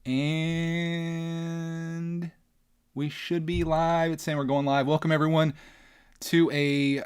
And we should be live. It's saying we're going live. Welcome everyone to a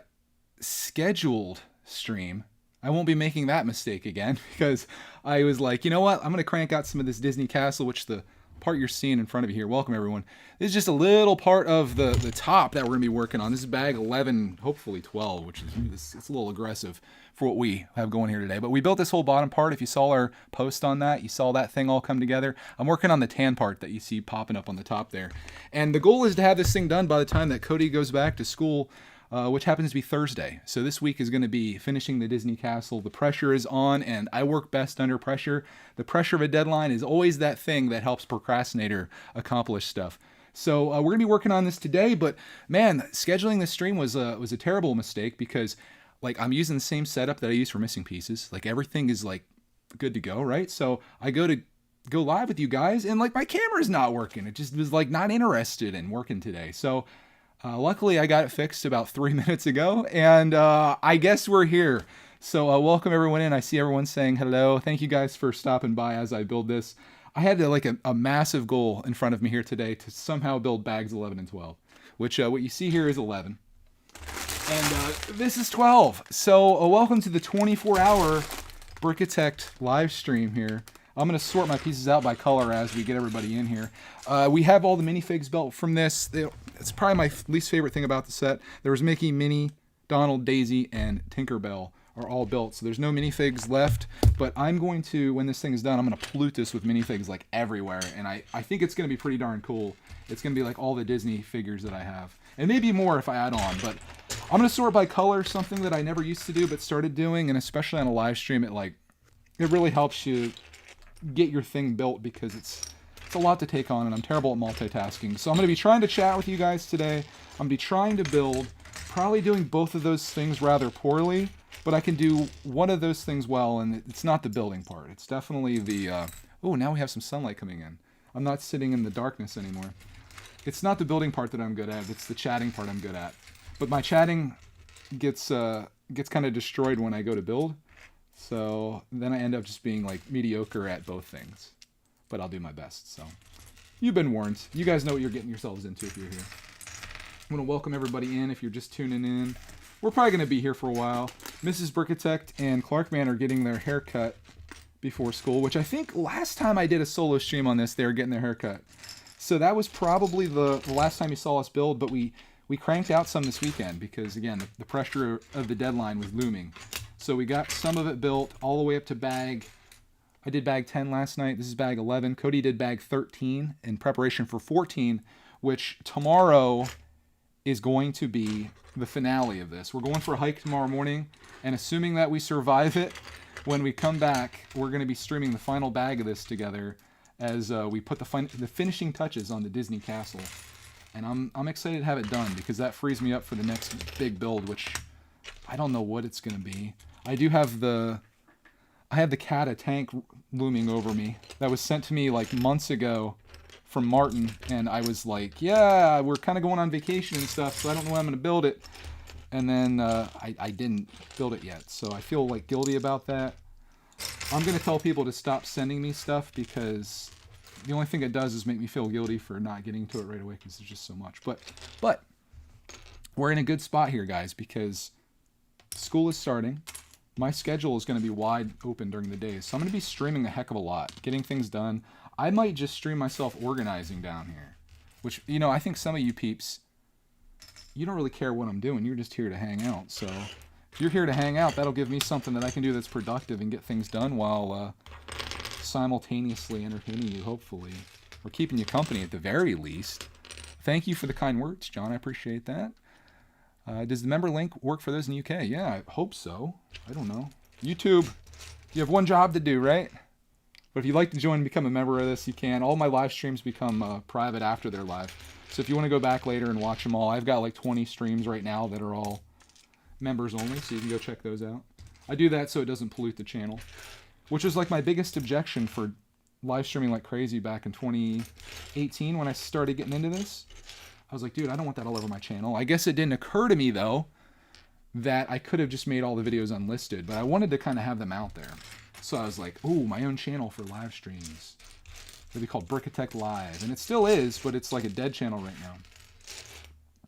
scheduled stream. I won't be making that mistake again because I was like, you know what? I'm going to crank out some of this Disney Castle, which the part you're seeing in front of you here. Welcome everyone. This is just a little part of the top that we're going to be working on. This is bag 11, hopefully 12, which is it's a little aggressive for what we have going here today. But we built this whole bottom part. If you saw our post on that, you saw that thing all come together. I'm working on the tan part that you see popping up on the top there. And the goal is to have this thing done by the time that Cody goes back to school, which happens to be Thursday. So this week is going to be finishing the Disney Castle. The pressure is on, and I work best under pressure. The pressure of a deadline is always that thing that helps procrastinator accomplish stuff. So we're going to be working on this today, but man, scheduling this stream was a terrible mistake because like I'm using the same setup that I use for missing pieces. Like everything is like good to go, right? So I go live with you guys and like my camera's not working. It just was like not interested in working today. So luckily I got it fixed about 3 minutes ago and I guess we're here. So welcome everyone in. I see everyone saying hello. Thank you guys for stopping by as I build this. I had a massive goal in front of me here today to somehow build bags 11 and 12, which what you see here is 11. And this is 12. So welcome to the 24-hour Brickitect live stream here. I'm going to sort my pieces out by color as we get everybody in here. We have all the minifigs built from this. It's probably my least favorite thing about the set. There was Mickey, Minnie, Donald, Daisy, and Tinkerbell are all built. So there's no minifigs left. But I'm going to, when this thing is done, I'm going to pollute this with minifigs like everywhere. And I think it's going to be pretty darn cool. It's going to be like all the Disney figures that I have. And maybe more if I add on. But I'm going to sort by color, something that I never used to do but started doing. And especially on a live stream, it really helps you get your thing built because it's a lot to take on and I'm terrible at multitasking. So I'm going to be trying to chat with you guys today. I'm going to be trying to build, probably doing both of those things rather poorly, but I can do one of those things well, and it's not the building part. It's definitely the, oh, now we have some sunlight coming in. I'm not sitting in the darkness anymore. It's not the building part that I'm good at, it's the chatting part I'm good at. But my chatting gets kind of destroyed when I go to build. So then I end up just being like mediocre at both things. But I'll do my best. So you've been warned. You guys know what you're getting yourselves into if you're here. I'm going to welcome everybody in if you're just tuning in. We're probably going to be here for a while. Mrs Brickitect and Clarkman are getting their haircut before school, which I think last time I did a solo stream on this, they were getting their haircut. So that was probably the last time you saw us build, but we cranked out some this weekend because, again, the pressure of the deadline was looming. So we got some of it built all the way up to bag. I did bag 10 last night. This is bag 11. Cody did bag 13 in preparation for 14, which tomorrow is going to be the finale of this. We're going for a hike tomorrow morning, and assuming that we survive it, when we come back, we're going to be streaming the final bag of this together as we put the finishing touches on the Disney Castle. And I'm excited to have it done because that frees me up for the next big build, which I don't know what it's going to be. I have the Cata tank looming over me that was sent to me like months ago from Martin, and I was like, yeah, we're kind of going on vacation and stuff, so I don't know when I'm going to build it. And then I didn't build it yet, so I feel like guilty about that. I'm going to tell people to stop sending me stuff because the only thing it does is make me feel guilty for not getting to it right away because there's just so much. But we're in a good spot here, guys, because school is starting. My schedule is going to be wide open during the days, so I'm going to be streaming a heck of a lot, getting things done. I might just stream myself organizing down here, which, you know, I think some of you peeps, you don't really care what I'm doing. You're just here to hang out. So if you're here to hang out, that'll give me something that I can do that's productive and get things done while simultaneously entertaining you, hopefully, or keeping you company at the very least. Thank you for the kind words, John. I appreciate that. Does the member link work for those in the UK? Yeah, I hope so. I don't know. YouTube, you have one job to do, right? But if you'd like to join and become a member of this, you can. All my live streams become private after they're live. So if you want to go back later and watch them all, I've got like 20 streams right now that are all members only, so you can go check those out. I do that so it doesn't pollute the channel, which was like my biggest objection for live streaming like crazy back in 2018 when I started getting into this. I was like, dude, I don't want that all over my channel. I guess it didn't occur to me, though, that I could have just made all the videos unlisted, but I wanted to kind of have them out there. So I was like, ooh, my own channel for live streams. It'd be called Brickitect Live. And it still is, but it's like a dead channel right now.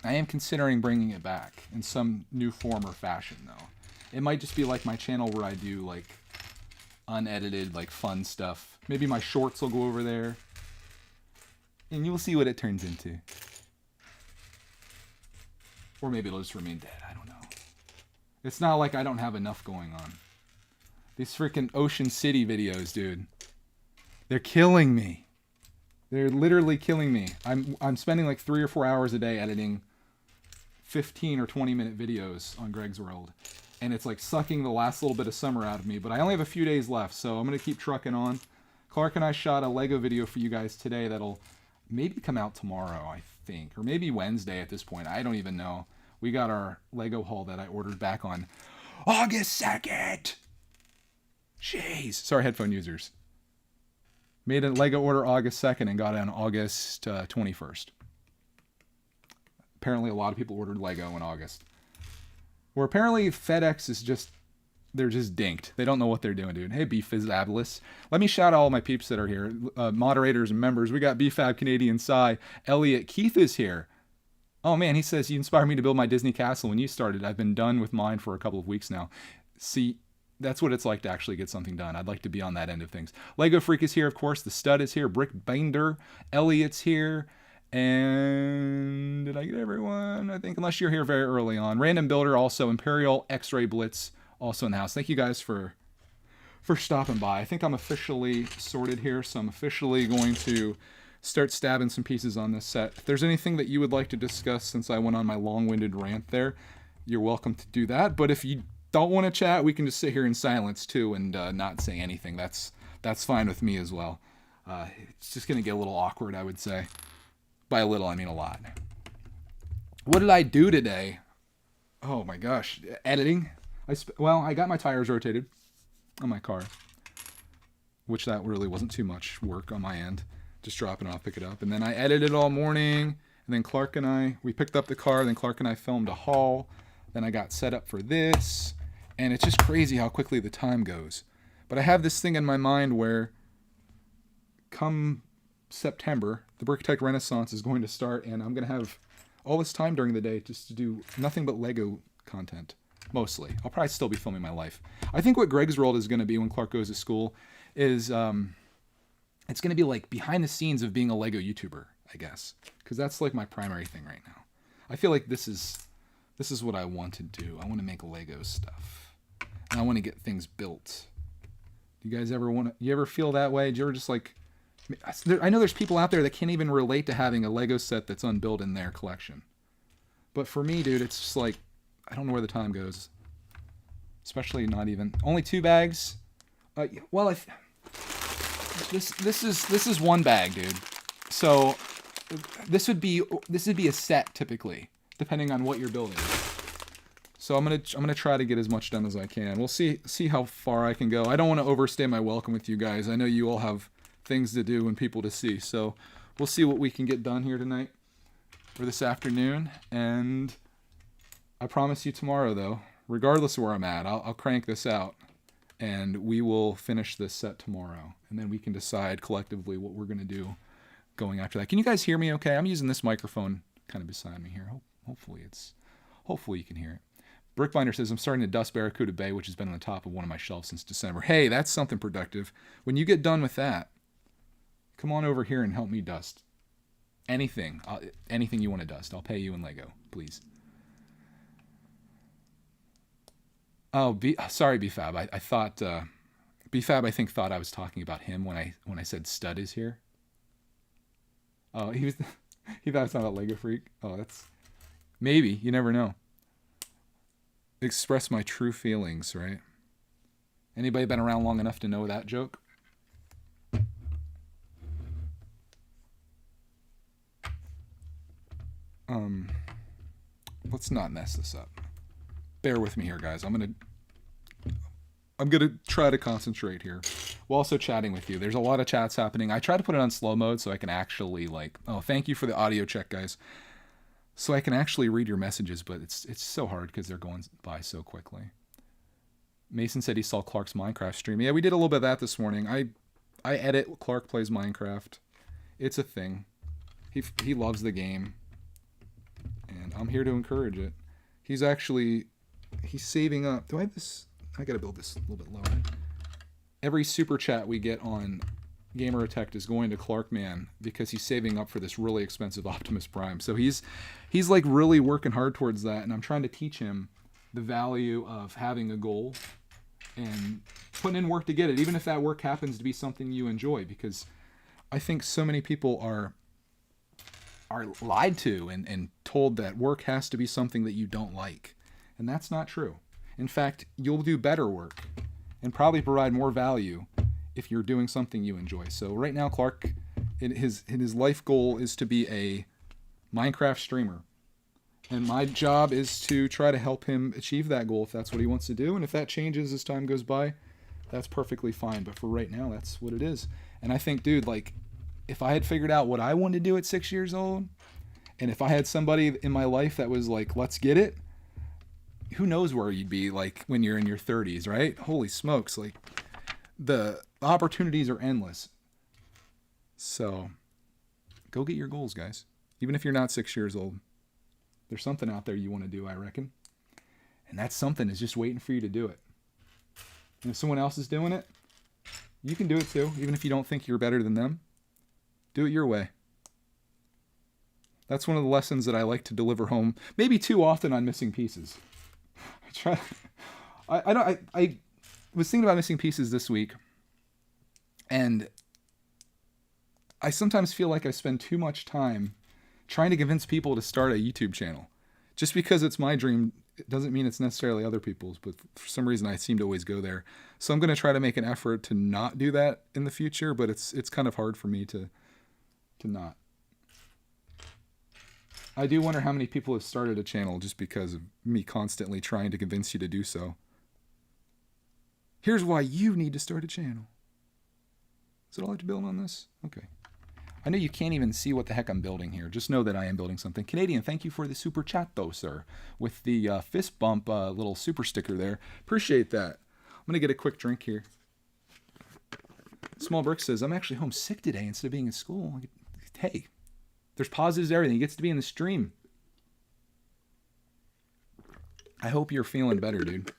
I am considering bringing it back in some new form or fashion, though. It might just be like my channel where I do, like, unedited, like, fun stuff. Maybe my shorts will go over there. And you'll see what it turns into. Or maybe it'll just remain dead. I don't know. It's not like I don't have enough going on. These freaking Ocean City videos, dude. They're killing me. They're literally killing me. I'm spending like 3 or 4 hours a day editing 15 or 20-minute videos on Greg's World. And it's like sucking the last little bit of summer out of me. But I only have a few days left, so I'm going to keep trucking on. Clark and I shot a Lego video for you guys today that'll maybe come out tomorrow, I think. Or maybe Wednesday at this point. I don't even know. We got our Lego haul that I ordered back on August 2nd. Jeez. Sorry, headphone users. Made a Lego order August 2nd and got it on August 21st. Apparently a lot of people ordered Lego in August. Or apparently FedEx is just, they're just dinked. They don't know what they're doing, dude. Hey, BFizabulous. Let me shout out all my peeps that are here. Moderators and members. We got BFab Canadian Psy. Elliot Keith is here. Oh man, he says, you inspired me to build my Disney castle when you started. I've been done with mine for a couple of weeks now. See, that's what it's like to actually get something done. I'd like to be on that end of things. Lego Freak is here, of course. The Stud is here. Brick Binder. Elliot's here. And did I get everyone? I think, unless you're here very early on. Random Builder also. Imperial X-Ray Blitz also in the house. Thank you guys for stopping by. I think I'm officially sorted here, so I'm officially going to start stabbing some pieces on this set. If there's anything that you would like to discuss since I went on my long-winded rant there, you're welcome to do that. But if you don't want to chat, we can just sit here in silence too and not say anything. That's fine with me as well. It's just going to get a little awkward, I would say. By a little, I mean a lot. What did I do today? Oh my gosh. Editing. I got my tires rotated on my car, which that really wasn't too much work on my end. Just drop it off, pick it up. And then I edited all morning. And then Clark and I, we picked up the car. Then Clark and I filmed a haul. Then I got set up for this. And it's just crazy how quickly the time goes. But I have this thing in my mind where come September, the Brickitect Renaissance is going to start. And I'm going to have all this time during the day just to do nothing but Lego content. Mostly. I'll probably still be filming my life. I think what Greg's World is going to be when Clark goes to school is... it's going to be like behind the scenes of being a Lego YouTuber, I guess. Because that's like my primary thing right now. I feel like this is what I want to do. I want to make Lego stuff. And I want to get things built. Do you guys ever feel that way? Do you ever just like... I know there's people out there that can't even relate to having a Lego set that's unbuilt in their collection. But for me, dude, it's just like, I don't know where the time goes. Especially not even... Only 2 bags? Well, This is 1 bag, dude. So this would be a set typically, depending on what you're building. So I'm gonna try to get as much done as I can. We'll see how far I can go. I don't want to overstay my welcome with you guys. I know you all have things to do and people to see. So we'll see what we can get done here tonight or this afternoon. And I promise you tomorrow, though, regardless of where I'm at, I'll crank this out. And we will finish this set tomorrow. And then we can decide collectively what we're going to do going after that. Can you guys hear me okay? I'm using this microphone kind of beside me here. Hopefully you can hear it. Brickbinder says, I'm starting to dust Barracuda Bay, which has been on the top of one of my shelves since December. Hey, that's something productive. When you get done with that, come on over here and help me dust. Anything you want to dust. I'll pay you in Lego, please. Oh, sorry, BFab. I thought BFab, I think, thought I was talking about him when I said Stud is here. Oh, he thought I was talking about Lego Freak. Oh, that's maybe. You never know. Express my true feelings, right? Anybody been around long enough to know that joke? Let's not mess this up. Bear with me here, guys. I'm gonna try to concentrate here while also chatting with you. There's a lot of chats happening. I try to put it on slow mode so I can actually thank you for the audio check, guys. So I can actually read your messages, but it's so hard because they're going by so quickly. Mason said he saw Clark's Minecraft stream. Yeah, we did a little bit of that this morning. I edit. Clark plays Minecraft. It's a thing. He loves the game, and I'm here to encourage it. He's saving up. Do I have this? I gotta build this a little bit lower. Every super chat we get on Gamertect is going to Clark Man because he's saving up for this really expensive Optimus Prime. So he's like really working hard towards that, and I'm trying to teach him the value of having a goal and putting in work to get it, even if that work happens to be something you enjoy, because I think so many people are lied to and told that work has to be something that you don't like. And that's not true. In fact, you'll do better work and probably provide more value if you're doing something you enjoy. So right now, Clark, his life goal is to be a Minecraft streamer. And my job is to try to help him achieve that goal if that's what he wants to do. And if that changes as time goes by, that's perfectly fine. But for right now, that's what it is. And I think, dude, like, if I had figured out what I wanted to do at 6 years old, and if I had somebody in my life that was like, let's get it, who knows where you'd be like when you're in your 30s, right? Holy smokes, like the opportunities are endless. So go get your goals, guys. Even if you're not 6 years old, there's something out there you want to do, I reckon. And that something is just waiting for you to do it. And if someone else is doing it, you can do it too, even if you don't think you're better than them. Do it your way. That's one of the lessons that I like to deliver home, maybe too often on Missing Pieces. I was thinking about Missing Pieces this week, and I sometimes feel like I spend too much time trying to convince people to start a YouTube channel. Just because it's my dream, it doesn't mean it's necessarily other people's, but for some reason I seem to always go there. So I'm going to try to make an effort to not do that in the future, but it's kind of hard for me to not. I do wonder how many people have started a channel just because of me constantly trying to convince you to do so. Here's why you need to start a channel. Is it all I have to build on this? Okay. I know you can't even see what the heck I'm building here. Just know that I am building something. Canadian, thank you for the super chat though, sir. With the fist bump little super sticker there. Appreciate that. I'm going to get a quick drink here. Small Brick says, I'm actually homesick today instead of being in school. Hey, there's positives to everything. He gets to be in the stream. I hope you're feeling better, dude.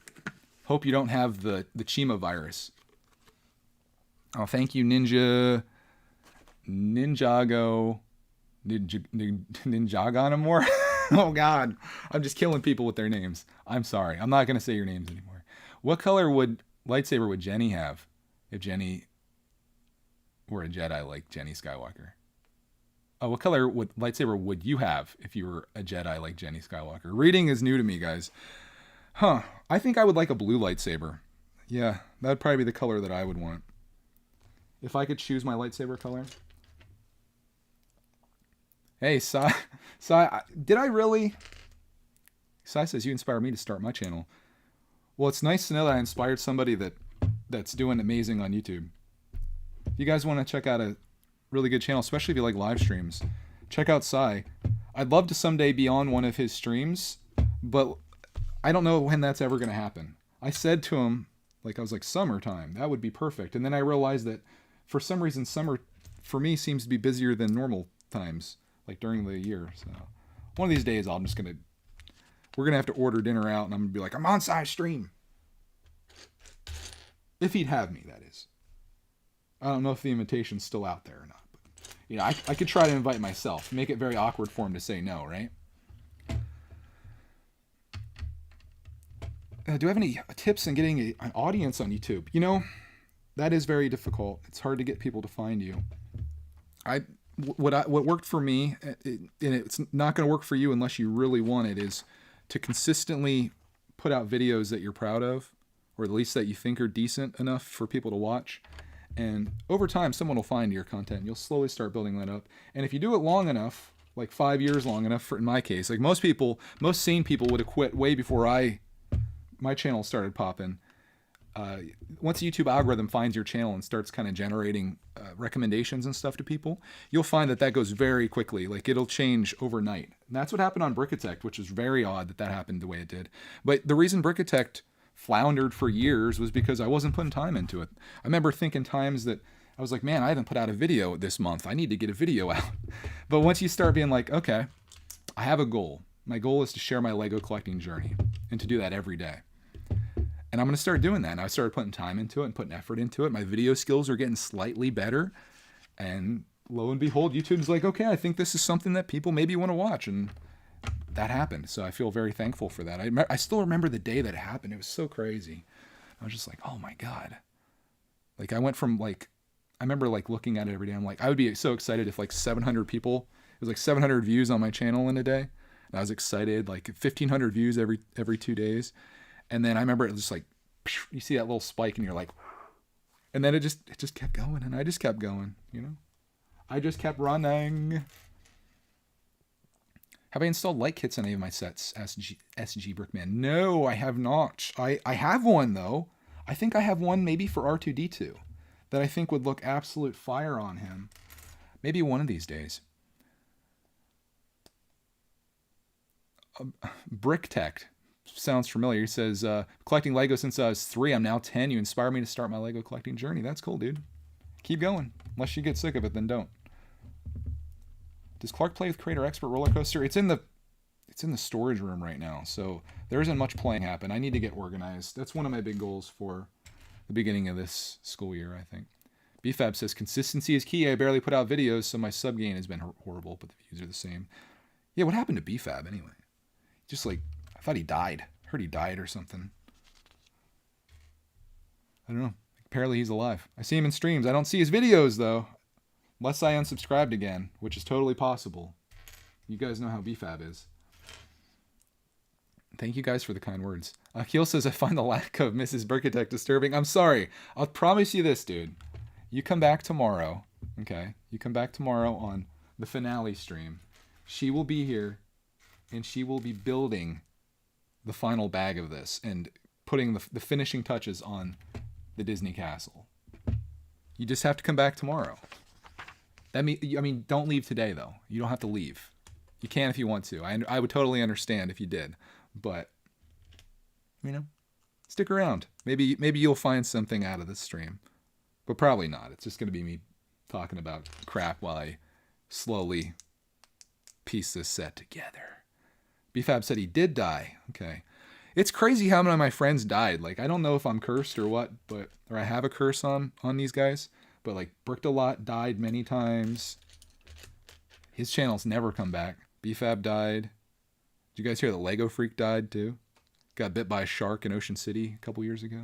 Hope you don't have the Chima virus. Oh, thank you, Ninjago. Ninjagonamore. Oh, God. I'm just killing people with their names. I'm sorry. I'm not going to say your names anymore. What color lightsaber would Jenny have if Jenny were a Jedi like Jenny Skywalker? Oh, what color lightsaber would you have if you were a Jedi like Jenny Skywalker? Reading is new to me, guys. I think I would like a blue lightsaber. Yeah, that'd probably be the color that I would want. If I could choose my lightsaber color. Hey, Sai, did I really? Sai says, you inspired me to start my channel. Well, it's nice to know that I inspired somebody that's doing amazing on YouTube. If you guys want to check out a really good channel, especially if you like live streams, check out Sai. I'd love to someday be on one of his streams, but I don't know when that's ever going to happen. I said to him, I was like, summertime, that would be perfect. And then I realized that for some reason, summer for me seems to be busier than normal times, like during the year. So one of these days, we're going to have to order dinner out, and I'm going to be like, I'm on Sai's stream. If he'd have me, that is. I don't know if the invitation's still out there or not. But, I could try to invite myself. Make it very awkward for him to say no, right? Do I have any tips in getting an audience on YouTube? That is very difficult. It's hard to get people to find you. What worked for me, and it's not going to work for you unless you really want it, is to consistently put out videos that you're proud of, or at least that you think are decent enough for people to watch. And over time, someone will find your content. You'll slowly start building that up. And if you do it long enough, like 5 years long enough, in my case, like most sane people would have quit way before my channel started popping. Once the YouTube algorithm finds your channel and starts kind of generating recommendations and stuff to people, you'll find that goes very quickly. Like, it'll change overnight. And that's what happened on Brickitect, which is very odd that happened the way it did. But the reason Brickitect floundered for years was because I wasn't putting time into it. I remember thinking times that I was like, man, I haven't put out a video this month. I need to get a video out. But once you start being like, okay, I have a goal. My goal is to share my Lego collecting journey and to do that every day. And I'm going to start doing that. And I started putting time into it and putting effort into it. My video skills are getting slightly better. And lo and behold, YouTube's like, okay, I think this is something that people maybe want to watch. And that happened. So I feel very thankful for that. I still remember the day that it happened. It was so crazy. I was just like, oh my God. Like I went from like, I remember like looking at it every day. I'm like, I would be so excited if like 700 people, it was like 700 views on my channel in a day. And I was excited, like 1,500 views every 2 days. And then I remember it was just like, you see that little spike and you're like, and then it just kept going. And I just kept going, you know, I just kept running. Have I installed light kits on any of my sets? SG Brickman. No, I have not. I have one though. I think I have one maybe for R2D2 that I think would look absolute fire on him. Maybe one of these days. Brickitect sounds familiar. He says, collecting Lego since I was 3. I'm now 10. You inspire me to start my Lego collecting journey. That's cool, dude. Keep going. Unless you get sick of it, then don't. Does Clark play with Creator Expert Roller Coaster? It's in the storage room right now, so there isn't much playing happen. I need to get organized. That's one of my big goals for the beginning of this school year, I think. BFAB says, consistency is key. I barely put out videos, so my sub gain has been horrible, but the views are the same. Yeah, what happened to BFAB anyway? Just like, I thought he died. I heard he died or something. I don't know. Apparently he's alive. I see him in streams. I don't see his videos, though. Unless I unsubscribed again, which is totally possible. You guys know how BFAB is. Thank you guys for the kind words. Akil says, I find the lack of Mrs Brickitect disturbing. I'm sorry. I'll promise you this, dude. You come back tomorrow, okay? You come back tomorrow on the finale stream. She will be here, and she will be building the final bag of this and putting the finishing touches on the Disney castle. You just have to come back tomorrow. I mean, don't leave today, though. You don't have to leave. You can if you want to. I would totally understand if you did. But, you know, stick around. Maybe you'll find something out of this stream. But probably not. It's just going to be me talking about crap while I slowly piece this set together. BFAB said he did die. Okay. It's crazy how many of my friends died. Like, I don't know if I'm cursed or what, or I have a curse on these guys. But, like, Bricked a Lot died many times. His channel's never come back. BFAB died. Did you guys hear that Lego Freak died, too? Got bit by a shark in Ocean City a couple years ago.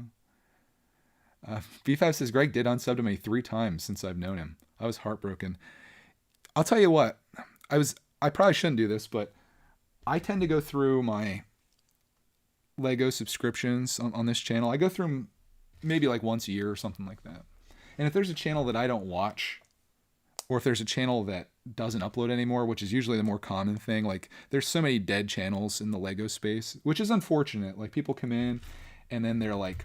BFAB says, Greg did unsub to me 3 times since I've known him. I was heartbroken. I'll tell you what. I probably shouldn't do this, but I tend to go through my Lego subscriptions on this channel. I go through them maybe like once a year or something like that. And if there's a channel that I don't watch, or if there's a channel that doesn't upload anymore, which is usually the more common thing, like there's so many dead channels in the Lego space, which is unfortunate. Like people come in and then they're like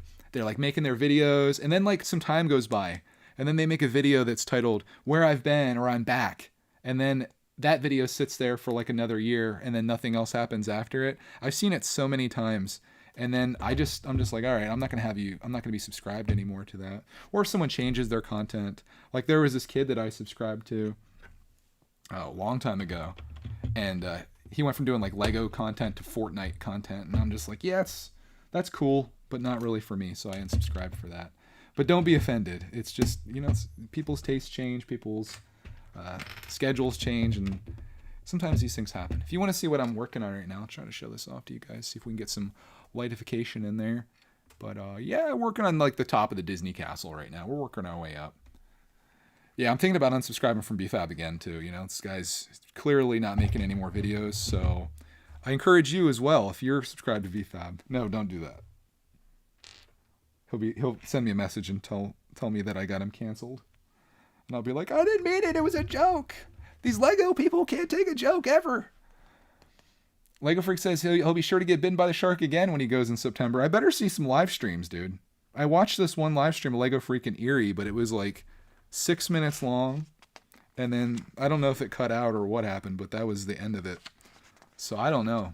making their videos, and then like some time goes by and then they make a video that's titled Where I've Been or I'm Back. And then that video sits there for like another year and then nothing else happens after it. I've seen it so many times. And then I'm just like, all right, I'm not going to be subscribed anymore to that. Or if someone changes their content. Like there was this kid that I subscribed to a long time ago. And he went from doing like Lego content to Fortnite content. And I'm just like, yeah, that's cool, but not really for me. So I unsubscribed for that. But don't be offended. It's just, you know, people's tastes change. People's schedules change. And sometimes these things happen. If you want to see what I'm working on right now, I'll try to show this off to you guys. See if we can get some lightification in there. But yeah, working on like the top of the Disney castle right now. We're working our way up. Yeah, I'm thinking about unsubscribing from BFAB again too. You know, this guy's clearly not making any more videos, so I encourage you as well, if you're subscribed to BFAB. No, don't do that. He'll send me a message and tell me that I got him canceled. And I'll be like, I didn't mean it, it was a joke. These Lego people can't take a joke ever. Lego Freak says he'll be sure to get bitten by the shark again when he goes in September. I better see some live streams, dude. I watched this one live stream of Lego Freak in Erie, but it was like 6 minutes long. And then I don't know if it cut out or what happened, but that was the end of it. So I don't know.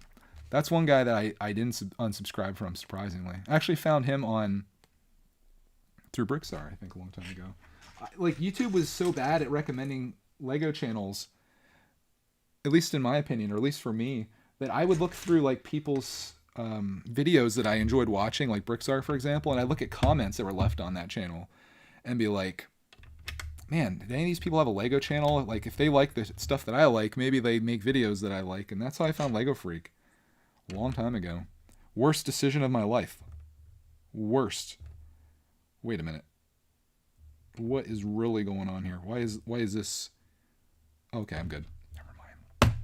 That's one guy that I didn't unsubscribe from, surprisingly. I actually found him through Brickstar, I think, a long time ago. like YouTube was so bad at recommending Lego channels, at least in my opinion, or at least for me, that I would look through like people's videos that I enjoyed watching, like Brickstar, for example, and I look at comments that were left on that channel and be like, man, did any of these people have a Lego channel? Like, if they like the stuff that I like, maybe they make videos that I like. And that's how I found Lego Freak a long time ago. Worst decision of my life. Worst. Wait a minute. What is really going on here? Why is this? Okay, I'm good. Never mind.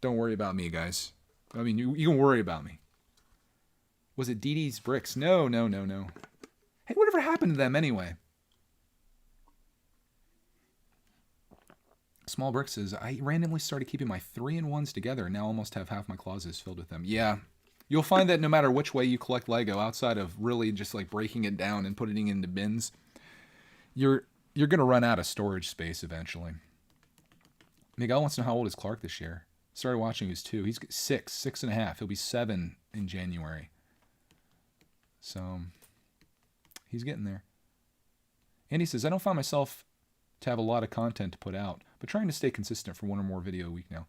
Don't worry about me, guys. I mean, you can worry about me. Was it Dee Dee's Bricks? No. Hey, whatever happened to them anyway? Small Brick says, I randomly started keeping my 3-in-1s together and now almost have half my closets filled with them. Yeah. You'll find that no matter which way you collect Lego, outside of really just like breaking it down and putting it into bins, you're going to run out of storage space eventually. Miguel wants to know how old is Clark this year. Started watching, he was 2. He's 6.5. He'll be 7 in January. So, he's getting there. Andy says, I don't find myself to have a lot of content to put out, but trying to stay consistent for 1 or more video a week now.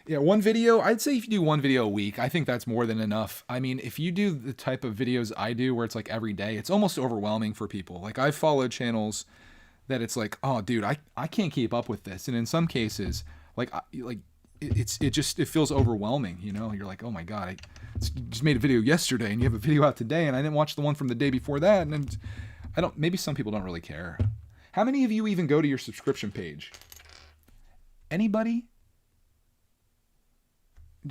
Yeah, 1 video, I'd say if you do 1 video a week, I think that's more than enough. I mean, if you do the type of videos I do where it's like every day, it's almost overwhelming for people. Like, I've followed channels that it's like, oh, dude, I can't keep up with this. And in some cases, it feels overwhelming, you know? You're like, oh my God, I just made a video yesterday and you have a video out today and I didn't watch the one from the day before that. And maybe some people don't really care. How many of you even go to your subscription page? Anybody?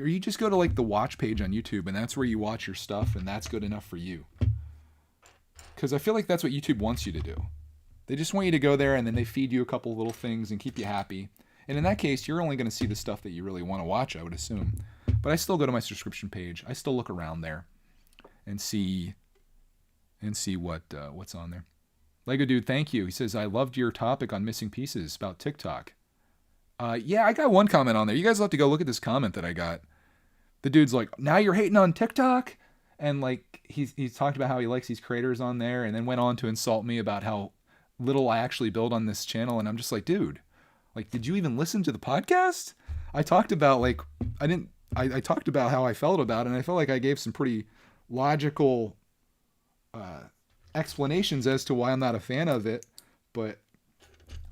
Or you just go to like the watch page on YouTube and that's where you watch your stuff and that's good enough for you? Because I feel like that's what YouTube wants you to do. They just want you to go there and then they feed you a couple little things and keep you happy. And in that case, you're only going to see the stuff that you really want to watch, I would assume. But I still go to my subscription page. I still look around there and see what's on there. Lego Dude, thank you. He says, I loved your topic on missing pieces about TikTok. Yeah, I got one comment on there. You guys will have to go look at this comment that I got. The dude's like, now you're hating on TikTok? And like he's talked about how he likes these creators on there and then went on to insult me about how little I actually build on this channel. And I'm just like, dude, like, did you even listen to the podcast? I talked about like, I talked about how I felt about it, and I felt like I gave some pretty logical explanations as to why I'm not a fan of it, but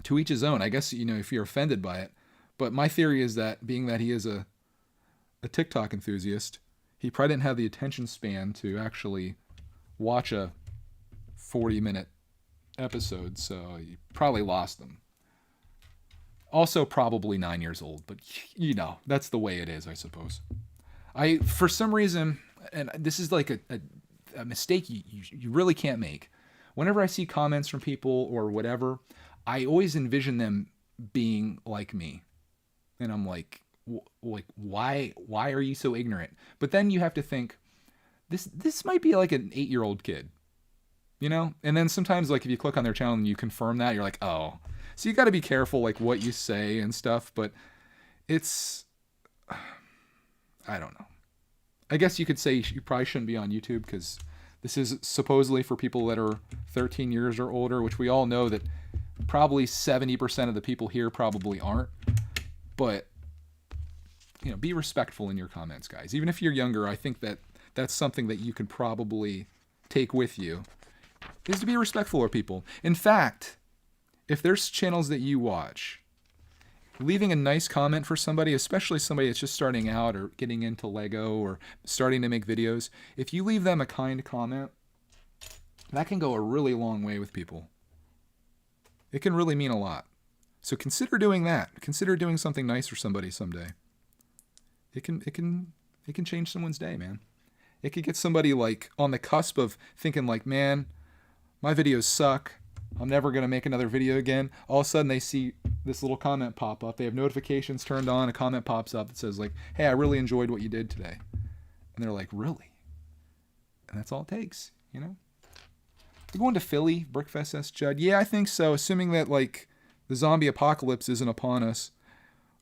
to each his own. I guess, you know, if you're offended by it. But my theory is that being that he is a TikTok enthusiast, he probably didn't have the attention span to actually watch a 40-minute episode, so he probably lost them. Also probably 9 years old, but you know, that's the way it is, I suppose. For some reason, and this is like a mistake you really can't make. Whenever I see comments from people or whatever, I always envision them being like me. And I'm like why are you so ignorant? But then you have to think, this might be like an 8-year-old kid, you know? And then sometimes, like, if you click on their channel and you confirm that, you're like, oh. So you got to be careful, like, what you say and stuff. But it's, I don't know. I guess you could say you probably shouldn't be on YouTube because this is supposedly for people that are 13 years or older, which we all know that probably 70% of the people here probably aren't. But, you know, be respectful in your comments, guys. Even if you're younger, I think that that's something that you could probably take with you, is to be respectful of people. In fact, if there's channels that you watch, leaving a nice comment for somebody, especially somebody that's just starting out or getting into Lego or starting to make videos, if you leave them a kind comment, that can go a really long way with people. It can really mean a lot. So consider doing that. Consider doing something nice for somebody someday. It can change someone's day, man. It could get somebody like on the cusp of thinking like, man, my videos suck. I'm never going to make another video again. All of a sudden they see this little comment pop up. They have notifications turned on. A comment pops up that says like, hey, I really enjoyed what you did today. And they're like, really? And that's all it takes, you know? We're going to Philly, Brickfest S. Judd. Yeah, I think so. Assuming that like the zombie apocalypse isn't upon us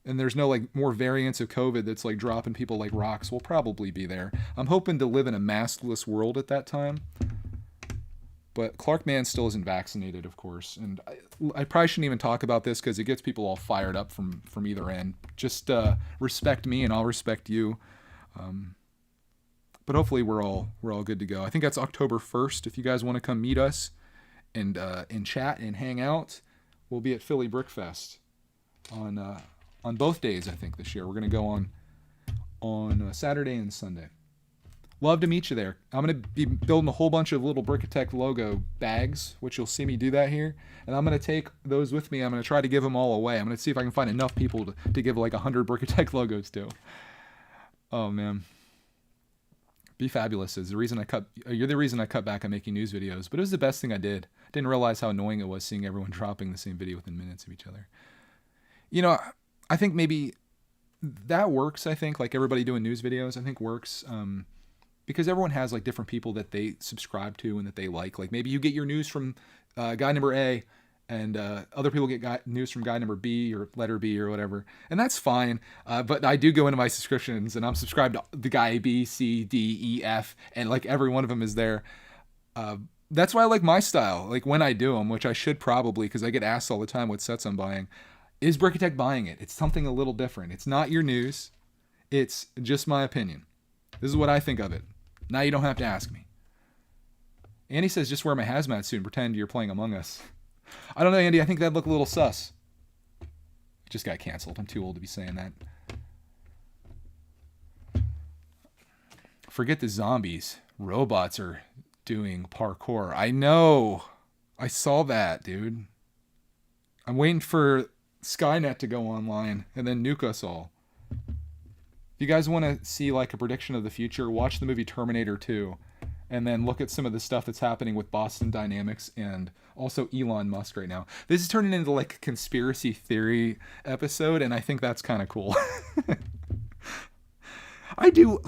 and there's no like more variants of COVID that's like dropping people like rocks, we'll probably be there. I'm hoping to live in a maskless world at that time. But Clark Mann still isn't vaccinated, of course. And I probably shouldn't even talk about this because it gets people all fired up from either end. Just respect me and I'll respect you. But hopefully we're all good to go. I think that's October 1st. If you guys want to come meet us and chat and hang out, we'll be at Philly Brickfest on both days. I think this year we're gonna go on Saturday and Sunday. Love to meet you there. I'm going to be building a whole bunch of little Brickitect logo bags, which you'll see me do that here. And I'm going to take those with me. I'm going to try to give them all away. I'm going to see if I can find enough people to give like 100 Brickitect logos to. Oh, man. Be Fabulous is the reason you're the reason I cut back on making news videos. But it was the best thing I did. Didn't realize how annoying it was seeing everyone dropping the same video within minutes of each other. You know, I think maybe that works, I think. Like everybody doing news videos, I think works. Because everyone has like different people that they subscribe to and that they like. Like maybe you get your news from guy number A, and other people get news from guy number B or letter B or whatever, and that's fine. But I do go into my subscriptions and I'm subscribed to the guy B, C, D, E, F, and like every one of them is there. That's why I like my style. Like when I do them, which I should probably, because I get asked all the time what sets I'm buying. Is Brickitect buying it? It's something a little different. It's not your news. It's just my opinion. This is what I think of it. Now you don't have to ask me. Andy says just wear my hazmat suit and pretend you're playing Among Us. I don't know, Andy. I think that'd look a little sus. It just got canceled. I'm too old to be saying that. Forget the zombies. Robots are doing parkour. I know. I saw that, dude. I'm waiting for Skynet to go online and then nuke us all. If you guys want to see like a prediction of the future, watch the movie Terminator 2 and then look at some of the stuff that's happening with Boston Dynamics and also Elon Musk right now. This is turning into like a conspiracy theory episode, and I think that's kind of cool. I don't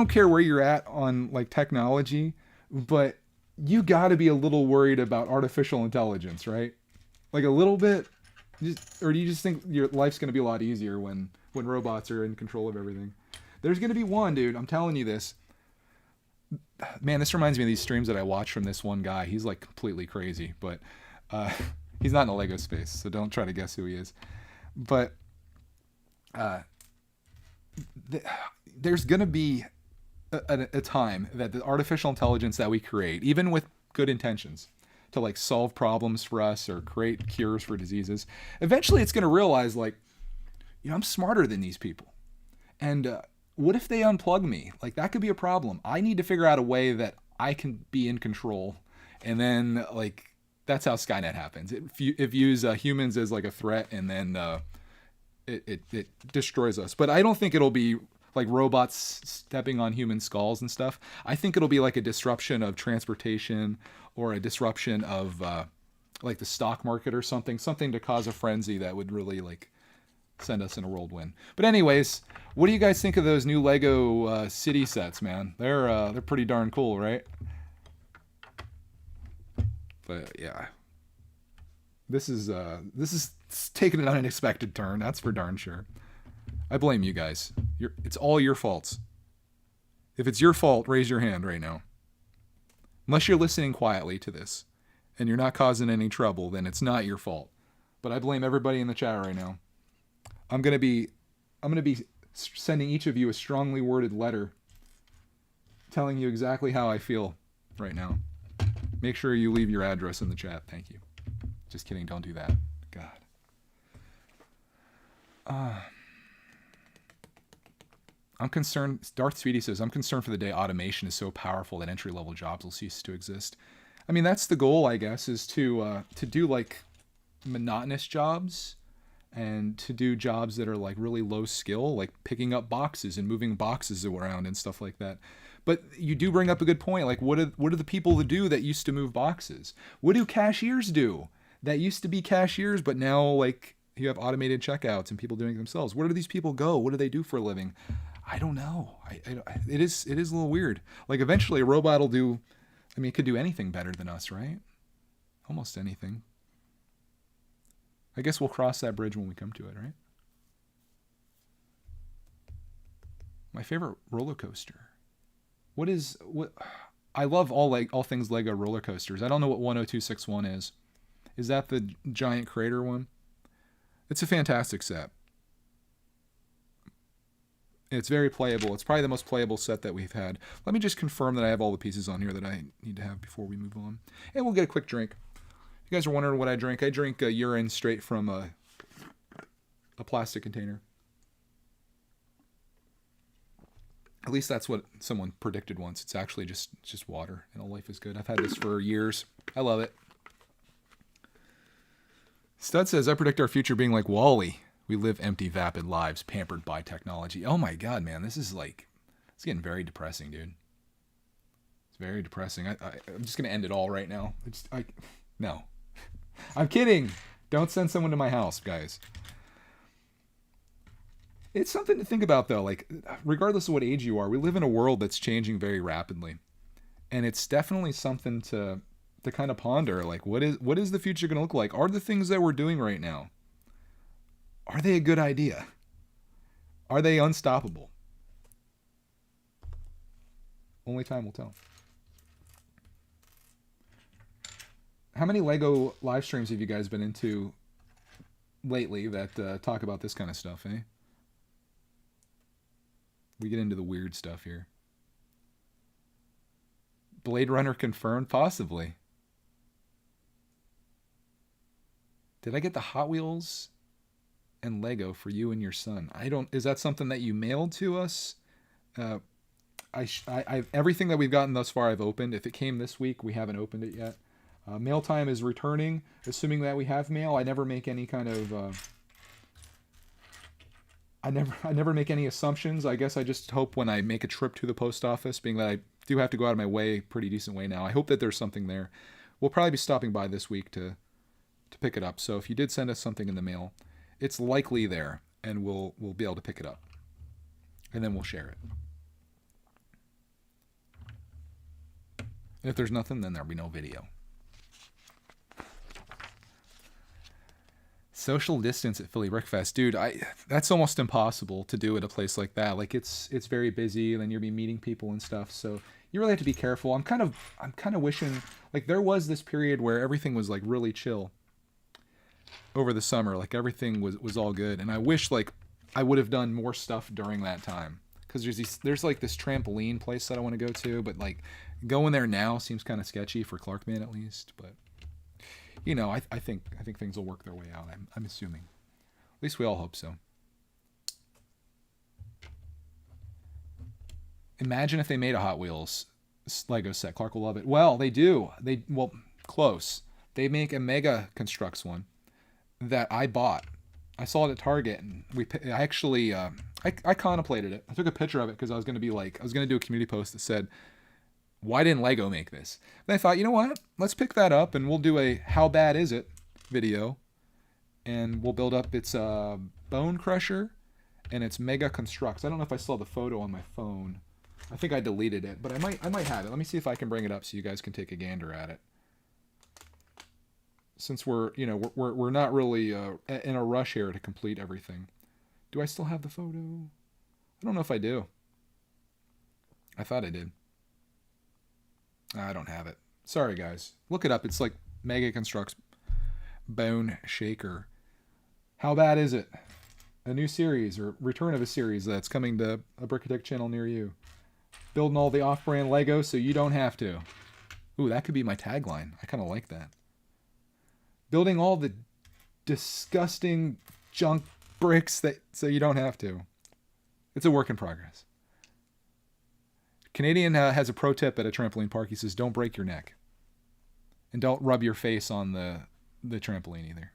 care where you're at on like technology, but you got to be a little worried about artificial intelligence, right? Like a little bit? Or do you just think your life's going to be a lot easier when robots are in control of everything? There's going to be one, dude. I'm telling you this. Man, this reminds me of these streams that I watch from this one guy. He's like completely crazy, but he's not in a Lego space, so don't try to guess who he is. But there's going to be a time that the artificial intelligence that we create, even with good intentions, to like solve problems for us or create cures for diseases, eventually it's going to realize like, you know, I'm smarter than these people. And what if they unplug me? Like that could be a problem. I need to figure out a way that I can be in control. And then like, that's how Skynet happens. It views humans as like a threat, and then it destroys us. But I don't think it'll be like robots stepping on human skulls and stuff. I think it'll be like a disruption of transportation or a disruption of like the stock market or something to cause a frenzy that would really like send us in a whirlwind. But anyways, what do you guys think of those new Lego city sets, man? They're pretty darn cool, right? But yeah, this is taking an unexpected turn. That's for darn sure. I blame you guys. It's all your faults. If it's your fault, raise your hand right now. Unless you're listening quietly to this and you're not causing any trouble, then it's not your fault. But I blame everybody in the chat right now. I'm gonna be sending each of you a strongly worded letter telling you exactly how I feel right now. Make sure you leave your address in the chat. Thank you. Just kidding. Don't do that. God. I'm concerned. Darth Sweetie says, I'm concerned for the day automation is so powerful that entry-level jobs will cease to exist. I mean, that's the goal, I guess, is to do like monotonous jobs and to do jobs that are like really low skill, like picking up boxes and moving boxes around and stuff like that. But you do bring up a good point. Like, what do the people do that used to move boxes? What do cashiers do that used to be cashiers, but now like you have automated checkouts and people doing it themselves? Where do these people go? What do they do for a living? I don't know. It is a little weird. Like eventually a robot will do, I mean, it could do anything better than us, right? Almost anything. I guess we'll cross that bridge when we come to it, right? My favorite roller coaster. I love all things Lego roller coasters. I don't know what 10261 is. Is that the giant crater one? It's a fantastic set. It's very playable. It's probably the most playable set that we've had. Let me just confirm that I have all the pieces on here that I need to have before we move on. And we'll get a quick drink. You guys are wondering what I drink. I drink urine straight from a plastic container. At least that's what someone predicted once. It's actually just water, and all life is good. I've had this for years. I love it. Stud says, I predict our future being like Wall-E. We live empty, vapid lives, pampered by technology. Oh my God, man. This is like, it's getting very depressing, dude. It's very depressing. I'm just going to end it all right now. No. I'm kidding. Don't send someone to my house, guys. It's something to think about, though. Like, regardless of what age you are, we live in a world that's changing very rapidly. And it's definitely something to kind of ponder. Like, what is the future going to look like? Are the things that we're doing right now, are they a good idea? Are they unstoppable? Only time will tell. How many Lego live streams have you guys been into lately that talk about this kind of stuff, eh? We get into the weird stuff here. Blade Runner confirmed? Possibly. Did I get the Hot Wheels and Lego for you and your son? Is that something that you mailed to us? Everything that we've gotten thus far I've opened. If it came this week, we haven't opened it yet. Mail time is returning, assuming that we have mail. I never make any kind of... I never make any assumptions. I guess I just hope when I make a trip to the post office, being that I do have to go out of my way, pretty decent way now, I hope that there's something there. We'll probably be stopping by this week to pick it up. So if you did send us something in the mail, it's likely there, and we'll be able to pick it up. And then we'll share it. And if there's nothing, then there'll be no video. Social distance at Philly Brickfest, dude. That's almost impossible to do at a place like that. Like it's very busy, and then you'll be meeting people and stuff. So you really have to be careful. I'm kind of wishing like there was this period where everything was like really chill over the summer. Like everything was all good, and I wish like I would have done more stuff during that time. Because there's like this trampoline place that I want to go to, but like going there now seems kind of sketchy for Clarkman at least. But you know, I think things will work their way out. I'm assuming. At least we all hope so. Imagine if they made a Hot Wheels Lego set. Clark will love it. Well, they do. Close. They make a Mega Constructs one that I bought. I saw it at Target, and I contemplated it. I took a picture of it because I was going to do a community post that said, why didn't Lego make this? Then I thought, you know what? Let's pick that up and we'll do a how bad is it video. And we'll build up its Bone Crusher and its Mega Constructs. I don't know if I still have the photo on my phone. I think I deleted it, but I might have it. Let me see if I can bring it up so you guys can take a gander at it. Since we're not really in a rush here to complete everything. Do I still have the photo? I don't know if I do. I thought I did. I don't have it. Sorry, guys. Look it up. It's like Mega Constructs Bone Shaker. How bad is it? A new series or return of a series that's coming to a Brickitect channel near you. Building all the off-brand Legos so you don't have to. Ooh, that could be my tagline. I kind of like that. Building all the disgusting junk bricks so you don't have to. It's a work in progress. Canadian has a pro tip at a trampoline park. He says, don't break your neck. And don't rub your face on the trampoline either.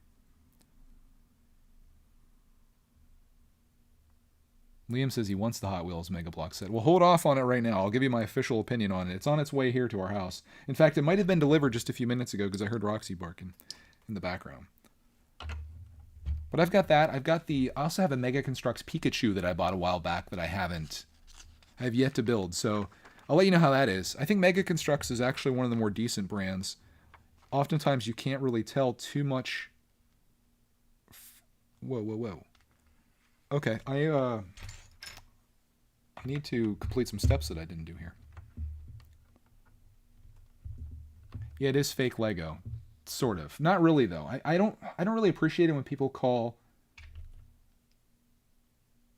Liam says he wants the Hot Wheels Mega Block set. Well, hold off on it right now. I'll give you my official opinion on it. It's on its way here to our house. In fact, it might have been delivered just a few minutes ago because I heard Roxy barking in the background. But I've got that. I also have a Mega Constructs Pikachu that I bought a while back that I have yet to build. So I'll let you know how that is. I think Mega Constructs is actually one of the more decent brands. Oftentimes you can't really tell too much. Whoa. Okay, I need to complete some steps that I didn't do here. Yeah, it is fake Lego. Sort of. Not really though. I don't really appreciate it when people call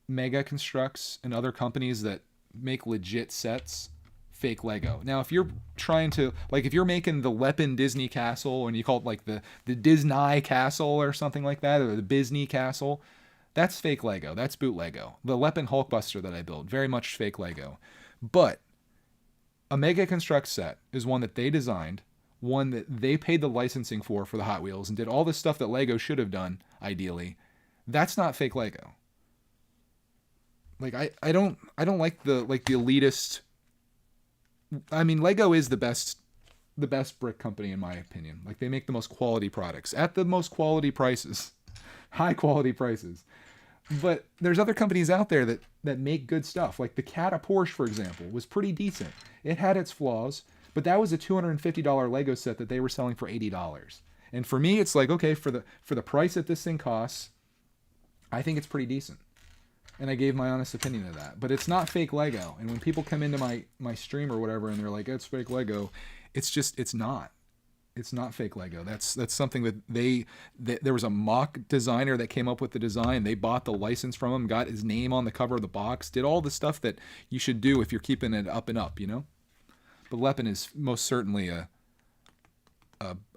Mega Constructs and other companies that make legit sets fake Lego. Now, if you're trying to, like, if you're making the Lepin Disney Castle and you call it like the Disney Castle or something like that, or the Disney Castle, that's fake Lego. That's boot Lego. The Lepin Hulkbuster that I built, very much fake Lego. But a Mega Construct set is one that they designed, one that they paid the licensing for the Hot Wheels and did all the stuff that Lego should have done, ideally. That's not fake Lego. Like I don't like the elitist. I mean, Lego is the best brick company in my opinion. Like they make the most quality products at the most quality prices, high quality prices. But there's other companies out there that make good stuff. Like the Cata Porsche, for example, was pretty decent. It had its flaws, but that was a $250 Lego set that they were selling for $80. And for me, it's like, okay, for the price that this thing costs, I think it's pretty decent. And I gave my honest opinion of that. But it's not fake Lego. And when people come into my stream or whatever and they're like, it's fake Lego, it's not. It's not fake Lego. That's something that there was a mock designer that came up with the design. They bought the license from him, got his name on the cover of the box, did all the stuff that you should do if you're keeping it up and up, you know? But Lepin is most certainly a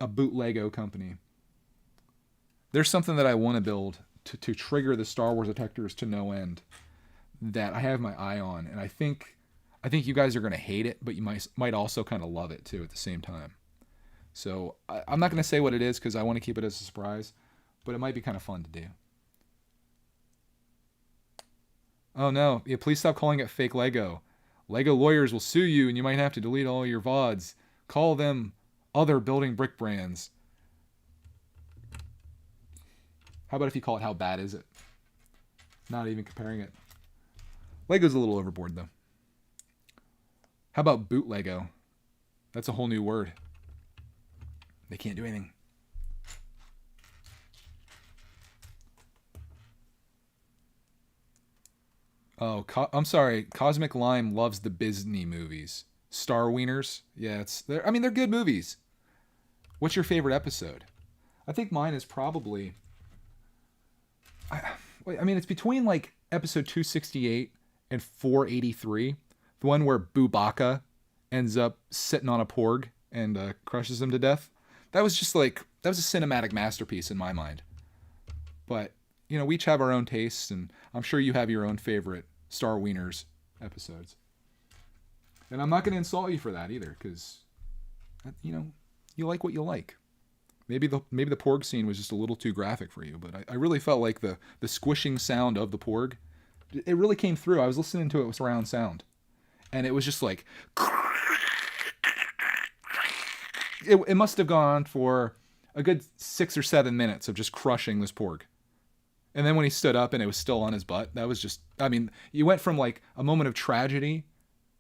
boot Lego company. There's something that I want to build to trigger the Star Wars detectors to no end that I have my eye on, and I think you guys are going to hate it, but you might also kind of love it too at the same time. So I'm not going to say what it is because I want to keep it as a surprise, but it might be kind of fun to do. Oh no, yeah, please stop calling it fake Lego. Lego lawyers will sue you and you might have to delete all your VODs. Call them other building brick brands. How about if you call it How Bad Is It? Not even comparing it. Lego's a little overboard though. How about boot Lego? That's a whole new word. They can't do anything. Oh, I'm sorry. Cosmic Lime loves the Disney movies. Star Wieners. Yeah, they're good movies. What's your favorite episode? I think mine is probably... I mean, it's between like episode 268 and 483. The one where Bubaka ends up sitting on a porg and crushes him to death. That was a cinematic masterpiece in my mind. But, you know, we each have our own tastes, and I'm sure you have your own favorite Star Wieners episodes. And I'm not going to insult you for that either, because, you know, you like what you like. Maybe the porg scene was just a little too graphic for you, but I really felt like the squishing sound of the porg, it really came through. I was listening to it with surround sound, and it was just like... It must have gone on for a good 6 or 7 minutes of just crushing this porg. And then when he stood up and it was still on his butt, that was just... I mean, you went from like a moment of tragedy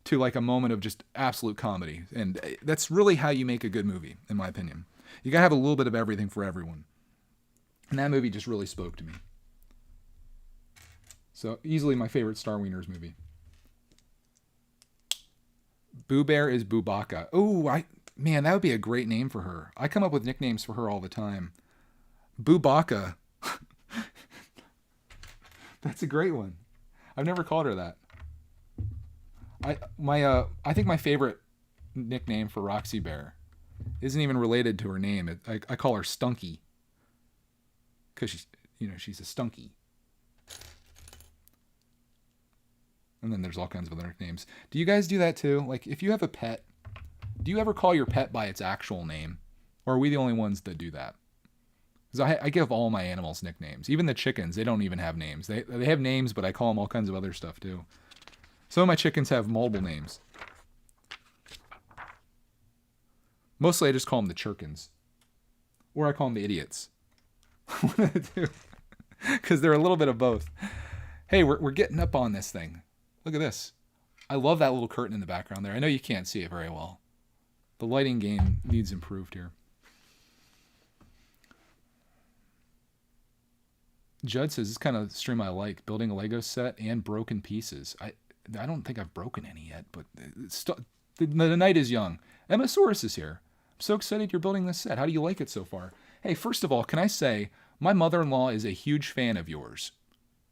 to like a moment of just absolute comedy. And that's really how you make a good movie, in my opinion. You gotta have a little bit of everything for everyone. And that movie just really spoke to me. So, easily my favorite Star Wieners movie. Boo Bear is Bubaka. Oh, man, that would be a great name for her. I come up with nicknames for her all the time. Bubaka. That's a great one. I've never called her that. I think my favorite nickname for Roxy Bear isn't even related to her name. I call her Stunky. Because she's a stunky. And then there's all kinds of other nicknames. Do you guys do that too? Like, if you have a pet, do you ever call your pet by its actual name? Or are we the only ones that do that? Because I give all my animals nicknames. Even the chickens, they don't even have names. They have names, but I call them all kinds of other stuff too. Some of my chickens have multiple names. Mostly I just call them the chirkins. Or I call them the idiots. What do I do? Because they're a little bit of both. Hey, we're getting up on this thing. Look at this. I love that little curtain in the background there. I know you can't see it very well. The lighting game needs improved here. Judd says, this kind of stream I like. Building a Lego set and broken pieces. I don't think I've broken any yet, but the night is young. Emmasaurus is here. I'm so excited you're building this set. How do you like it so far? Hey, first of all, can I say my mother-in-law is a huge fan of yours.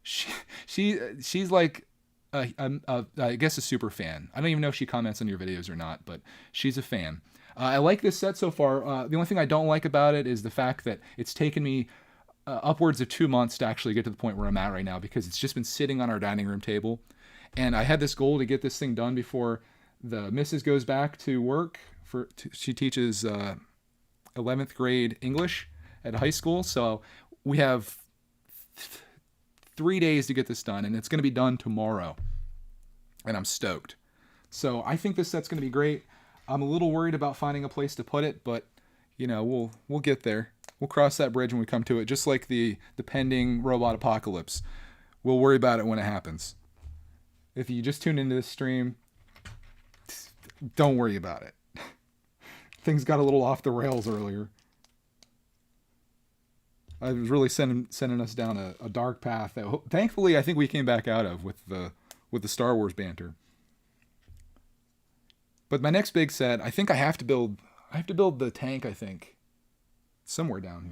She, she's like, I guess a super fan. I don't even know if she comments on your videos or not, but she's a fan. I like this set so far. The only thing I don't like about it is the fact that it's taken me upwards of 2 months to actually get to the point where I'm at right now, because it's just been sitting on our dining room table. And I had this goal to get this thing done before the missus goes back to work. She teaches 11th grade English at high school. So we have 3 days to get this done, and it's going to be done tomorrow. And I'm stoked. So I think this set's going to be great. I'm a little worried about finding a place to put it, but you know, we'll get there. We'll cross that bridge when we come to it, just like the pending robot apocalypse. We'll worry about it when it happens. If you just tune into this stream, don't worry about it. Things got a little off the rails earlier. I was really sending us down a dark path that thankfully I think we came back out of with the Star Wars banter. But my next big set, I think I have to build the tank, I think. Somewhere down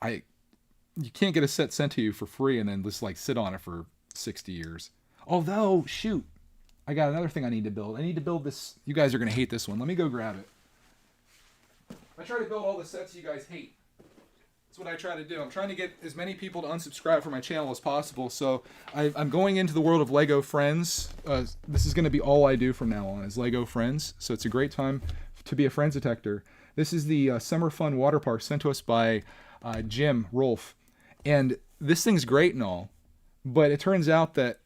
here. You can't get a set sent to you for free and then just like sit on it for 60 years. Although, shoot, I got another thing I need to build. I need to build this. You guys are going to hate this one. Let me go grab it. I try to build all the sets you guys hate. That's what I try to do. I'm trying to get as many people to unsubscribe from my channel as possible. So I'm going into the world of Lego Friends. This is going to be all I do from now on is Lego Friends. So it's a great time to be a Friends detector. This is the Summer Fun Water Park sent to us by Jim Rolfe. And this thing's great and all, but it turns out that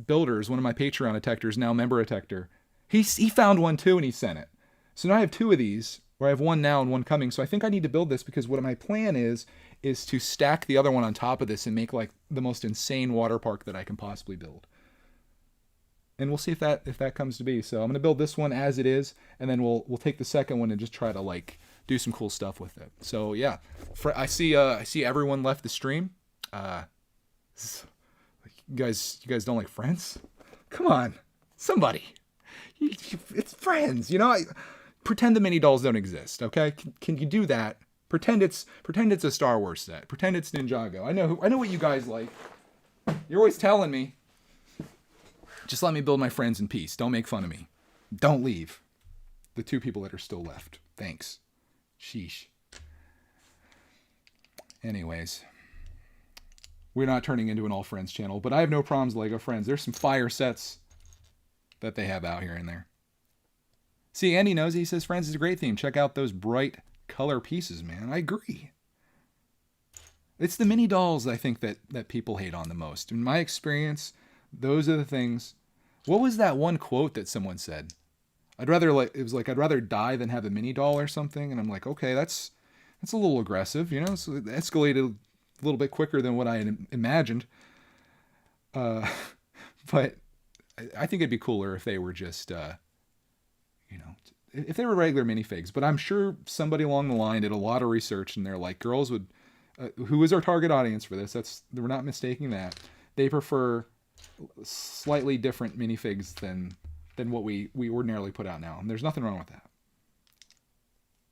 Builders, one of my Patreon detectors, now member detector, he found one too and he sent it. So now I have 2 of these, where I have one now and one coming. So I think I need to build this because what my plan is to stack the other one on top of this and make like the most insane water park that I can possibly build. And we'll see if that comes to be. So I'm going to build this one as it is, and then we'll take the second one and just try to like do some cool stuff with it. So yeah, I see everyone left the stream. You guys don't like Friends? Come on, somebody. It's Friends, you know. Pretend the mini dolls don't exist, okay? Can you do that? Pretend it's a Star Wars set. Pretend it's Ninjago. I know what you guys like. You're always telling me. Just let me build my friends in peace. Don't make fun of me. Don't leave. The 2 people that are still left. Thanks. Sheesh. Anyways. We're not turning into an all friends channel, but I have no problems with Lego Friends. There's some fire sets that they have out here and there. See, Andy knows. He says Friends is a great theme. Check out those bright color pieces, man. I agree. It's the mini dolls I think that people hate on the most. In my experience, those are the things. What was that one quote that someone said? I'd rather die than have a mini doll or something. And I'm like, okay, that's a little aggressive, you know. So it escalated a little bit quicker than what I had imagined. But I think it'd be cooler if they were just, if they were regular minifigs. But I'm sure somebody along the line did a lot of research, and they're like, girls would, who is our target audience for this? We're not mistaking that. They prefer slightly different minifigs than what we ordinarily put out now. And there's nothing wrong with that.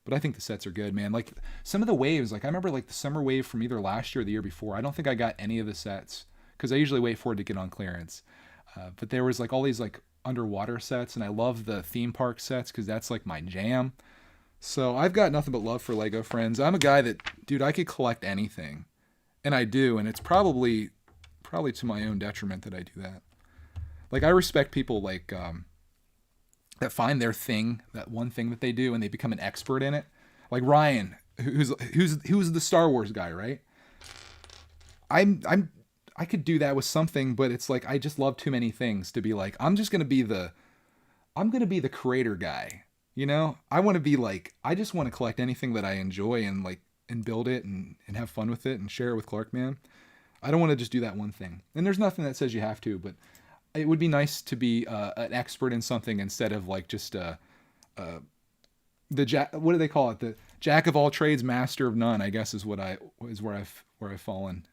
But I think the sets are good, man. Like some of the waves, like I remember like the summer wave from either last year or the year before. I don't think I got any of the sets because I usually wait for it to get on clearance. But there was like all these like underwater sets, and I love the theme park sets because that's like my jam. So I've got nothing but love for Lego Friends. I'm a guy that, dude, I could collect anything, and I do, and it's probably to my own detriment that I do that. Like I respect people like that find their thing, that one thing that they do, and they become an expert in it. Like Ryan, who's the Star Wars guy, right? I could do that with something, but it's like I just love too many things to be like I'm gonna be the creator guy, you know? I want to be like I just want to collect anything that I enjoy and build it and have fun with it and share it with Clark, man. I don't want to just do that one thing. And there's nothing that says you have to, but it would be nice to be an expert in something instead of like just what do they call it? The jack of all trades, master of none, I guess is where I've fallen.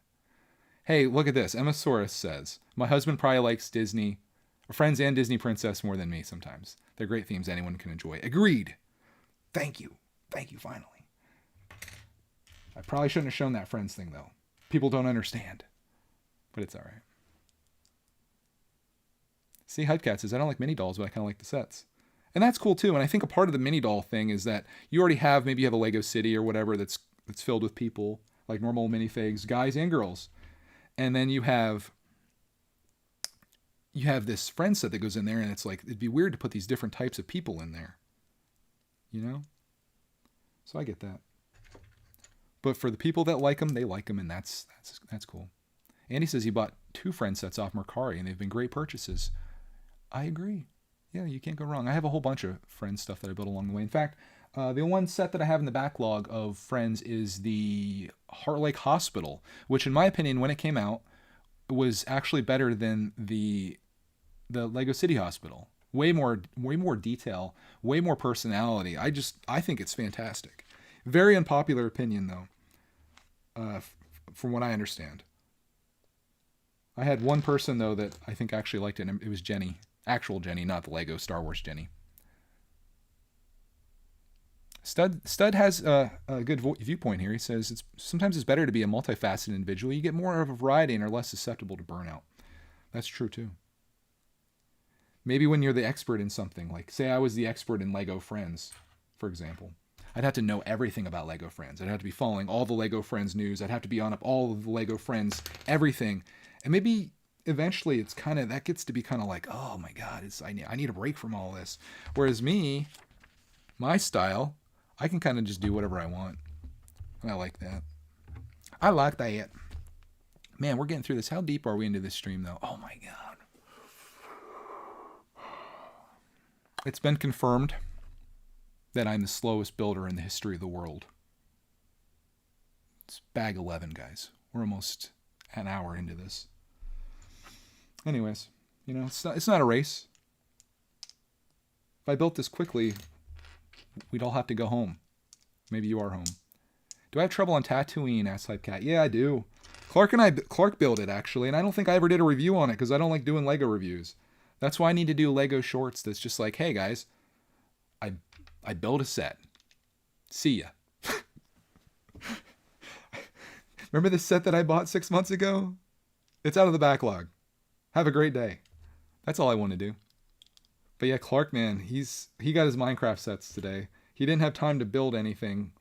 Hey, look at this. Emmasaurus says, my husband probably likes Disney, Friends and Disney Princess more than me sometimes. They're great themes anyone can enjoy. Agreed. Thank you. Thank you, finally. I probably shouldn't have shown that friends thing, though. People don't understand. But it's all right. See, Hudcat says, I don't like mini dolls, but I kind of like the sets. And that's cool, too. And I think a part of the mini doll thing is that you already have, maybe you have a Lego city or whatever that's filled with people, like normal minifigs, guys and girls. And then you have this friend set that goes in there, and it's like, it'd be weird to put these different types of people in there. You know? So I get that. But for the people that like them, they like them, and that's cool. Andy says he bought 2 friend sets off Mercari, and they've been great purchases. I agree. Yeah, you can't go wrong. I have a whole bunch of friend stuff that I built along the way. In fact, the one set that I have in the backlog of friends is the Heart Lake Hospital, which in my opinion, when it came out, was actually better than the Lego City Hospital. Way more detail, way more personality. I think it's fantastic. Very unpopular opinion, though, from what I understand. I had one person, though, that I think actually liked it, and it was Jenny. Actual Jenny, not the Lego Star Wars Jenny. Stud has a good viewpoint here. He says, sometimes it's better to be a multifaceted individual. You get more of a variety and are less susceptible to burnout. That's true, too. Maybe when you're the expert in something, like say I was the expert in Lego Friends, for example, I'd have to know everything about Lego Friends. I'd have to be following all the Lego Friends news. I'd have to be on up all of the Lego Friends, everything. And maybe eventually it's kind of, that gets to be kind of like, oh my God, I need a break from all this. Whereas me, my style, I can kind of just do whatever I want. And I like that. I like that. Man, we're getting through this. How deep are we into this stream though? Oh my God. It's been confirmed that I'm the slowest builder in the history of the world. It's bag 11, guys. We're almost an hour into this. Anyways, you know, it's not a race. If I built this quickly, we'd all have to go home. Maybe you are home. Do I have trouble on Tatooine? Asked Hypecat. Yeah, I do. Clark built it, actually, and I don't think I ever did a review on it because I don't like doing Lego reviews. That's why I need to do Lego shorts that's just like, hey, guys, I built a set. See ya. Remember the set that I bought 6 months ago? It's out of the backlog. Have a great day. That's all I want to do. But yeah, Clark, man, he got his Minecraft sets today. He didn't have time to build anything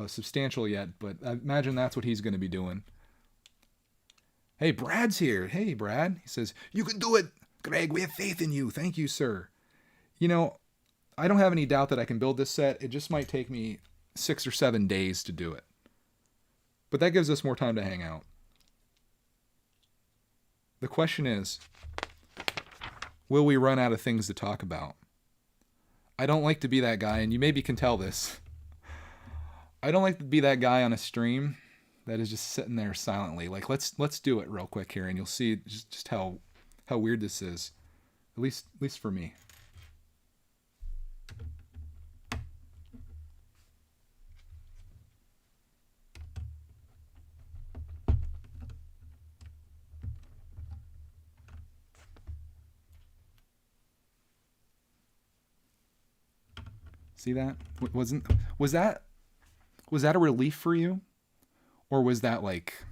substantial yet, but I imagine that's what he's going to be doing. Hey, Brad's here. Hey, Brad. He says, you can do it. Greg, we have faith in you. Thank you, sir. You know, I don't have any doubt that I can build this set. It just might take me 6 or 7 days to do it. But that gives us more time to hang out. The question is, will we run out of things to talk about? I don't like to be that guy, and you maybe can tell this. I don't like to be that guy on a stream that is just sitting there silently. Like, let's do it real quick here, and you'll see just how weird this is. At least for me. See that? Was that a relief for you? Or was that like,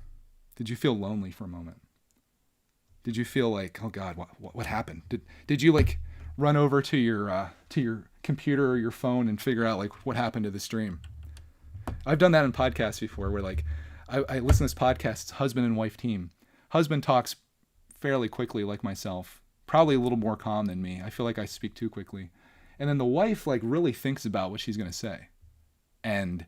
did you feel lonely for a moment? Did you feel like, oh God, what happened? Did you like run over to your computer or your phone and figure out like what happened to the stream? I've done that in podcasts before where like I listen to this podcast, it's husband and wife team. Husband talks fairly quickly like myself, probably a little more calm than me. I feel like I speak too quickly. And then the wife like really thinks about what she's going to say. And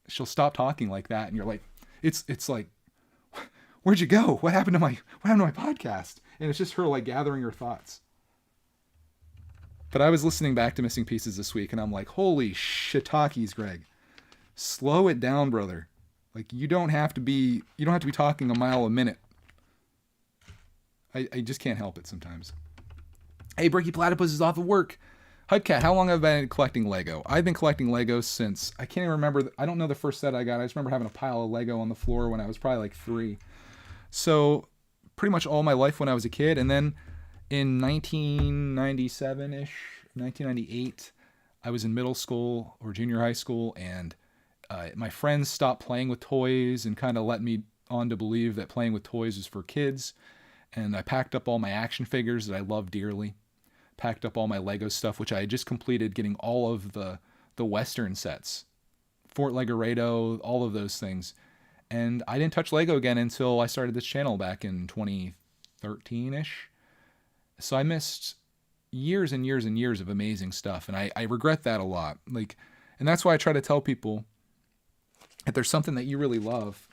she'll stop talking like that and you're like, it's like, where'd you go? What happened to my podcast? And it's just her like gathering her thoughts. But I was listening back to Missing Pieces this week and I'm like, holy shiitakes, Greg. Slow it down, brother. Like you don't have to be talking a mile a minute. I just can't help it sometimes. Hey, Bricky Platypus is off of work. Hypecat, how long have I been collecting Lego? I've been collecting Lego since, I can't even remember, I don't know the first set I got. I just remember having a pile of Lego on the floor when I was probably like 3. So pretty much all my life when I was a kid. And then in 1997-ish, 1998, I was in middle school or junior high school, and my friends stopped playing with toys and kind of let me on to believe that playing with toys is for kids. And I packed up all my action figures that I love dearly, packed up all my Lego stuff, which I had just completed getting all of the Western sets, Fort Legoredo, all of those things. And I didn't touch Lego again until I started this channel back in 2013-ish. So I missed years and years and years of amazing stuff. And I regret that a lot. Like, and that's why I try to tell people, if there's something that you really love,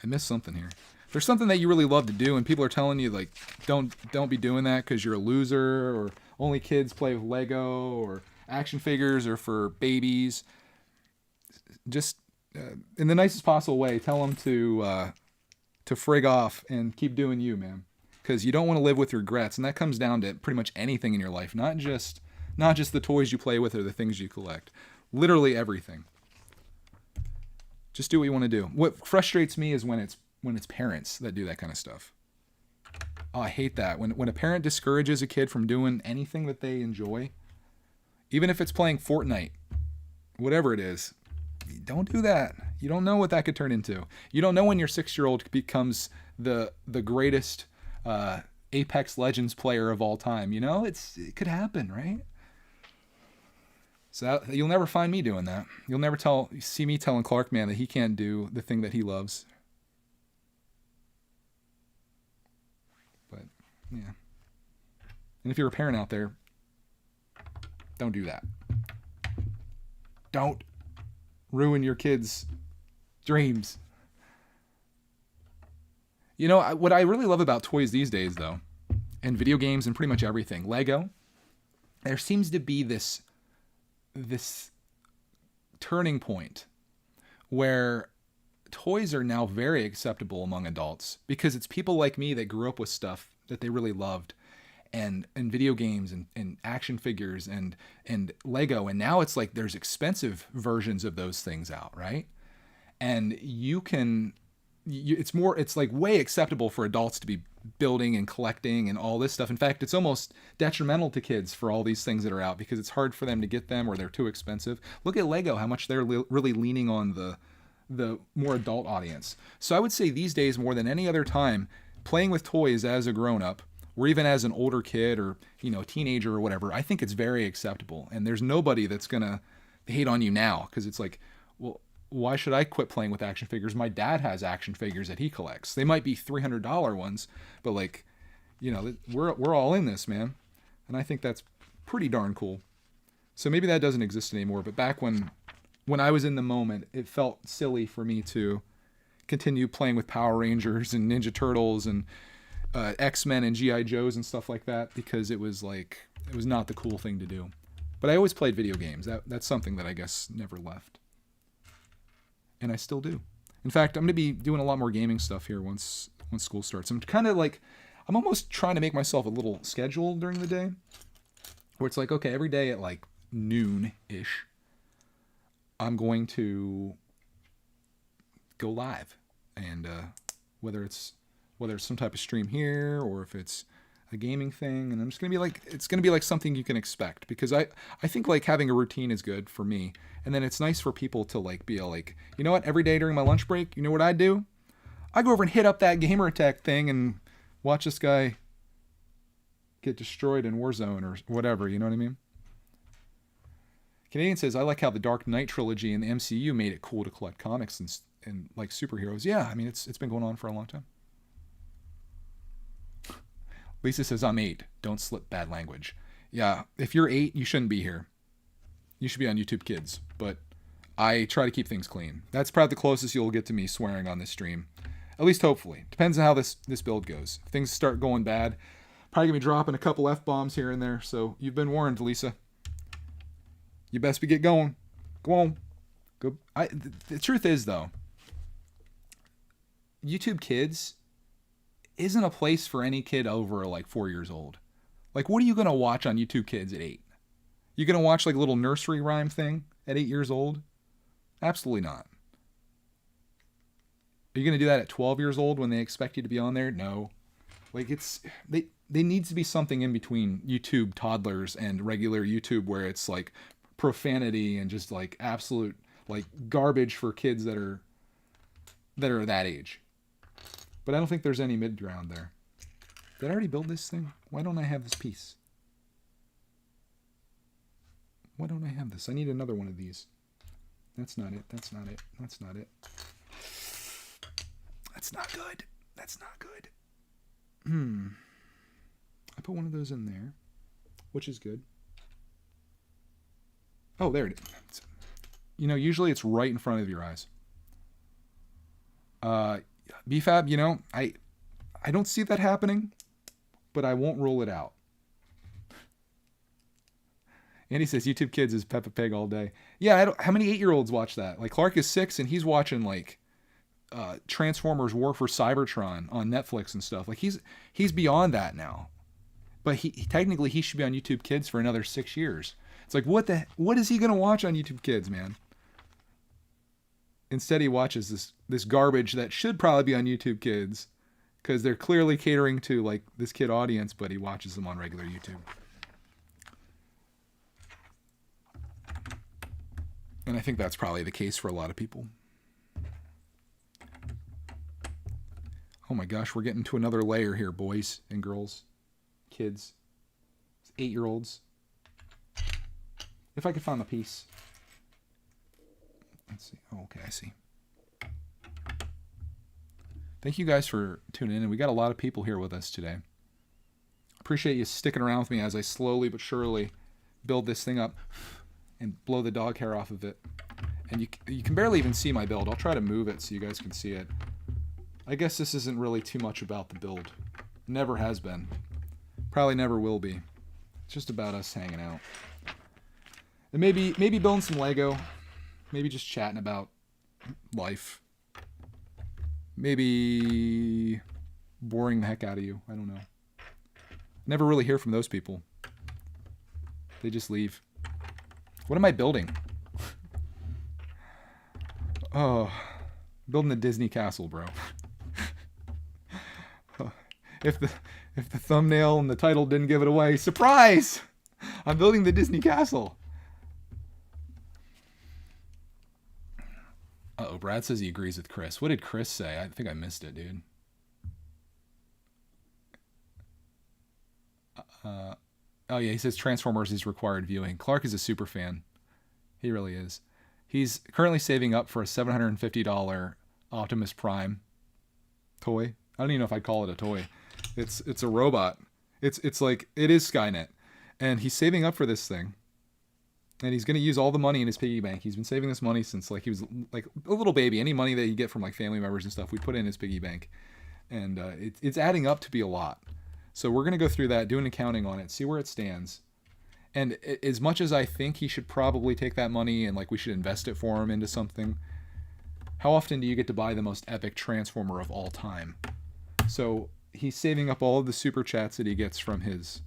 I missed something here. If there's something that you really love to do and people are telling you like, don't be doing that because you're a loser, or only kids play with Lego, or action figures are for babies, just in the nicest possible way, tell them to frig off and keep doing you, man. Because you don't want to live with regrets, and that comes down to pretty much anything in your life, not just the toys you play with or the things you collect. Literally everything. Just do what you want to do. What frustrates me is when it's parents that do that kind of stuff. Oh, I hate that. When a parent discourages a kid from doing anything that they enjoy, even if it's playing Fortnite, whatever it is, don't do that. You don't know what that could turn into. You don't know when your 6-year-old becomes the greatest Apex Legends player of all time. You know, it could happen, right? So you'll never find me doing that. You'll never see me telling Clark, man, that he can't do the thing that he loves. But yeah. And if you're a parent out there, don't do that. Don't ruin your kids' dreams. You know, what I really love about toys these days, though, and video games and pretty much everything, Lego, there seems to be this turning point where toys are now very acceptable among adults, because it's people like me that grew up with stuff that they really loved, and video games and action figures and Lego, and now it's like there's expensive versions of those things out, right? And it's like way acceptable for adults to be building and collecting and all this stuff. In fact, it's almost detrimental to kids for all these things that are out, because it's hard for them to get them or they're too expensive. Look at Lego, how much they're really leaning on the more adult audience. So I would say these days, more than any other time, playing with toys as a grown-up, or even as an older kid, or a teenager or whatever, I think it's very acceptable. And there's nobody that's gonna hate on you now, because it's like, well, why should I quit playing with action figures? My dad has action figures that he collects. They might be $300 ones, but we're all in this, man. And I think that's pretty darn cool. So maybe that doesn't exist anymore, but back when I was in the moment, it felt silly for me to continue playing with Power Rangers and Ninja Turtles and X-Men and G.I. Joes and stuff like that, because it was not the cool thing to do. But I always played video games. That's something that I guess never left. And I still do. In fact, I'm going to be doing a lot more gaming stuff here once school starts. I'm almost trying to make myself a little schedule during the day, where it's like, okay, every day at like noon-ish, I'm going to go live. And whether it's some type of stream here, or if it's a gaming thing, and I'm just going to be like, it's going to be like something you can expect, because I think like having a routine is good for me. And then it's nice for people to like be like, you know what, every day during my lunch break, you know what I do? I go over and hit up that gamer tech thing and watch this guy get destroyed in Warzone or whatever, you know what I mean? Canadian says, I like how the Dark Knight trilogy and the MCU made it cool to collect comics and like superheroes. Yeah, I mean, it's been going on for a long time. Lisa says, I'm 8. Don't slip bad language. Yeah, if you're 8, you shouldn't be here. You should be on YouTube Kids. But I try to keep things clean. That's probably the closest you'll get to me swearing on this stream. At least hopefully. Depends on how this build goes. If things start going bad, probably going to be dropping a couple F-bombs here and there. So you've been warned, Lisa. You best get going. Go on. Go. The truth is, though, YouTube Kids isn't a place for any kid over like 4 years old. Like, what are you going to watch on YouTube Kids at 8? You going to watch like a little nursery rhyme thing at 8 years old? Absolutely not. Are you going to do that at 12 years old when they expect you to be on there? No. Like, they needs to be something in between YouTube toddlers and regular YouTube, where it's like profanity and just like absolute like garbage for kids that are that age. But I don't think there's any mid ground there. Did I already build this thing? Why don't I have this piece? Why don't I have this? I need another one of these. That's not it. That's not it. That's not it. That's not good. That's not good. I put one of those in there, which is good. Oh, there it is. You know, usually it's right in front of your eyes. BFAB, you know, I don't see that happening, but I won't rule it out. Andy says YouTube Kids is Peppa Pig all day. Yeah, how many 8-year-olds watch that? Like Clark is 6 and he's watching like Transformers War for Cybertron on Netflix and stuff. Like he's beyond that now. But he technically he should be on YouTube Kids for another 6 years. It's like what is he gonna watch on YouTube Kids, man? Instead he watches this garbage that should probably be on YouTube Kids because they're clearly catering to like this kid audience, but he watches them on regular YouTube. And I think that's probably the case for a lot of people. Oh my gosh, we're getting to another layer here, boys and girls, kids, 8-year-olds. If I could find the piece. Let's see. Oh, okay, I see. Thank you guys for tuning in. And we got a lot of people here with us today. Appreciate you sticking around with me as I slowly but surely build this thing up and blow the dog hair off of it. And you can barely even see my build. I'll try to move it so you guys can see it. I guess this isn't really too much about the build. Never has been. Probably never will be. It's just about us hanging out. And maybe building some Lego. Maybe just chatting about life. Maybe boring the heck out of you. I don't know. Never really hear from those people. They just leave. What am I building? Oh, building the Disney castle, bro. If the thumbnail and the title didn't give it away, surprise! I'm building the Disney castle. Uh-oh, Brad says he agrees with Chris. What did Chris say? I think I missed it, dude. Oh yeah, he says Transformers is required viewing. Clark is a super fan. He really is. He's currently saving up for a $750 Optimus Prime toy. I don't even know if I'd call it a toy. It's a robot. It's like it is Skynet, and he's saving up for this thing. And he's going to use all the money in his piggy bank. He's been saving this money since like he was like a little baby. Any money that you get from like family members and stuff, we put in his piggy bank, and it's adding up to be a lot. So we're going to go through that, do an accounting on it, see where it stands. And as much as I think he should probably take that money and like we should invest it for him into something, how often do you get to buy the most epic Transformer of all time? So he's saving up all of the super chats that he gets from his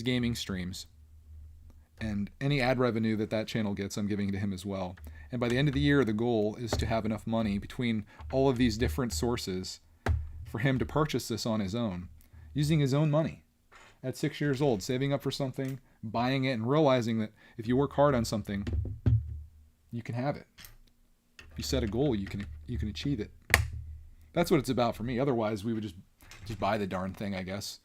gaming streams. And any ad revenue that channel gets, I'm giving to him as well. And by the end of the year, the goal is to have enough money between all of these different sources for him to purchase this on his own, using his own money. At 6 years old, saving up for something, buying it, and realizing that if you work hard on something, you can have it. If you set a goal, you can achieve it. That's what it's about for me. Otherwise, we would just buy the darn thing, I guess.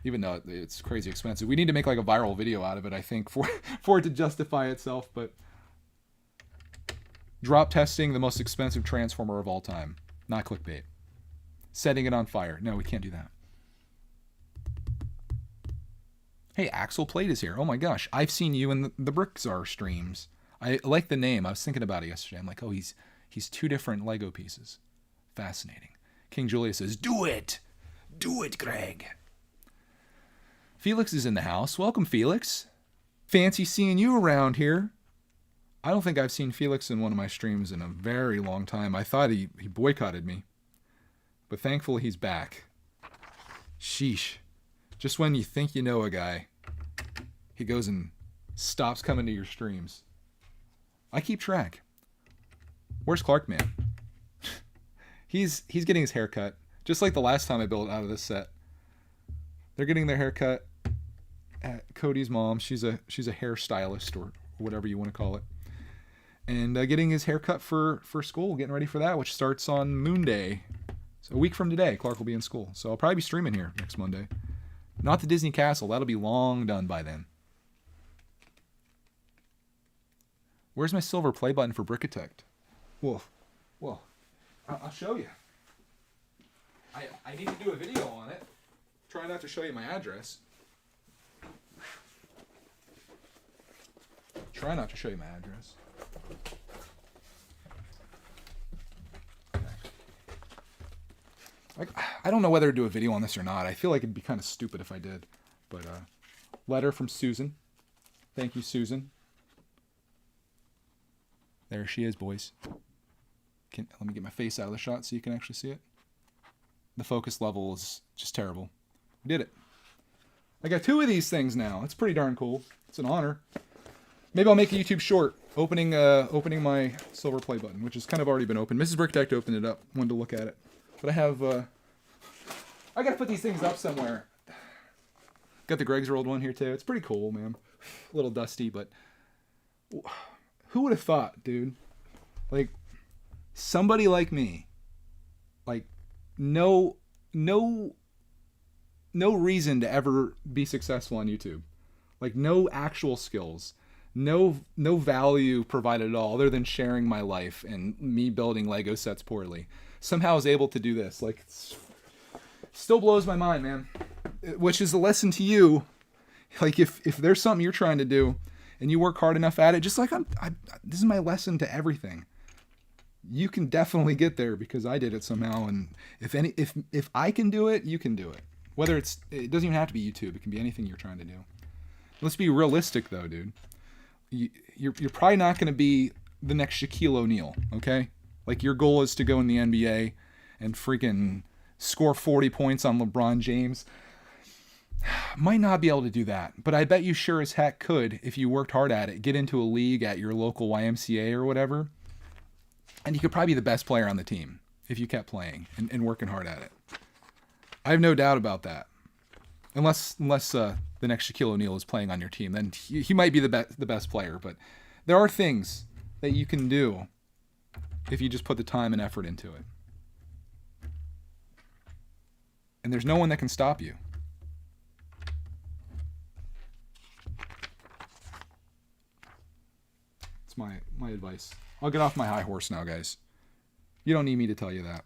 Even though it's crazy expensive. We need to make like a viral video out of it, I think, for it to justify itself. But drop testing the most expensive Transformer of all time. Not clickbait. Setting it on fire. No, we can't do that. Hey, Axel Plate is here. Oh my gosh. I've seen you in the Brickzar streams. I like the name. I was thinking about it yesterday. I'm like, oh, he's 2 different Lego pieces. Fascinating. King Julius says, do it. Do it, Greg. Felix is in the house. Welcome, Felix. Fancy seeing you around here. I don't think I've seen Felix in one of my streams in a very long time. I thought he boycotted me. But thankfully he's back. Sheesh. Just when you think you know a guy, he goes and stops coming to your streams. I keep track. Where's Clark Man? He's getting his hair cut. Just like the last time I built out of this set. They're getting their hair cut. at Cody's mom. She's a hairstylist or whatever you want to call it. And getting his hair cut for school, getting ready for that, which starts on Moon Day. So a week from today, Clark will be in school. So I'll probably be streaming here next Monday. Not the Disney Castle. That'll be long done by then. Where's my silver play button for Brickitect? Well, I'll show you. I need to do a video on it. Try not to show you my address. Try not to show you my address. Like, I don't know whether to do a video on this or not. I feel like it'd be kind of stupid if I did. But letter from Susan. Thank you, Susan. There she is, boys. Let me get my face out of the shot so you can actually see it. The focus level is just terrible. We did it. I got 2 of these things now. It's pretty darn cool. It's an honor. Maybe I'll make a YouTube short opening my silver play button, which has kind of already been opened. Mrs Brickitect opened it up. Wanted to look at it. But I have... I gotta put these things up somewhere. Got the Greg's World one here too. It's pretty cool, man. A little dusty, but... Who would have thought, dude? Like, somebody like me, like, no reason to ever be successful on YouTube. Like, no actual skills, no value provided at all, other than sharing my life and me building Lego sets poorly. Somehow I was able to do this. Like, still blows my mind, man. Which is a lesson to you. Like, if there's something you're trying to do, and you work hard enough at it, just like this is my lesson to everything. You can definitely get there because I did it somehow. And if I can do it, you can do it. Whether it doesn't even have to be YouTube. It can be anything you're trying to do. Let's be realistic though, dude. You're probably not going to be the next Shaquille O'Neal, okay? Like, your goal is to go in the NBA and freaking score 40 points on LeBron James. Might not be able to do that, but I bet you sure as heck could if you worked hard at it. Get into a league at your local YMCA or whatever, and you could probably be the best player on the team if you kept playing and working hard at it. I have no doubt about that. Unless the next Shaquille O'Neal is playing on your team, then he might be the best player. But there are things that you can do if you just put the time and effort into it. And there's no one that can stop you. It's my advice. I'll get off my high horse now, guys. You don't need me to tell you that.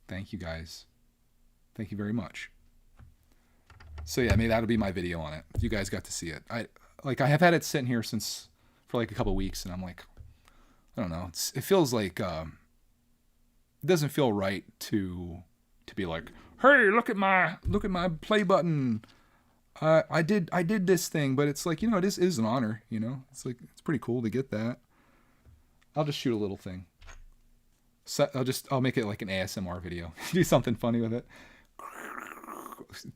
Thank you, guys. Thank you very much. So yeah, maybe that'll be my video on it. You guys got to see it. I have had it sitting here for like a couple weeks, and I'm like, I don't know. It feels like it doesn't feel right to be like, hey, look at my play button. I did this thing, but it's like, you know, it is an honor. You know, it's like, it's pretty cool to get that. I'll just shoot a little thing. So I'll make it like an ASMR video. Do something funny with it.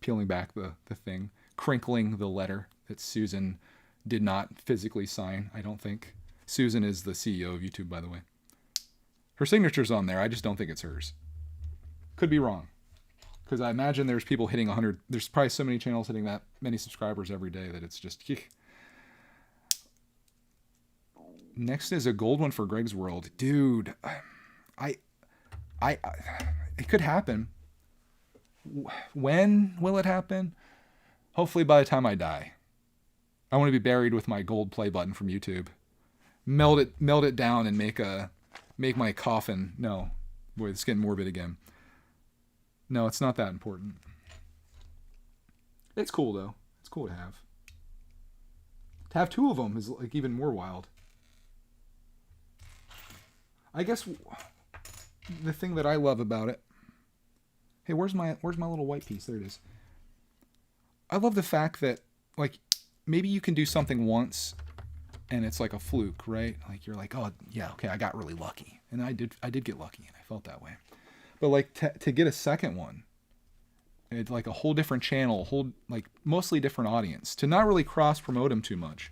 Peeling back the thing, crinkling the letter that Susan did not physically sign, I don't think. Susan is the CEO of YouTube, by the way. Her signature's on there. I just don't think it's hers. Could be wrong. Because I imagine there's people hitting 100. There's probably so many channels hitting that many subscribers every day that it's just... Next is a gold one for Greg's World. Dude, it could happen. When will it happen? Hopefully by the time I die. I want to be buried with my gold play button from YouTube. Melt it down and make my coffin. No. Boy, it's getting morbid again. No, it's not that important. It's cool though. It's cool to have. To have 2 of them is like even more wild. I guess the thing that I love about it. Hey, where's my little white piece? There it is. I love the fact that, like, maybe you can do something once and it's like a fluke, right? Like, you're like, oh yeah, okay, I got really lucky. And I did get lucky and I felt that way. But like to get a second one, it's like a whole different channel, like mostly different audience, to not really cross promote them too much,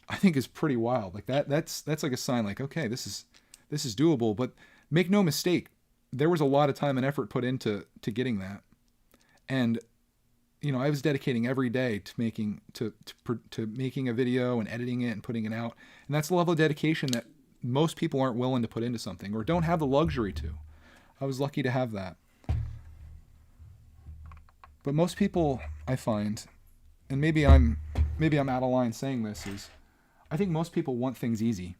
I think is pretty wild. Like that's like a sign like, okay, this is doable, but make no mistake, there was a lot of time and effort put into getting that. And I was dedicating every day to making a video and editing it and putting it out. And that's the level of dedication that most people aren't willing to put into something or don't have the luxury to. I was lucky to have that. But most people, I find, and maybe I'm out of line saying this, is I think most people want things easy.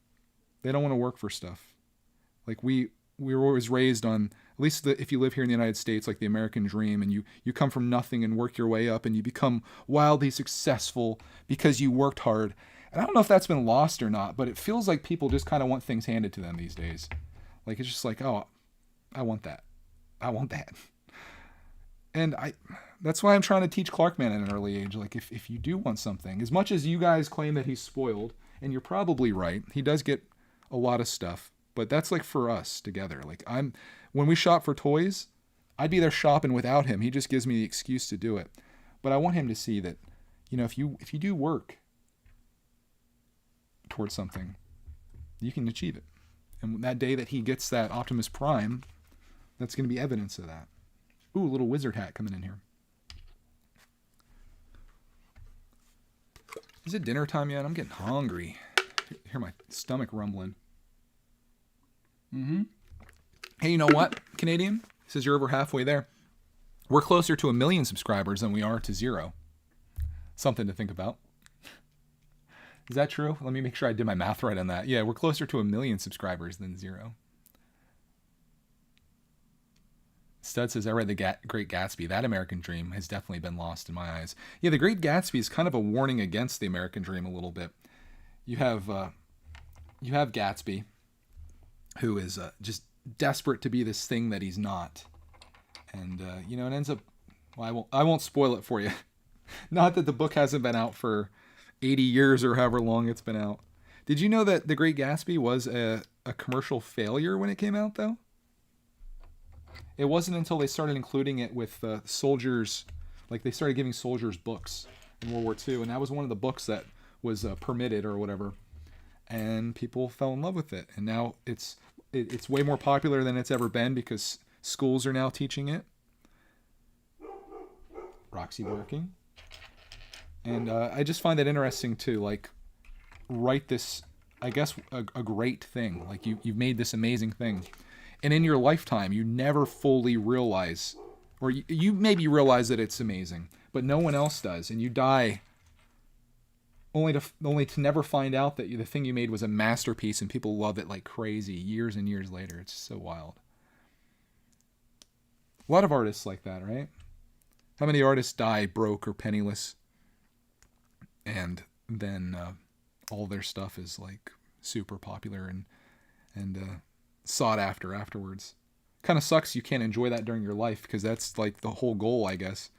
They don't want to work for stuff. Like we were always raised on, at least if you live here in the United States, like the American dream, and you come from nothing and work your way up and you become wildly successful because you worked hard. And I don't know if that's been lost or not, but it feels like people just kind of want things handed to them these days. Like it's just like, oh, I want that. I want that. And that's why I'm trying to teach Clarkman at an early age. Like if you do want something, as much as you guys claim that he's spoiled, and you're probably right, he does get a lot of stuff, but that's like for us together. Like when we shop for toys, I'd be there shopping without him. He just gives me the excuse to do it. But I want him to see that, if you do work towards something, you can achieve it. And that day that he gets that Optimus Prime, that's going to be evidence of that. Ooh, a little wizard hat coming in here. Is it dinner time yet? I'm getting hungry. I hear my stomach rumbling. Hey, you know what, Canadian? Says you're over halfway there. We're closer to 1 million subscribers than we are to 0. Something to think about. Is that true? Let me make sure I did my math right on that. Yeah, we're closer to 1 million subscribers than 0. Stud says, I read The Great Gatsby. That American dream has definitely been lost in my eyes. Yeah, The Great Gatsby is kind of a warning against the American dream a little bit. You have Gatsby, who is just desperate to be this thing that he's not. And, it ends up... Well, I won't spoil it for you. Not that the book hasn't been out for 80 years or however long it's been out. Did you know that The Great Gatsby was a commercial failure when it came out, though? It wasn't until they started including it with soldiers, like they started giving soldiers books in World War II, and that was one of the books that was permitted or whatever, and people fell in love with it. And now it's way more popular than it's ever been because schools are now teaching it. Roxy working. And I just find that interesting too, like write this, I guess, a great thing. Like you've made this amazing thing. And in your lifetime, you never fully realize, or you maybe realize that it's amazing, but no one else does. And you die only to never find out that the thing you made was a masterpiece and people love it like crazy years and years later. It's so wild. A lot of artists like that, right? How many artists die broke or penniless? And then all their stuff is like super popular and sought after afterwards. Kind of sucks you can't enjoy that during your life because that's like the whole goal, I guess,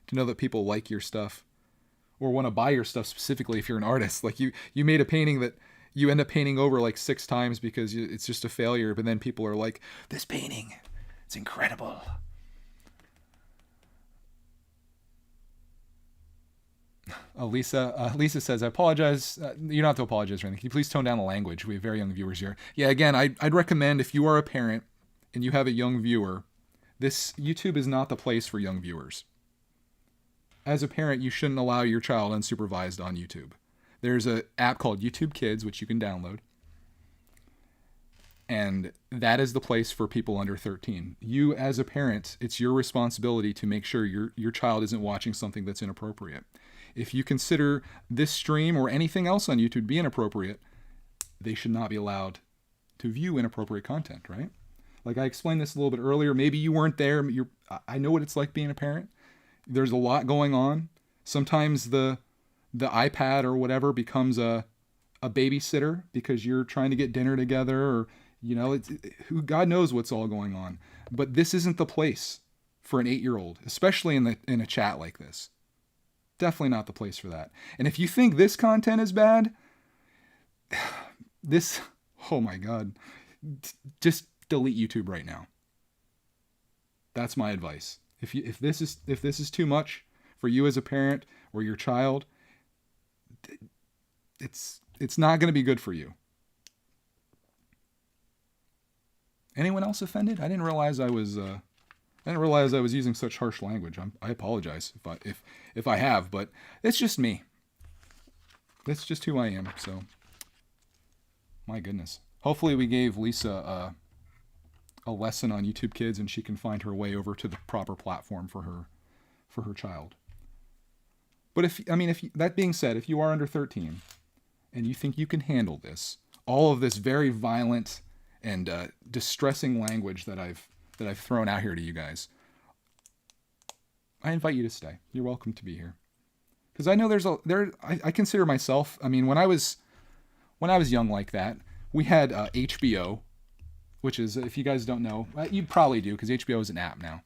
to know that people like your stuff or want to buy your stuff specifically if you're an artist. Like you made a painting that you end up painting over like 6 times because it's just a failure, but then people are like, this painting, it's incredible. Oh, Lisa says, I apologize. You don't have to apologize or anything. Can you please tone down the language? We have very young viewers here. Yeah, again, I'd recommend if you are a parent and you have a young viewer, this YouTube is not the place for young viewers. As a parent, you shouldn't allow your child unsupervised on YouTube. There's an app called YouTube Kids, which you can download. And that is the place for people under 13. You, as a parent, it's your responsibility to make sure your child isn't watching something that's inappropriate. If you consider this stream or anything else on YouTube to be inappropriate, they should not be allowed to view inappropriate content, right? Like I explained this a little bit earlier. Maybe you weren't there. I know what it's like being a parent. There's a lot going on. Sometimes the iPad or whatever becomes a babysitter because you're trying to get dinner together or, God knows what's all going on. But this isn't the place for an 8-year-old, especially in a chat like this. Definitely not the place for that. And if you think this content is bad, oh my God, just delete YouTube right now. That's my advice. If this is too much for you as a parent or your child, it's not going to be good for you. Anyone else offended? I didn't realize I was I didn't realize I was using such harsh language. I apologize if I have, but it's just me. That's just who I am. So, my goodness. Hopefully, we gave Lisa a lesson on YouTube Kids, and she can find her way over to the proper platform for her child. But if that being said, if you are under 13 and you think you can handle this, all of this very violent and distressing language that I've thrown out here to you guys, I invite you to stay. You're welcome to be here. Because I know I consider myself, when I was young like that, we had HBO, which is, if you guys don't know, you probably do, because HBO is an app now.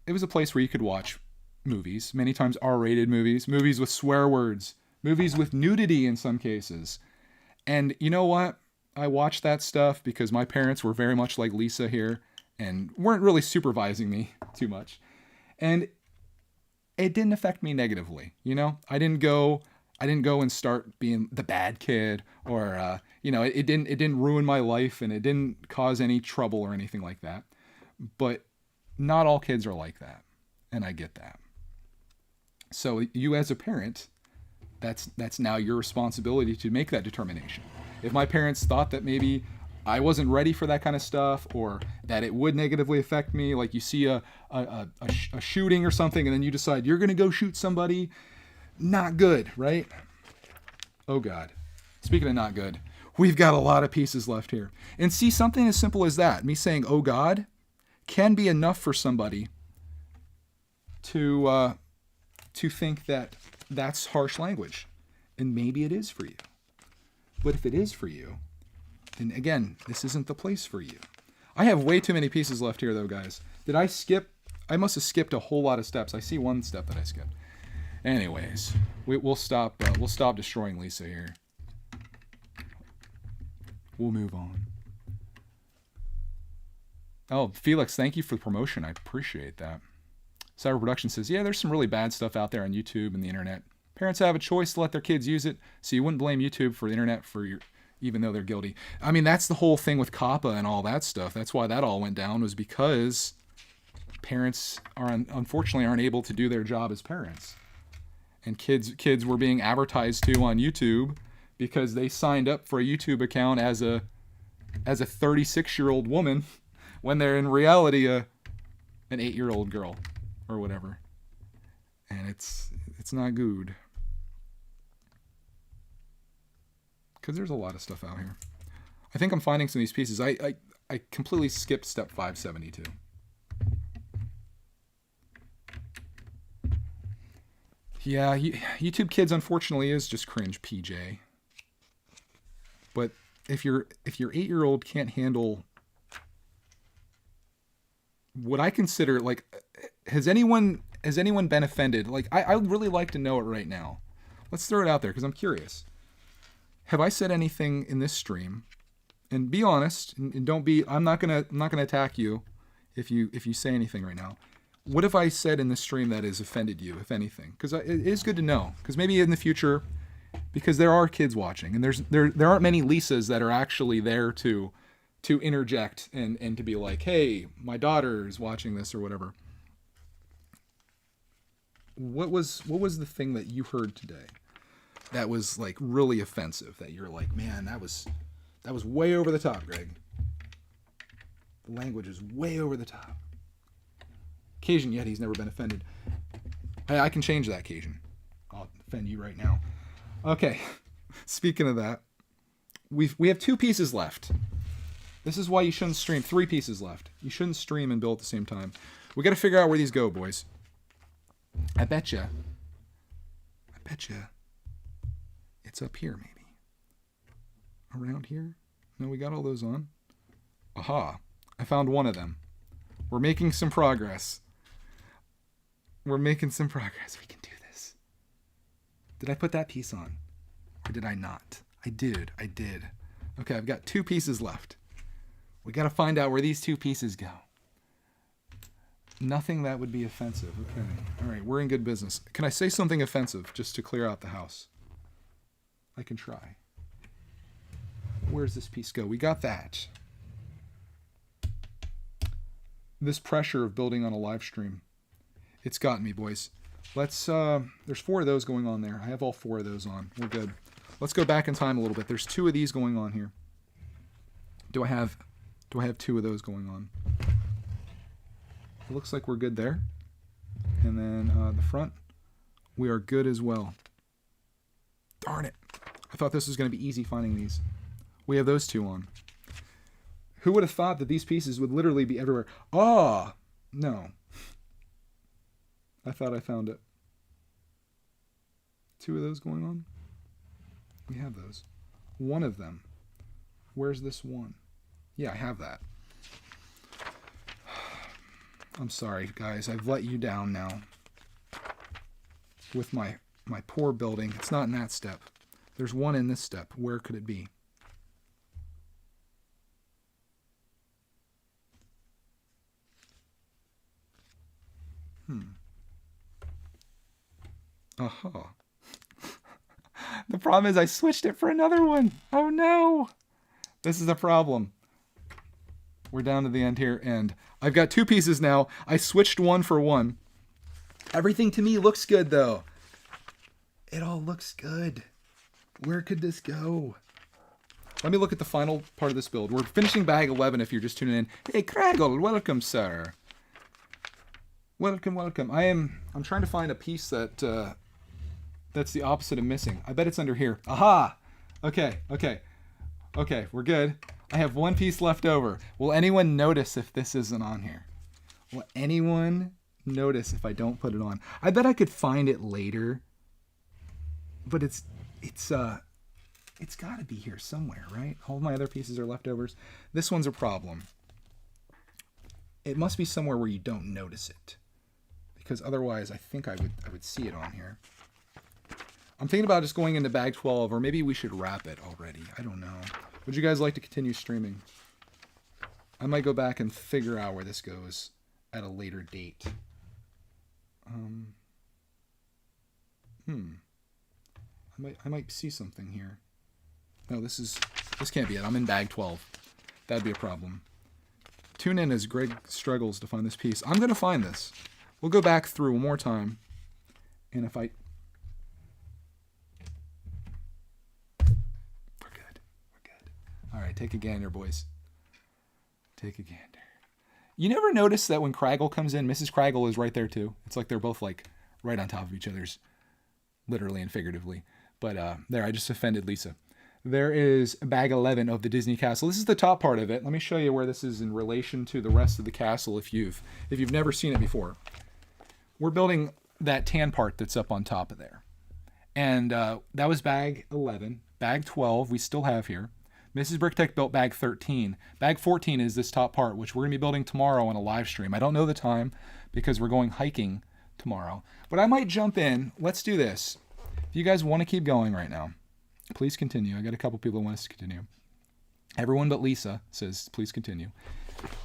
It was a place where you could watch movies, many times R-rated movies with swear words, movies with nudity in some cases. And you know what? I watched that stuff because my parents were very much like Lisa here and weren't really supervising me too much. And it didn't affect me negatively. I didn't go and start being the bad kid, or it didn't ruin my life, and it didn't cause any trouble or anything like that. But not all kids are like that, and I get that. So you as a parent, that's now your responsibility to make that determination. If my parents thought that maybe I wasn't ready for that kind of stuff, or that it would negatively affect me, like you see a shooting or something, and then you decide you're going to go shoot somebody, not good, right? Oh God. Speaking of not good, we've got a lot of pieces left here. And see, something as simple as that, me saying, oh God, can be enough for somebody to think that that's harsh language. And maybe it is for you. But if it is for you, then again, this isn't the place for you. I have way too many pieces left here though, guys. Did I skip? I must have skipped a whole lot of steps. I see one step that I skipped. Anyways, we'll stop destroying Lisa here. We'll move on. Oh, Felix, thank you for the promotion. I appreciate that. Cyber Production says, yeah, there's some really bad stuff out there on YouTube and the internet. Parents have a choice to let their kids use it, so you wouldn't blame YouTube for the internet even though they're guilty. That's the whole thing with COPPA and all that stuff. That's why that all went down, was because parents unfortunately aren't able to do their job as parents. And kids were being advertised to on YouTube because they signed up for a YouTube account as a 36-year-old woman when they're in reality an 8-year-old girl or whatever. And it's not good. Because there's a lot of stuff out here. I think I'm finding some of these pieces. I completely skipped step 572. Yeah, YouTube Kids unfortunately is just cringe PJ. But if your 8-year-old can't handle what I consider, like, has anyone been offended? Like, I would really like to know it right now. Let's throw it out there because I'm curious. Have I said anything in this stream? And be honest, and don't be. I'm not gonna attack you if you say anything right now. What have I said in this stream that has offended you, if anything? Because it is good to know. Because maybe in the future, because there are kids watching, and there aren't many Lisas that are actually there to interject and to be like, hey, my daughter is watching this or whatever. What was the thing that you heard today that was like really offensive, that you're like, man, that was way over the top, Greg. The language is way over the top. Cajun Yeti's never been offended. Hey, I can change that, Cajun. I'll offend you right now. Okay, speaking of that, we have 2 pieces left. This is why you shouldn't stream. 3 pieces left. You shouldn't stream and build at the same time. We got to figure out where these go, boys. I betcha it's up here, maybe. Around here? No, we got all those on. Aha. I found one of them. We're making some progress. We can do this. Did I put that piece on? Or did I not? I did. Okay, I've got 2 pieces left. We got to find out where these 2 pieces go. Nothing that would be offensive. Okay. All right, we're in good business. Can I say something offensive just to clear out the house? I can try. Where's this piece go? We got that. this pressure of building on a live stream. It's gotten me, boys. Let's, there's 4 of those going on there. I have all 4 of those on. We're good. Let's go back in time a little bit. There's 2 of these going on here. Do I have 2 of those going on? It looks like we're good there. And then the front, we are good as well. Darn it. I thought this was going to be easy finding these. We have those 2 on. Who would have thought that these pieces would literally be everywhere? Oh, no. I thought I found it. 2 of those going on? We have those. 1 of them. Where's this one? Yeah, I have that. I'm sorry, guys. I've let you down now. With my poor building. It's not in that step. There's 1 in this step. Where could it be? Uh-huh. The problem is I switched it for another one. Oh no. This is a problem. We're down to the end here, and I've got 2 pieces now. I switched 1 for 1. Everything to me looks good, though. It all looks good. Where could this go? Let me look at the final part of this build. We're finishing bag 11 if you're just tuning in. Hey, Craggle, welcome, sir. Welcome, welcome. I'm trying to find a piece that that's the opposite of missing. I bet it's under here. Aha! Okay, we're good. I have 1 piece left over. Will anyone notice if this isn't on here? Will anyone notice if I don't put it on? I bet I could find it later. But it's got to be here somewhere, right? All my other pieces are leftovers. This one's a problem. It must be somewhere where you don't notice it. Because otherwise I think I would see it on here. I'm thinking about just going into bag 12, or maybe we should wrap it already. I don't know. Would you guys like to continue streaming? I might go back and figure out where this goes at a later date. I might see something here. No, this can't be it. I'm in bag 12. That'd be a problem. Tune in as Greg struggles to find this piece. I'm going to find this. We'll go back through one more time. And if I... We're good. All right, take a gander, boys. Take a gander. You never notice that when Craggle comes in, Mrs. Craggle is right there too. It's like they're both like right on top of each other's, literally and figuratively. But there, I just offended Lisa. There is bag 11 of the Disney Castle. This is the top part of it. Let me show you where this is in relation to the rest of the castle if you've never seen it before. We're building that tan part that's up on top of there. And that was bag 11. Bag 12 we still have here. Mrs. Brickitect built bag 13. Bag 14 is this top part, which we're going to be building tomorrow on a live stream. I don't know the time because we're going hiking tomorrow. But I might jump in. Let's do this. If you guys want to keep going right now, please continue. I got a couple people who want us to continue. Everyone but Lisa says, please continue.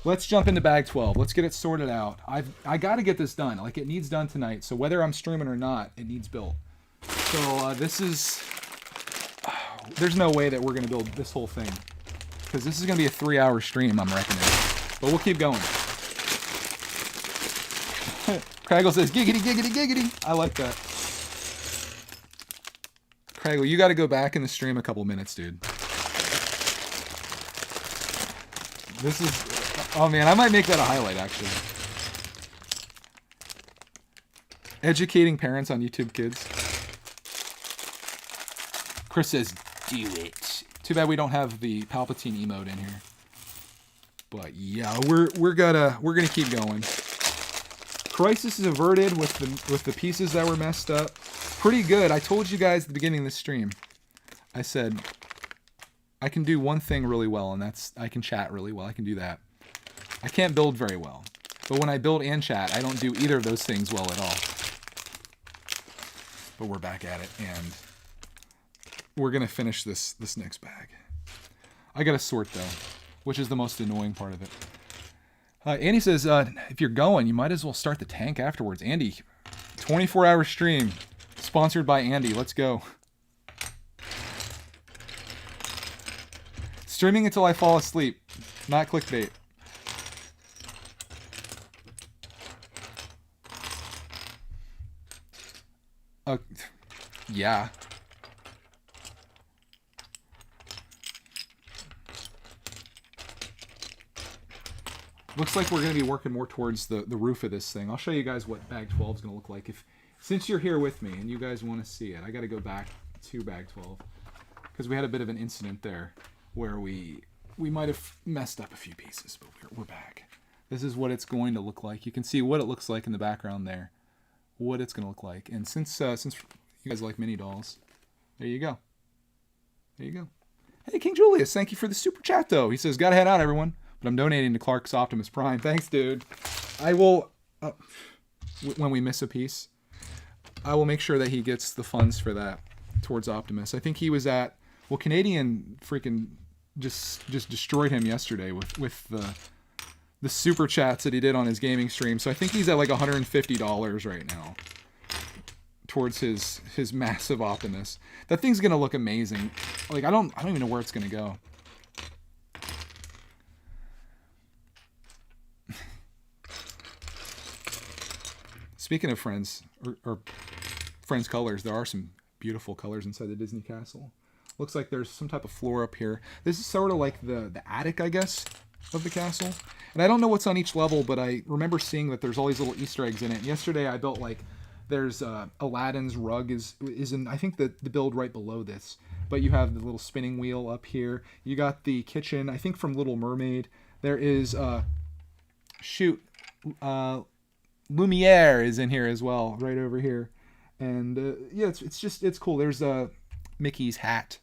Let's jump into bag 12. Let's get it sorted out. I got to get this done. Like, it needs done tonight. So whether I'm streaming or not, it needs built. So this is... there's no way that we're going to build this whole thing. Because this is going to be a 3-hour stream, I'm reckoning. But we'll keep going. Craggle says, giggity, giggity, giggity. I like that. Craggle, you got to go back in the stream a couple minutes, dude. This is... oh, man, I might make that a highlight, actually. Educating parents on YouTube Kids. Chris says, do it. Too bad we don't have the Palpatine emote in here. But yeah, we're gonna keep going. Crisis is averted with the pieces that were messed up. Pretty good. I told you guys at the beginning of the stream. I said I can do one thing really well, and that's I can chat really well. I can do that. I can't build very well. But when I build and chat, I don't do either of those things well at all. But we're back at it, and we're going to finish this next bag. I got to sort, though, which is the most annoying part of it. Andy says, if you're going, you might as well start the tank afterwards. Andy, 24-hour stream, sponsored by Andy. Let's go. Streaming until I fall asleep, not clickbait. Yeah. Looks like we're going to be working more towards the roof of this thing. I'll show you guys what bag 12 is going to look like. Since you're here with me and you guys want to see it, I got to go back to bag 12 because we had a bit of an incident there where we might have messed up a few pieces, but we're back. This is what it's going to look like. You can see what it looks like in the background there, what it's going to look like. And since you guys like mini dolls, there you go. There you go. Hey, King Julius, thank you for the super chat, though. He says, gotta head out, everyone. But I'm donating to Clark's Optimus Prime. Thanks, dude. I will, when we miss a piece, I will make sure that he gets the funds for that towards Optimus. I think he was at, well, Canadian freaking just destroyed him yesterday with the super chats that he did on his gaming stream. So I think he's at like $150 right now towards his massive Optimus. That thing's gonna look amazing. Like I don't even know where it's gonna go. Speaking of friends or friends colors, there are some beautiful colors inside the Disney Castle. Looks like there's some type of floor up here. This is sort of like the attic, I guess, of the castle. And I don't know what's on each level, but I remember seeing that there's all these little Easter eggs in it. And yesterday I built like, there's Aladdin's rug is in, I think the build right below this. But you have the little spinning wheel up here. You got the kitchen, I think from Little Mermaid. There is, Lumiere is in here as well, right over here. And yeah, it's cool. There's Mickey's hat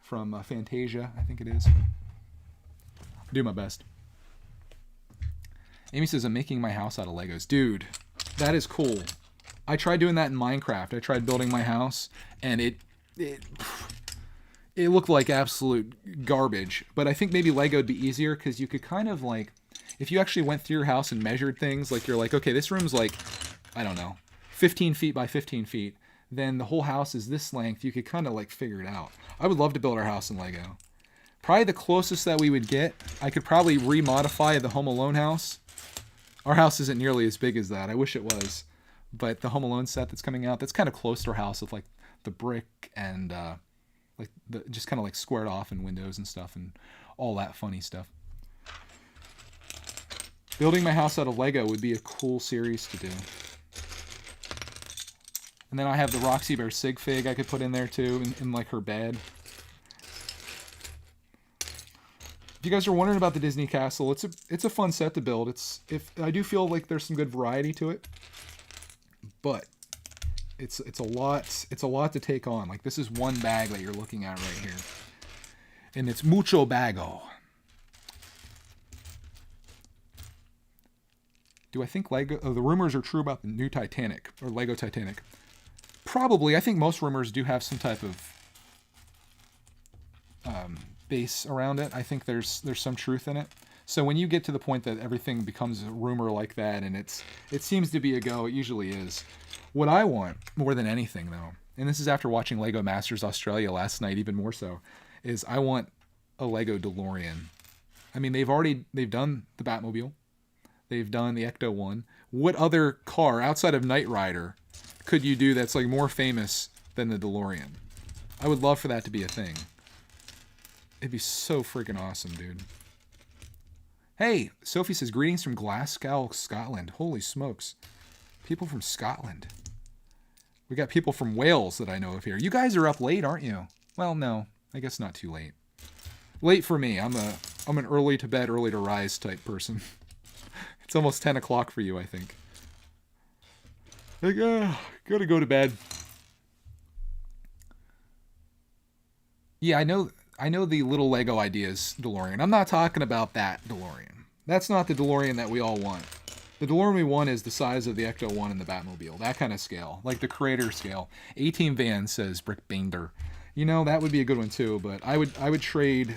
from Fantasia, I think it is. Do my best. Amy says, I'm making my house out of Legos. Dude, that is cool. I tried doing that in Minecraft. I tried building my house, and it looked like absolute garbage. But I think maybe Lego would be easier, because you could kind of like, if you actually went through your house and measured things, like you're like, okay, this room's like, I don't know, 15 feet by 15 feet. Then the whole house is this length. You could kind of like figure it out. I would love to build our house in Lego. Probably the closest that we would get, I could probably remodify the Home Alone house. Our house isn't nearly as big as that. I wish it was. But the Home Alone set that's coming out, that's kind of close to our house with like the brick and like the just kind of like squared off and windows and stuff and all that funny stuff. Building my house out of Lego would be a cool series to do. And then I have the Roxy Bear sig fig I could put in there too, in like her bed. If you guys are wondering about the Disney Castle, it's a fun set to build. I do feel like there's some good variety to it, but it's a lot to take on. Like this is one bag that you're looking at right here, and it's mucho bago. Do I think Lego? Oh, the rumors are true about the new Titanic or Lego Titanic. Probably. I think most rumors do have some type of base around it. I think there's some truth in it. So when you get to the point that everything becomes a rumor like that, and it seems to be a go, it usually is. What I want more than anything, though, and this is after watching Lego Masters Australia last night, even more so, is I want a Lego DeLorean. I mean, they've done the Batmobile. They've done the Ecto-1. What other car outside of Knight Rider could you do that's like more famous than the DeLorean? I would love for that to be a thing. It'd be so freaking awesome, dude. Hey, Sophie says, greetings from Glasgow, Scotland. Holy smokes. People from Scotland. We got people from Wales that I know of here. You guys are up late, aren't you? Well, no. I guess not too late. Late for me. I'm an early to bed, early to rise type person. It's almost 10 o'clock for you, I think. Like, gotta go to bed. Yeah, I know the little Lego ideas DeLorean. I'm not talking about that DeLorean. That's not the DeLorean that we all want. The DeLorean we want is the size of the Ecto-1 and the Batmobile. That kind of scale. Like the creator scale. 18 Van, says Brick Binder. You know, that would be a good one too, but I would trade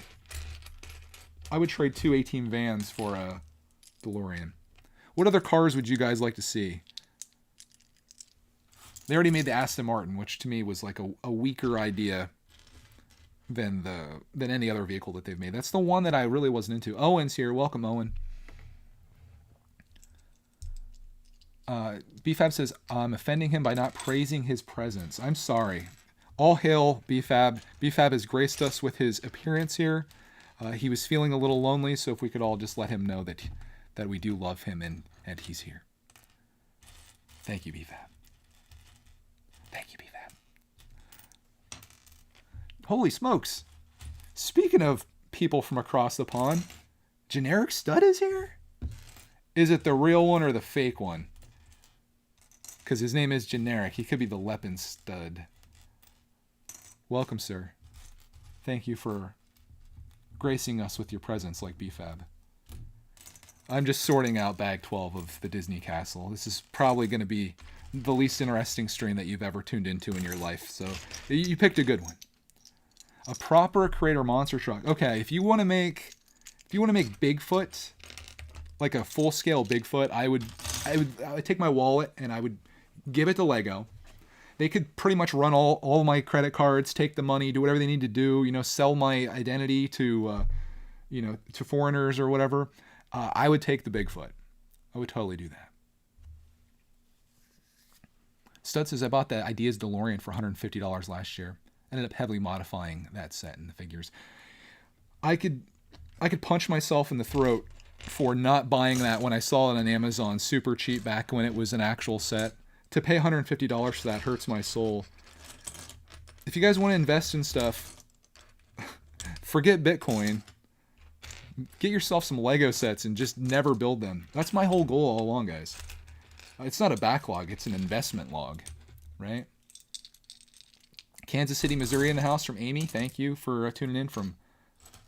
2 18 Vans for a DeLorean. What other cars would you guys like to see? They already made the Aston Martin, which to me was like a weaker idea than any other vehicle that they've made. That's the one that I really wasn't into. Owen's here. Welcome, Owen. BFAB says, I'm offending him by not praising his presence. I'm sorry. All hail BFAB. BFAB has graced us with his appearance here. He was feeling a little lonely, so if we could all just let him know that we do love him and he's here. Thank you, BFAB. Thank you, BFAB. Holy smokes. Speaking of people from across the pond, Generic Stud is here? Is it the real one or the fake one? Because his name is Generic. He could be the Lepin Stud. Welcome, sir. Thank you for gracing us with your presence like BFAB. I'm just sorting out bag 12 of the Disney Castle. This is probably going to be the least interesting stream that you've ever tuned into in your life. So you picked a good one. A proper creator monster truck. Okay, if you want to make Bigfoot, like a full-scale Bigfoot, I would take my wallet and I would give it to Lego. They could pretty much run all my credit cards, take the money, do whatever they need to do, sell my identity to foreigners or whatever. I would take the Bigfoot. I would totally do that. Stud says, I bought the Ideas DeLorean for $150 last year. Ended up heavily modifying that set and the figures. I could punch myself in the throat for not buying that when I saw it on Amazon super cheap back when it was an actual set. To pay $150 for that hurts my soul. If you guys want to invest in stuff, forget Bitcoin. Get yourself some Lego sets and just never build them. That's my whole goal all along, guys. It's not a backlog, it's an investment log, right? Kansas City, Missouri in the house from Amy. Thank you for tuning in from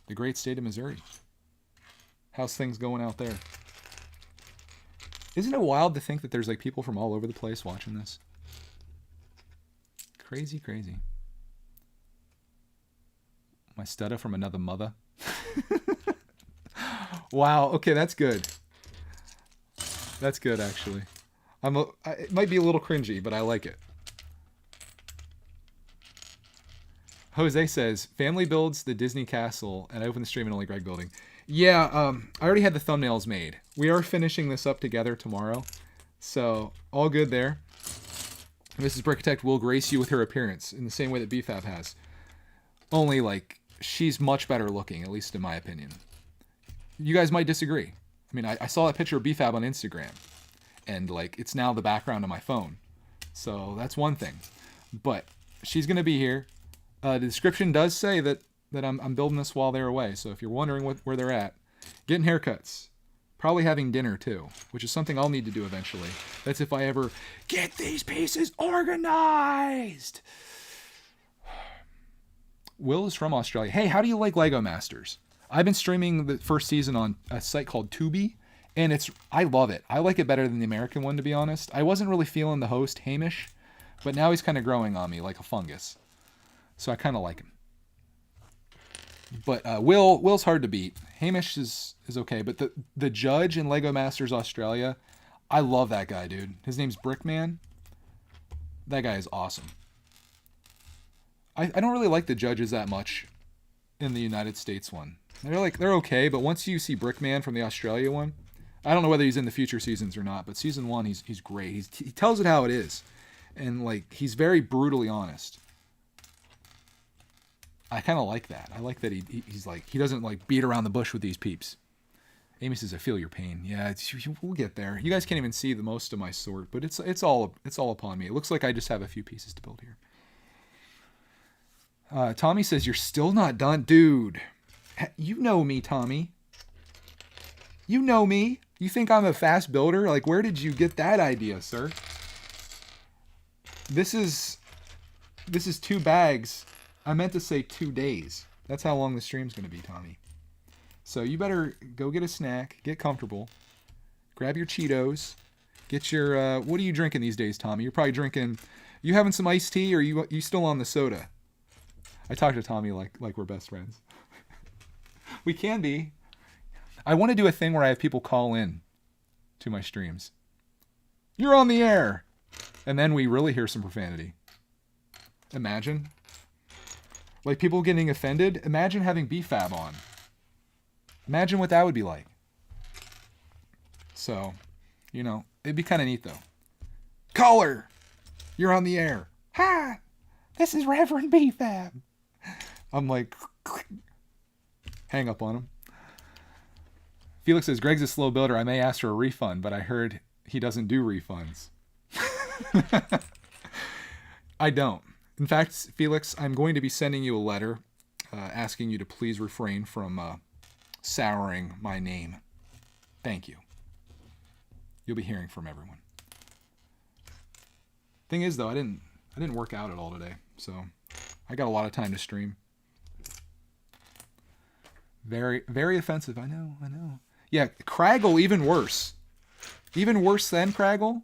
the great state of Missouri. How's things going out there? Isn't it wild to think that there's like people from all over the place watching this? Crazy, crazy. My studda from another mother. Wow. Okay, that's good. That's good, actually. It might be a little cringy, but I like it. Jose says, family builds the Disney Castle, and I open the stream and only Greg building. Yeah, I already had the thumbnails made. We are finishing this up together tomorrow, so all good there. Mrs Brickitect will grace you with her appearance in the same way that BFAB has. Only, like, she's much better looking, at least in my opinion. You guys might disagree. I mean, I saw that picture of BFAB on Instagram, and, like, it's now the background of my phone. So that's one thing. But she's going to be here. The description does say that I'm building this while they're away. So if you're wondering where they're at, getting haircuts. Probably having dinner too, which is something I'll need to do eventually. That's if I ever get these pieces organized. Will is from Australia. Hey, how do you like Lego Masters? I've been streaming the first season on a site called Tubi, and I love it. I like it better than the American one, to be honest. I wasn't really feeling the host, Hamish, but now he's kind of growing on me like a fungus. So I kind of like him. But Will's hard to beat. Hamish is okay, but the judge in Lego Masters Australia, I love that guy, dude. His name's Brickman. That guy is awesome. I don't really like the judges that much in the United States one. They're okay, but once you see Brickman from the Australia one, I don't know whether he's in the future seasons or not, but season 1 he's great. He tells it how it is, and like he's very brutally honest. I kind of like that. I like that he's like, he doesn't like beat around the bush with these peeps. Amy says, I feel your pain. Yeah, we'll get there. You guys can't even see the most of my sort, but it's all upon me. It looks like I just have a few pieces to build here. Tommy says, you're still not done. Dude, you know me, Tommy. You know me. You think I'm a fast builder? Like, where did you get that idea, sir? This is 2 bags. I meant to say 2 days. That's how long the stream's going to be, Tommy. So you better go get a snack, get comfortable, grab your Cheetos, get your, what are you drinking these days, Tommy? You're probably drinking, you having some iced tea or you still on the soda? I talk to Tommy like we're best friends. We can be. I want to do a thing where I have people call in to my streams. You're on the air. And then we really hear some profanity. Imagine. Like people getting offended. Imagine having BFAB on. Imagine what that would be like. So, it'd be kind of neat though. Caller, you're on the air. Hi, this is Reverend BFAB. I'm like, hang up on him. Felix says, Greg's a slow builder. I may ask for a refund, but I heard he doesn't do refunds. I don't. In fact, Felix, I'm going to be sending you a letter asking you to please refrain from souring my name. Thank you. You'll be hearing from everyone. Thing is, though, I didn't work out at all today, so I got a lot of time to stream. Very, very offensive. I know. Yeah, Craggle, even worse. Even worse than Craggle,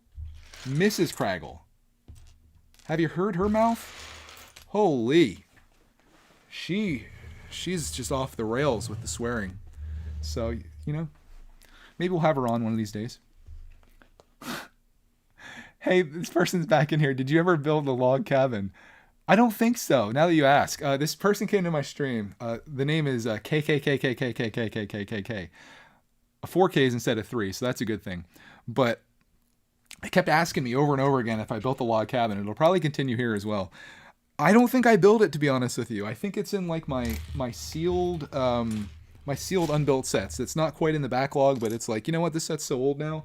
Mrs. Craggle. Have you heard her mouth? Holy. She's just off the rails with the swearing. So, maybe we'll have her on one of these days. Hey, this person's back in here. Did you ever build a log cabin? I don't think so. Now that you ask, this person came to my stream. The name is KKKKKKKKKKK. 4 Ks instead of 3, so that's a good thing. But they kept asking me over and over again if I built a log cabin. It'll probably continue here as well. I don't think I built it, to be honest with you. I think it's in like my sealed unbuilt sets. It's not quite in the backlog, but it's like, you know what? This set's so old now.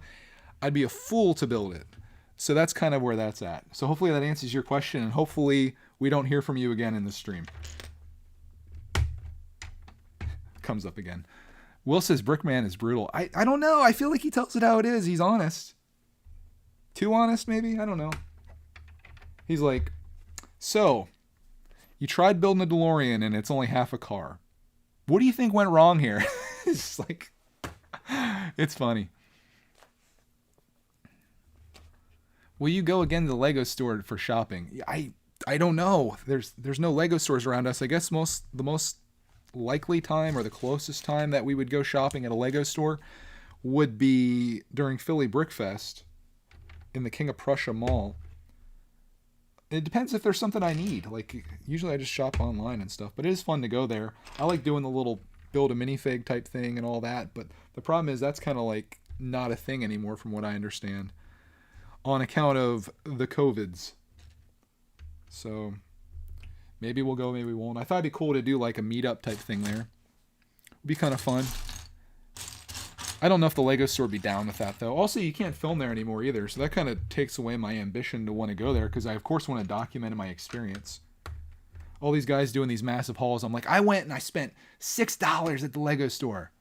I'd be a fool to build it. So that's kind of where that's at. So hopefully that answers your question, and hopefully we don't hear from you again in the stream. Comes up again. Will says Brickman is brutal. I don't know. I feel like he tells it how it is. He's honest. Too honest, maybe? I don't know. He's like, so, you tried building a DeLorean and it's only half a car. What do you think went wrong here? It's like, it's funny. Will you go again to the Lego store for shopping? I don't know. There's no Lego stores around us. I guess the most likely time, or the closest time that we would go shopping at a Lego store would be during Philly Brickfest in the King of Prussia Mall. It depends if there's something I need. Like, usually I just shop online and stuff, but it is fun to go there. I like doing the little build a minifig type thing and all that, but the problem is that's kind of like not a thing anymore from what I understand, on account of the COVIDs. So maybe we'll go, maybe we won't. I thought it'd be cool to do like a meetup type thing there. It'd be kind of fun. I don't know if the Lego store would be down with that, though. Also, you can't film there anymore either, so that kind of takes away my ambition to want to go there, because I, of course, want to document my experience. All these guys doing these massive hauls, I'm like, I went and I spent $6 at the Lego store.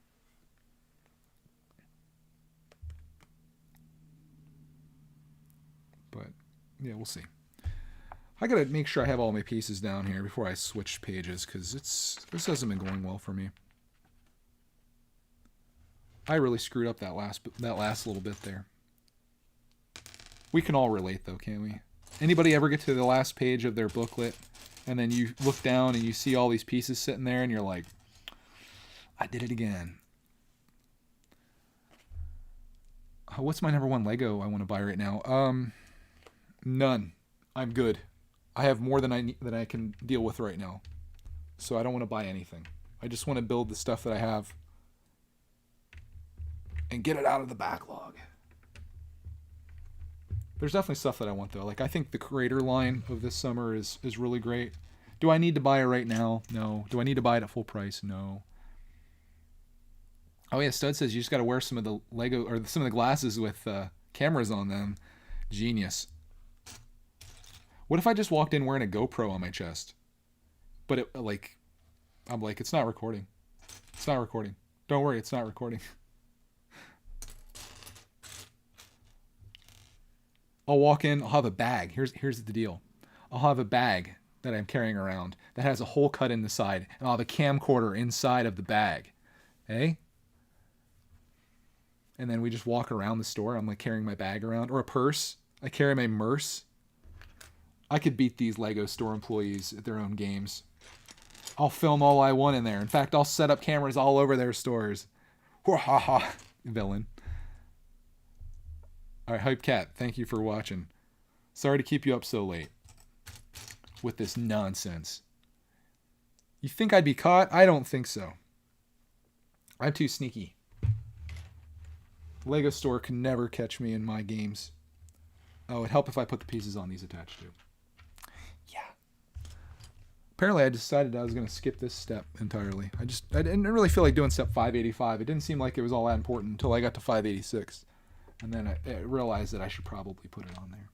But, yeah, we'll see. I gotta make sure I have all my pieces down here before I switch pages, because this hasn't been going well for me. I really screwed up that last little bit there. We can all relate, though, can't we? Anybody ever get to the last page of their booklet, and then you look down and you see all these pieces sitting there, and you're like, I did it again. What's my number one Lego I want to buy right now? None. I'm good. I have more than I can deal with right now. So I don't want to buy anything. I just want to build the stuff that I have and get it out of the backlog. There's definitely stuff that I want, though. Like, I think the Creator line of this summer is really great. Do I need to buy it right now? No. Do I need to buy it at full price? No. Oh yeah, Stud says you just got to wear some of the Lego, or some of the glasses with cameras on them. Genius. What if I just walked in wearing a GoPro on my chest? But I'm like, it's not recording. It's not recording. Don't worry, it's not recording. I'll walk in, I'll have a bag. Here's the deal. I'll have a bag that I'm carrying around that has a hole cut in the side, and I'll have a camcorder inside of the bag. Okay? And then we just walk around the store. I'm like carrying my bag around, or a purse. I carry my merce. I could beat these Lego store employees at their own games. I'll film all I want in there. In fact, I'll set up cameras all over their stores. Ha ha, villain. All right, Hype Cat, thank you for watching. Sorry to keep you up so late with this nonsense. You think I'd be caught? I don't think so. I'm too sneaky. Lego store can never catch me in my games. Oh, it'd help if I put the pieces on these attached too. Yeah. Apparently I decided I was going to skip this step entirely. I didn't really feel like doing step 585. It didn't seem like it was all that important until I got to 586. And then I realized that I should probably put it on there.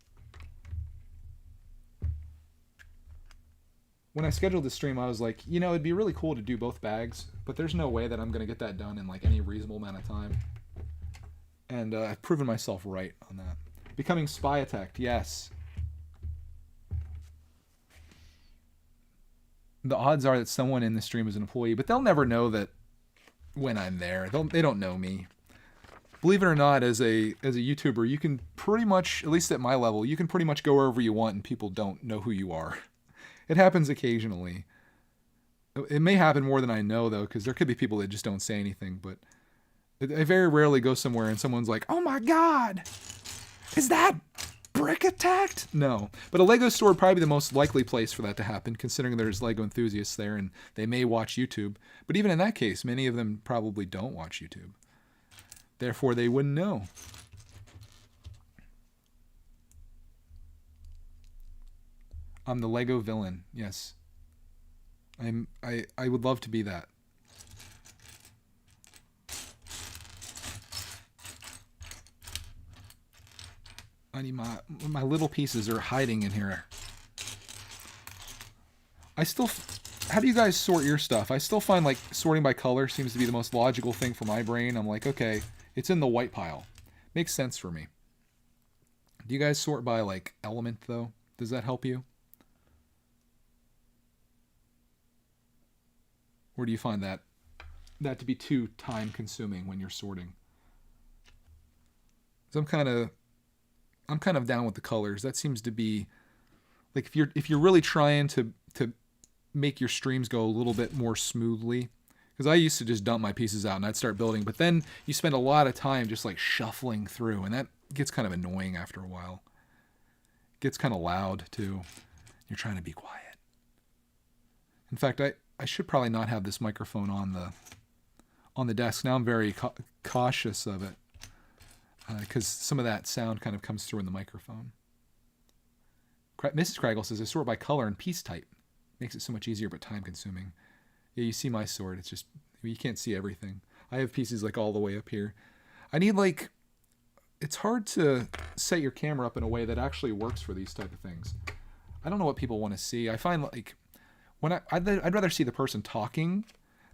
When I scheduled this stream, I was like, you know, it'd be really cool to do both bags, but there's no way that I'm going to get that done in like any reasonable amount of time. And I've proven myself right on that. Becoming Spietect, yes. The odds are that someone in the stream is an employee, but they'll never know that when I'm there. They don't know me. Believe it or not, as a YouTuber, you can pretty much, at least at my level, you can pretty much go wherever you want and people don't know who you are. It happens occasionally. It may happen more than I know, though, because there could be people that just don't say anything, but I very rarely go somewhere and someone's like, oh my god, is that Brickitect? No. But a Lego store would probably be the most likely place for that to happen, considering there's Lego enthusiasts there and they may watch YouTube. But even in that case, many of them probably don't watch YouTube. Therefore, they wouldn't know. I'm the Lego villain. Yes. I would love to be that. I need my little pieces are hiding in here. How do you guys sort your stuff? I still find like sorting by color seems to be the most logical thing for my brain. I'm like, okay, it's in the white pile. Makes sense for me. Do you guys sort by like element though? Does that help you? Or do you find that to be too time consuming when you're sorting? So I'm kind of down with the colors. That seems to be like if you're really trying to make your streams go a little bit more smoothly, because I used to just dump my pieces out and I'd start building, but then you spend a lot of time just like shuffling through, and that gets kind of annoying after a while. It gets kind of loud too. You're trying to be quiet. In fact, I should probably not have this microphone on the desk. Now I'm very cautious of it. Because some of that sound kind of comes through in the microphone. Mrs. Craggle says, I sort by color and piece type. Makes it so much easier, but time consuming. Yeah, you see my sort. It's just, you can't see everything. I have pieces like all the way up here. I need like, it's hard to set your camera up in a way that actually works for these type of things. I don't know what people want to see. I find like, I'd rather see the person talking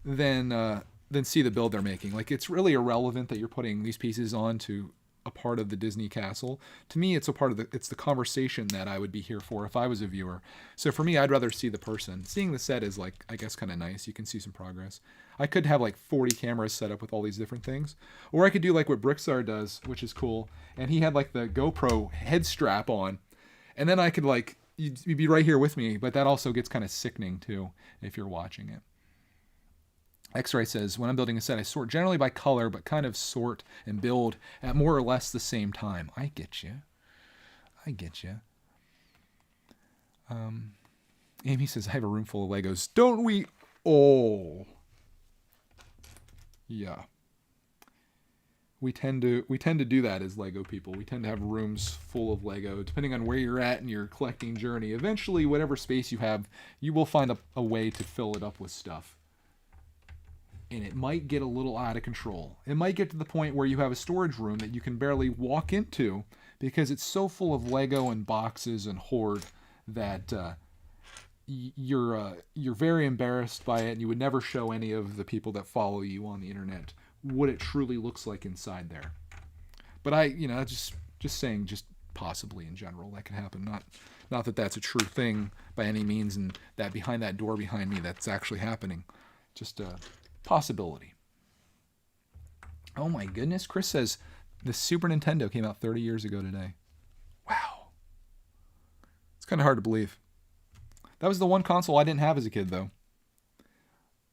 than see the build they're making. Like, it's really irrelevant that you're putting these pieces onto a part of the Disney castle. To me, it's the conversation that I would be here for if I was a viewer. So for me, I'd rather see the person. Seeing the set is like, I guess, kind of nice. You can see some progress. I could have like 40 cameras set up with all these different things. Or I could do like what Brickstar does, which is cool. And he had like the GoPro head strap on. And then I could like, you'd be right here with me, but that also gets kind of sickening too if you're watching it. X-Ray says, when I'm building a set, I sort generally by color, but kind of sort and build at more or less the same time. I get you. Amy says, I have a room full of Legos. Don't we all? Yeah. We tend to do that as Lego people. We tend to have rooms full of Lego. Depending on where you're at in your collecting journey, eventually, whatever space you have, you will find a way to fill it up with stuff. And it might get a little out of control. It might get to the point where you have a storage room that you can barely walk into because it's so full of Lego and boxes and hoard that you're very embarrassed by it, and you would never show any of the people that follow you on the internet what it truly looks like inside there. But just saying, just possibly in general, that can happen. Not that that's a true thing by any means, and that behind that door behind me, that's actually happening. Just a possibility. Oh my goodness, Chris says the Super Nintendo came out 30 years ago today. Wow. It's kind of hard to believe. That was the one console I didn't have as a kid, though.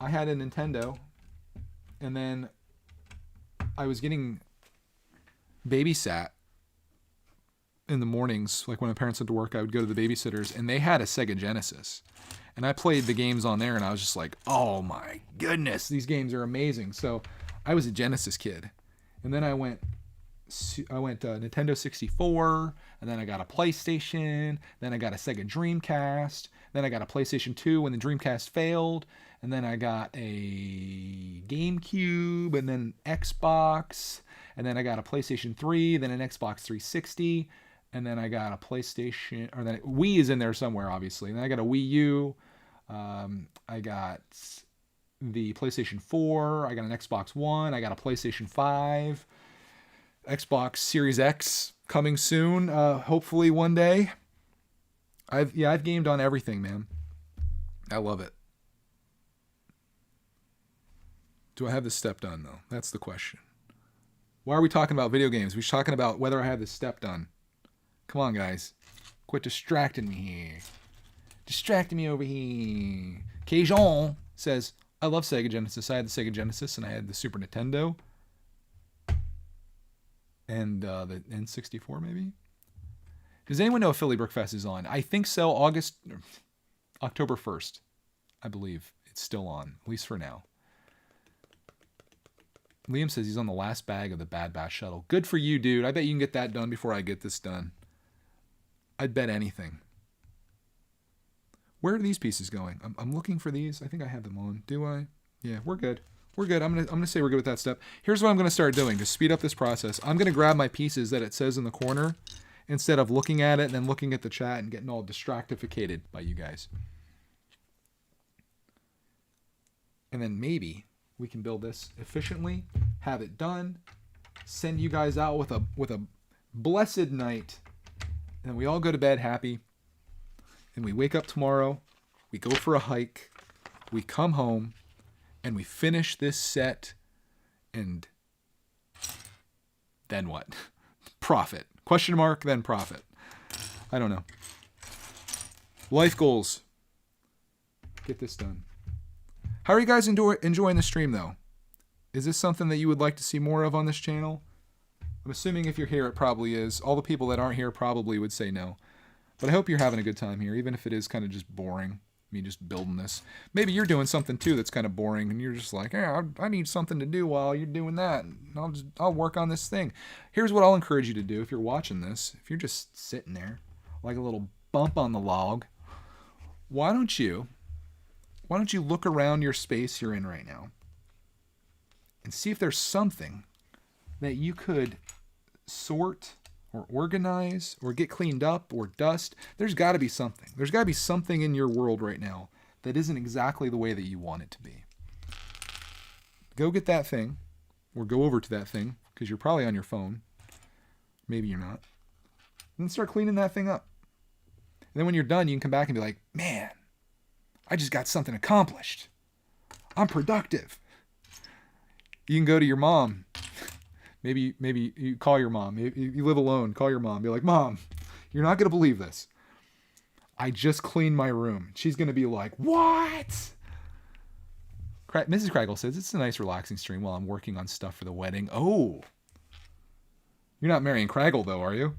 I had a Nintendo, and then I was getting babysat in the mornings. Like when my parents went to work, I would go to the babysitters, and they had a Sega Genesis. And I played the games on there, and I was just like, oh my goodness, these games are amazing. So I was a Genesis kid. And then I went Nintendo 64, and then I got a PlayStation, then I got a Sega Dreamcast, then I got a PlayStation 2 when the Dreamcast failed, and then I got a GameCube, and then Xbox, and then I got a PlayStation 3, then an Xbox 360, and then I got a PlayStation, or then Wii is in there somewhere, obviously, and then I got a Wii U, I got the PlayStation 4, I got an Xbox One, I got a PlayStation 5, Xbox Series X coming soon, hopefully one day. I've gamed on everything, man. I love it. Do I have this step done, though? That's the question. Why are we talking about video games? We're talking about whether I have this step done. Come on, guys. Quit distracting me here. Distracting me over here. Cajun says, I love Sega Genesis. I had the Sega Genesis, and I had the Super Nintendo. And the N64, maybe? Does anyone know if Philly Brickfest is on? I think so. October 1st, I believe. It's still on, at least for now. Liam says he's on the last bag of the Bad Batch shuttle. Good for you, dude. I bet you can get that done before I get this done. I'd bet anything. Where are these pieces going? I'm looking for these. I think I have them on. Do I? Yeah, we're good. We're good. I'm gonna say we're good with that step. Here's what I'm gonna start doing to speed up this process. I'm gonna grab my pieces that it says in the corner instead of looking at it and then looking at the chat and getting all distractificated by you guys. And then maybe we can build this efficiently, have it done, send you guys out with a blessed night, and we all go to bed happy. And we wake up tomorrow, we go for a hike, we come home, and we finish this set, and then what? Profit. Question mark, then profit. I don't know. Life goals. Get this done. How are you guys enjoying the stream, though? Is this something that you would like to see more of on this channel? I'm assuming if you're here, it probably is. All the people that aren't here probably would say no. But I hope you're having a good time here, even if it is kind of just boring, me just building this. Maybe you're doing something, too, that's kind of boring, and you're just like, yeah, I need something to do while you're doing that, and I'll work on this thing. Here's what I'll encourage you to do if you're watching this. If you're just sitting there, like a little bump on the log, why don't you look around your space you're in right now and see if there's something that you could sort or organize, or get cleaned up, or dust. There's got to be something. There's got to be something in your world right now that isn't exactly the way that you want it to be. Go get that thing, or go over to that thing, because you're probably on your phone. Maybe you're not. And then start cleaning that thing up. And then when you're done, you can come back and be like, man, I just got something accomplished. I'm productive. You can go to your mom. Maybe you call your mom. You live alone. Call your mom. Be like, Mom, you're not going to believe this. I just cleaned my room. She's going to be like, what? Mrs. Craggle says, it's a nice relaxing stream while I'm working on stuff for the wedding. Oh. You're not marrying Craggle, though, are you?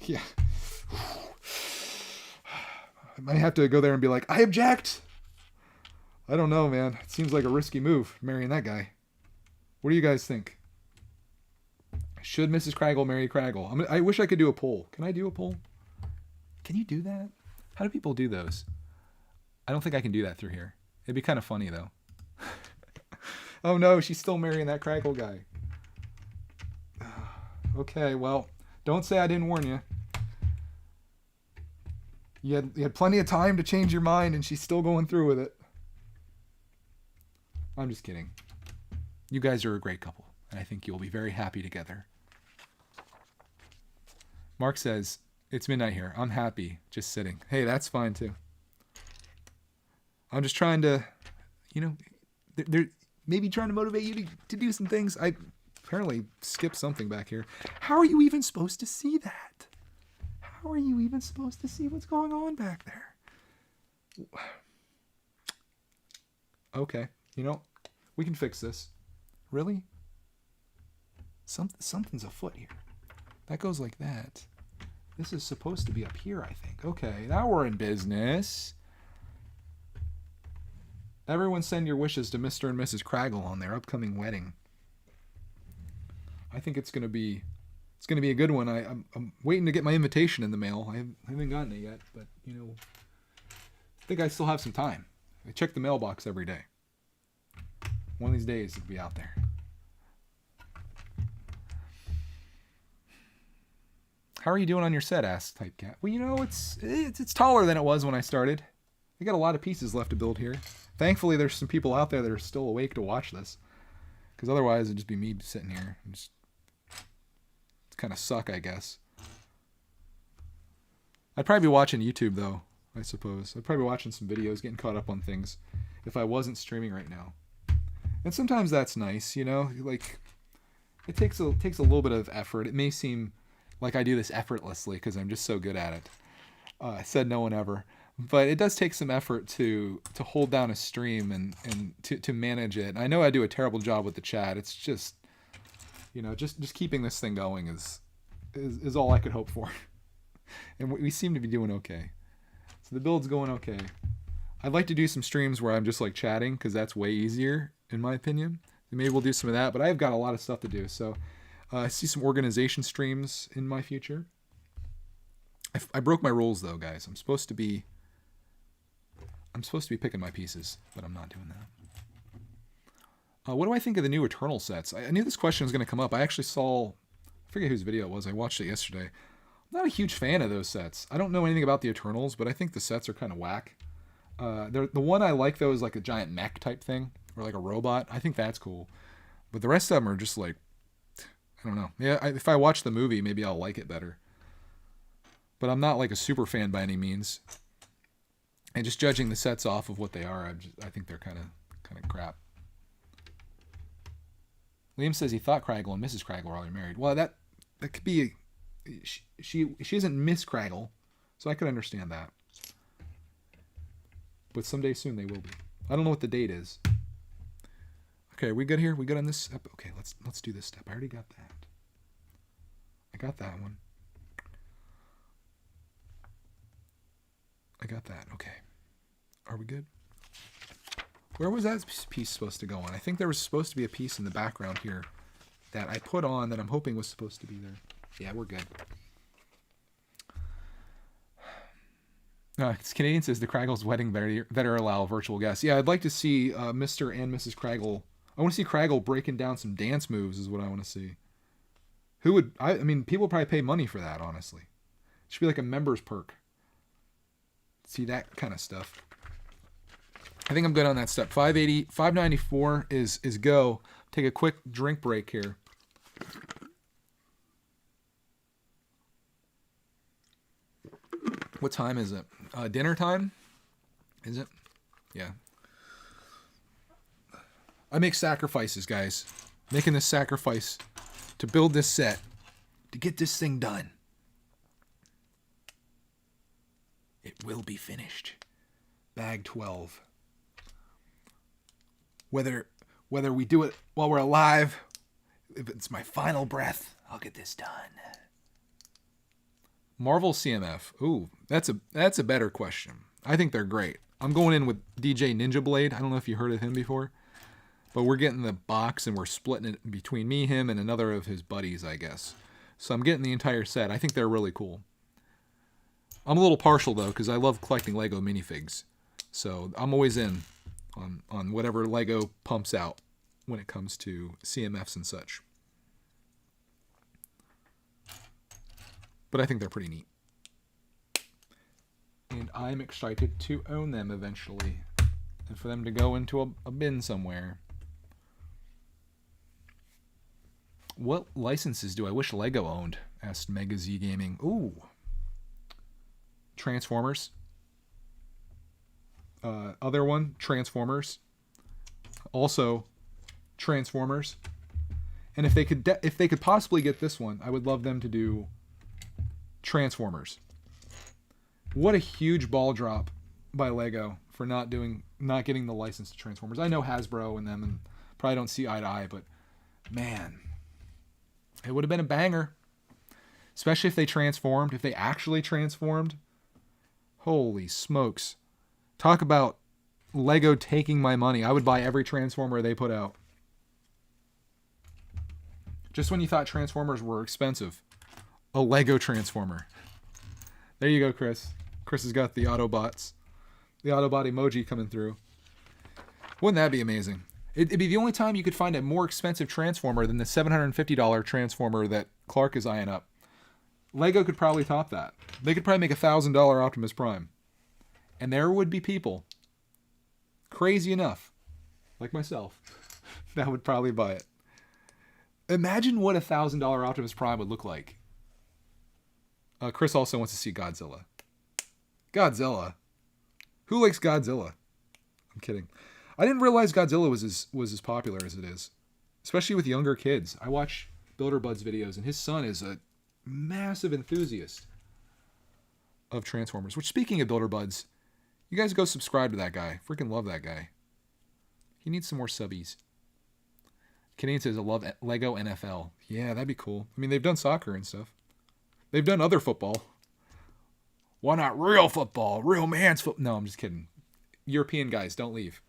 Yeah. I might have to go there and be like, I object. I don't know, man. It seems like a risky move, marrying that guy. What do you guys think? Should Mrs. Craggle marry Craggle? I wish I could do a poll. Can I do a poll? Can you do that? How do people do those? I don't think I can do that through here. It'd be kind of funny, though. Oh, no, she's still marrying that Craggle guy. Okay, well, don't say I didn't warn you. You had plenty of time to change your mind, and she's still going through with it. I'm just kidding. You guys are a great couple, and I think you'll be very happy together. Mark says, it's midnight here. I'm happy, just sitting. Hey, that's fine, too. I'm just trying to, they're maybe trying to motivate you to do some things. I apparently skipped something back here. How are you even supposed to see that? How are you even supposed to see what's going on back there? Okay. We can fix this. Really? Something's afoot here. That goes like that. This is supposed to be up here, I think. Okay, now we're in business. Everyone send your wishes to Mr. and Mrs. Craggle on their upcoming wedding. I think it's gonna be a good one. I'm waiting to get my invitation in the mail. I haven't gotten it yet, but you know, I think I still have some time. I check the mailbox every day. One of these days it'll be out there. How are you doing on your set? Asked Typecat. Well, you know, it's taller than it was when I started. I got a lot of pieces left to build here. Thankfully, there's some people out there that are still awake to watch this, because otherwise it'd just be me sitting here and just kind of suck, I guess. I'd probably be watching YouTube though, I suppose. I'd probably be watching some videos, getting caught up on things if I wasn't streaming right now. And sometimes that's nice, you know, like it takes a little bit of effort. It may seem like I do this effortlessly because I'm just so good at it. Said no one ever. But it does take some effort to hold down a stream and to manage it. I know I do a terrible job with the chat. It's just, you know, just keeping this thing going is all I could hope for. And we seem to be doing okay. So the build's going okay. I'd like to do some streams where I'm just like chatting, because that's way easier in my opinion. Maybe we'll do some of that, but I've got a lot of stuff to do. So I see some organization streams in my future. I broke my rules though, guys. I'm supposed to be picking my pieces, but I'm not doing that. What do I think of the new Eternal sets? I knew this question was going to come up. I actually saw, I forget whose video it was. I watched it yesterday. I'm not a huge fan of those sets. I don't know anything about the Eternals, but I think the sets are kind of whack. The one I like though is like a giant mech type thing, or like a robot. I think that's cool. But the rest of them are just like, I don't know. Yeah, if I watch the movie, maybe I'll like it better. But I'm not like a super fan by any means. And just judging the sets off of what they are, I think they're kind of crap. Liam says he thought Craggle and Mrs. Craggle were already married. Well, that could be she isn't Miss Craggle, so I could understand that. But someday soon they will be. I don't know what the date is. Okay, are we good here? We good on this step? Okay, let's do this step. I already got that. I got that one. I got that. Okay. Are we good? Where was that piece supposed to go on? I think there was supposed to be a piece in the background here that I put on that I'm hoping was supposed to be there. Yeah, we're good. Canadian says the Craggle's wedding better allow virtual guests. Yeah, I'd like to see Mr. and Mrs. Craggle. I want to see Craggle breaking down some dance moves is what I want to see. Who would... I mean, people probably pay money for that, honestly. It should be like a member's perk. See that kind of stuff. I think I'm good on that step. 594 is go. Take a quick drink break here. What time is it? Dinner time? Is it? Yeah. I make sacrifices, guys. Making this sacrifice to build this set, to get this thing done. It will be finished. Bag 12. Whether we do it while we're alive, if it's my final breath, I'll get this done. Marvel CMF. Ooh, that's a better question. I think they're great. I'm going in with DJ Ninja Blade. I don't know if you heard of him before, but we're getting the box and we're splitting it between me, him, and another of his buddies, I guess. So I'm getting the entire set. I think they're really cool. I'm a little partial though, because I love collecting Lego minifigs. So I'm always in on whatever Lego pumps out when it comes to CMFs and such. But I think they're pretty neat. And I'm excited to own them eventually. And for them to go into a bin somewhere. What licenses do I wish Lego owned? Asked Mega Z Gaming. Ooh. Transformers. Other one, Transformers. Also, Transformers. And if they could possibly get this one, I would love them to do Transformers. What a huge ball drop by Lego for not getting the license to Transformers. I know Hasbro and them and probably don't see eye to eye, but man, it would have been a banger. Especially if they transformed, if they actually transformed. Holy smokes. Talk about Lego taking my money. I would buy every Transformer they put out. Just when you thought Transformers were expensive, a Lego Transformer. There you go, Chris. Chris has got the Autobots. The Autobot emoji coming through. Wouldn't that be amazing? It'd be the only time you could find a more expensive Transformer than the $750 Transformer that Clark is eyeing up. Lego could probably top that. They could probably make a $1,000 Optimus Prime. And there would be people, crazy enough, like myself, that would probably buy it. Imagine what a $1,000 Optimus Prime would look like. Chris also wants to see Godzilla. Godzilla? Who likes Godzilla? I'm kidding. I didn't realize Godzilla was as popular as it is, especially with younger kids. I watch BuilderBud's videos, and his son is a massive enthusiast of Transformers. Which, speaking of BuilderBuds, you guys go subscribe to that guy. Freaking love that guy. He needs some more subbies. Canadian says, I love Lego NFL. Yeah, that'd be cool. I mean, they've done soccer and stuff. They've done other football. Why not real football? Real man's football. No, I'm just kidding. European guys, don't leave.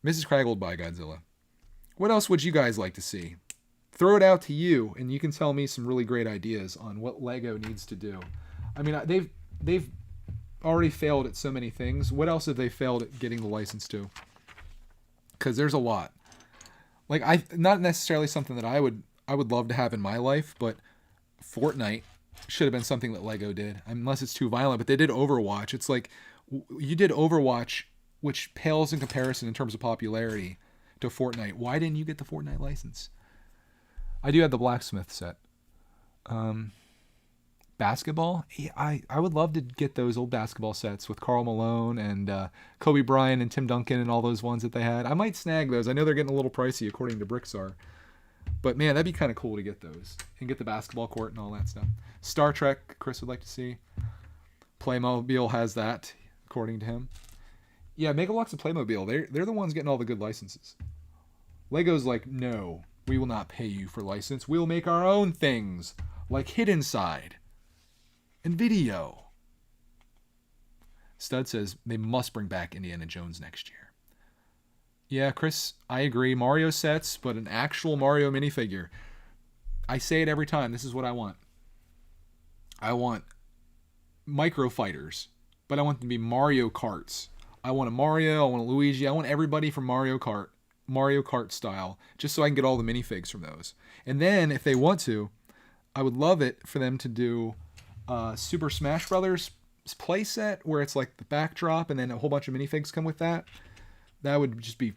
Mrs. Craggle by Godzilla. What else would you guys like to see? Throw it out to you, and you can tell me some really great ideas on what Lego needs to do. I mean, they've already failed at so many things. What else have they failed at getting the license to? Because there's a lot. Like, not necessarily something that I would love to have in my life, but Fortnite should have been something that Lego did, unless it's too violent. But they did Overwatch. It's like, you did Overwatch, which pales in comparison in terms of popularity to Fortnite. Why didn't you get the Fortnite license? I do have the blacksmith set. Basketball? Yeah, I would love to get those old basketball sets with Karl Malone and Kobe Bryant and Tim Duncan and all those ones that they had. I might snag those. I know they're getting a little pricey according to Brickstar. But man, that'd be kind of cool to get those. And get the basketball court and all that stuff. Star Trek, Chris would like to see. Playmobil has that, according to him. Yeah, Megalox and Playmobil, they're the ones getting all the good licenses. Lego's like, no, we will not pay you for license. We'll make our own things, like Hidden Side and Video. Stud says they must bring back Indiana Jones next year. Yeah, Chris, I agree. Mario sets, but an actual Mario minifigure. I say it every time. This is what I want. I want micro fighters, but I want them to be Mario Karts. I want a Mario, I want a Luigi, I want everybody from Mario Kart style, just so I can get all the minifigs from those. And then, if they want to, I would love it for them to do Super Smash Brothers playset, where it's like the backdrop and then a whole bunch of minifigs come with that. That would just be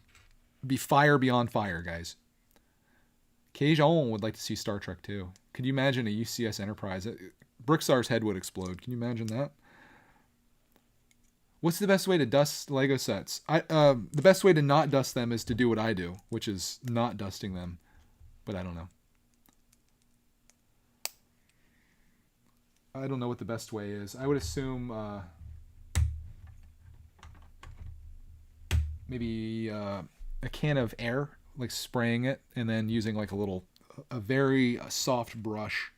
fire beyond fire, guys. Cajun would like to see Star Trek too. Could you imagine a UCS Enterprise? Brickstar's head would explode. Can you imagine that? What's the best way to dust Lego sets? The best way to not dust them is to do what I do, which is not dusting them. But I don't know. I don't know what the best way is. I would assume maybe a can of air, like spraying it, and then using like a very soft brush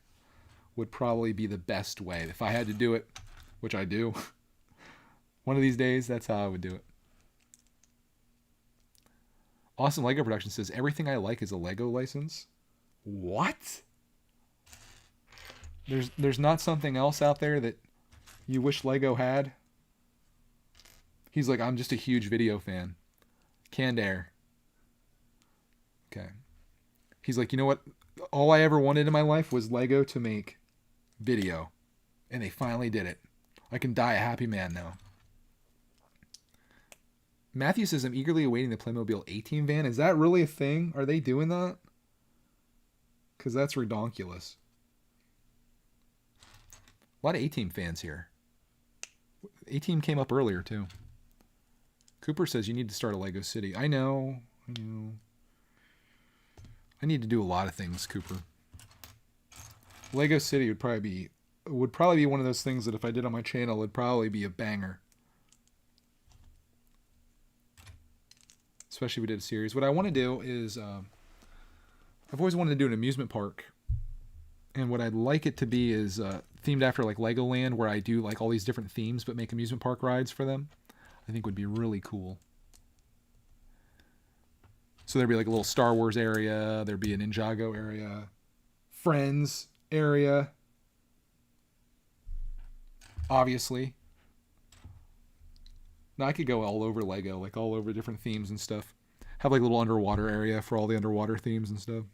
would probably be the best way. If I had to do it, which I do, one of these days, that's how I would do it. Awesome Lego Production says, everything I like is a Lego license. What? There's not something else out there that you wish Lego had? He's like, I'm just a huge video fan. Canned air. Okay. He's like, you know what? All I ever wanted in my life was Lego to make video. And they finally did it. I can die a happy man now. Matthew says, I'm eagerly awaiting the Playmobil A-Team van. Is that really a thing? Are they doing that? Because that's redonkulous. A lot of A-Team fans here. A-Team came up earlier, too. Cooper says you need to start a Lego City. I know. I need to do a lot of things, Cooper. Lego City would probably be one of those things that if I did on my channel, it'd probably be a banger. Especially if we did a series. What I want to do is, I've always wanted to do an amusement park. And what I'd like it to be is themed after like Legoland, where I do like all these different themes, but make amusement park rides for them. I think would be really cool. So there'd be like a little Star Wars area. There'd be an Ninjago area. Friends area. Obviously. Now I could go all over Lego, like all over different themes and stuff. Have like a little underwater area for all the underwater themes and stuff.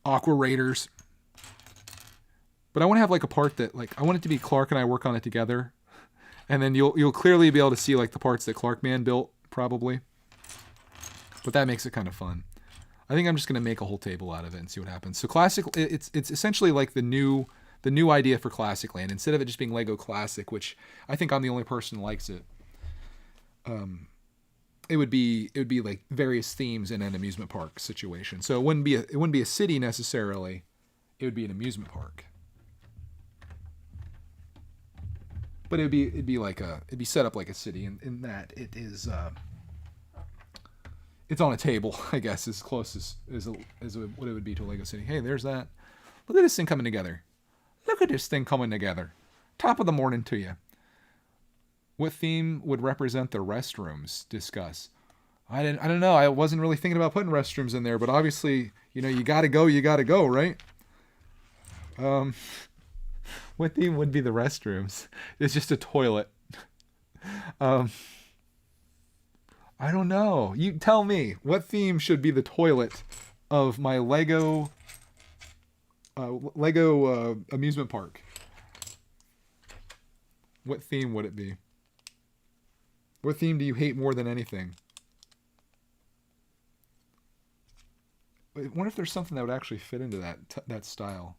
Aqua Raiders. But I want to have like a part that like I want it to be Clark and I work on it together. And then you'll clearly be able to see like the parts that Clark Man built, probably. But that makes it kind of fun. I think I'm just going to make a whole table out of it and see what happens. So Classic, it's essentially like the new idea for Classic Land. Instead of it just being Lego Classic, which I think I'm the only person who likes it. It would be like various themes in an amusement park situation. So it wouldn't be a city necessarily. It would be an amusement park. But it'd be set up like a city in that it is it's on a table, I guess, as close as what it would be to a Lego city. Hey, there's that. Look at this thing coming together. Look at this thing coming together. Top of the morning to you. What theme would represent the restrooms? Discuss. I don't know. I wasn't really thinking about putting restrooms in there, but obviously, you gotta go, right? What theme would be the restrooms? It's just a toilet. I don't know. You tell me. What theme should be the toilet of my Lego amusement park? What theme would it be? What theme do you hate more than anything? I wonder if there's something that would actually fit into that style.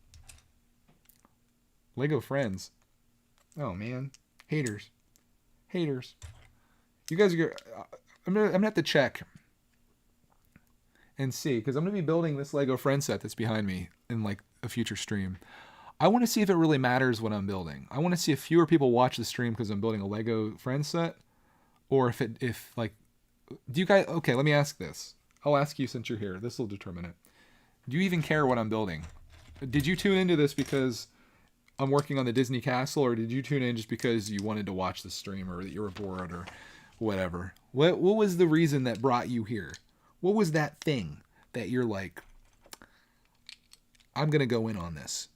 Lego Friends. Oh man, haters. You guys are. I'm gonna have to check and see, because I'm gonna be building this Lego Friends set that's behind me in like a future stream. I want to see if it really matters what I'm building. I want to see if fewer people watch the stream because I'm building a Lego Friends set, or if like, do you guys? Okay, let me ask this. I'll ask you since you're here. This will determine it. Do you even care what I'm building? Did you tune into this because I'm working on the Disney Castle, or did you tune in just because you wanted to watch the stream, or that you were bored, or whatever? What was the reason that brought you here? What was that thing that you're like, I'm gonna go in on this?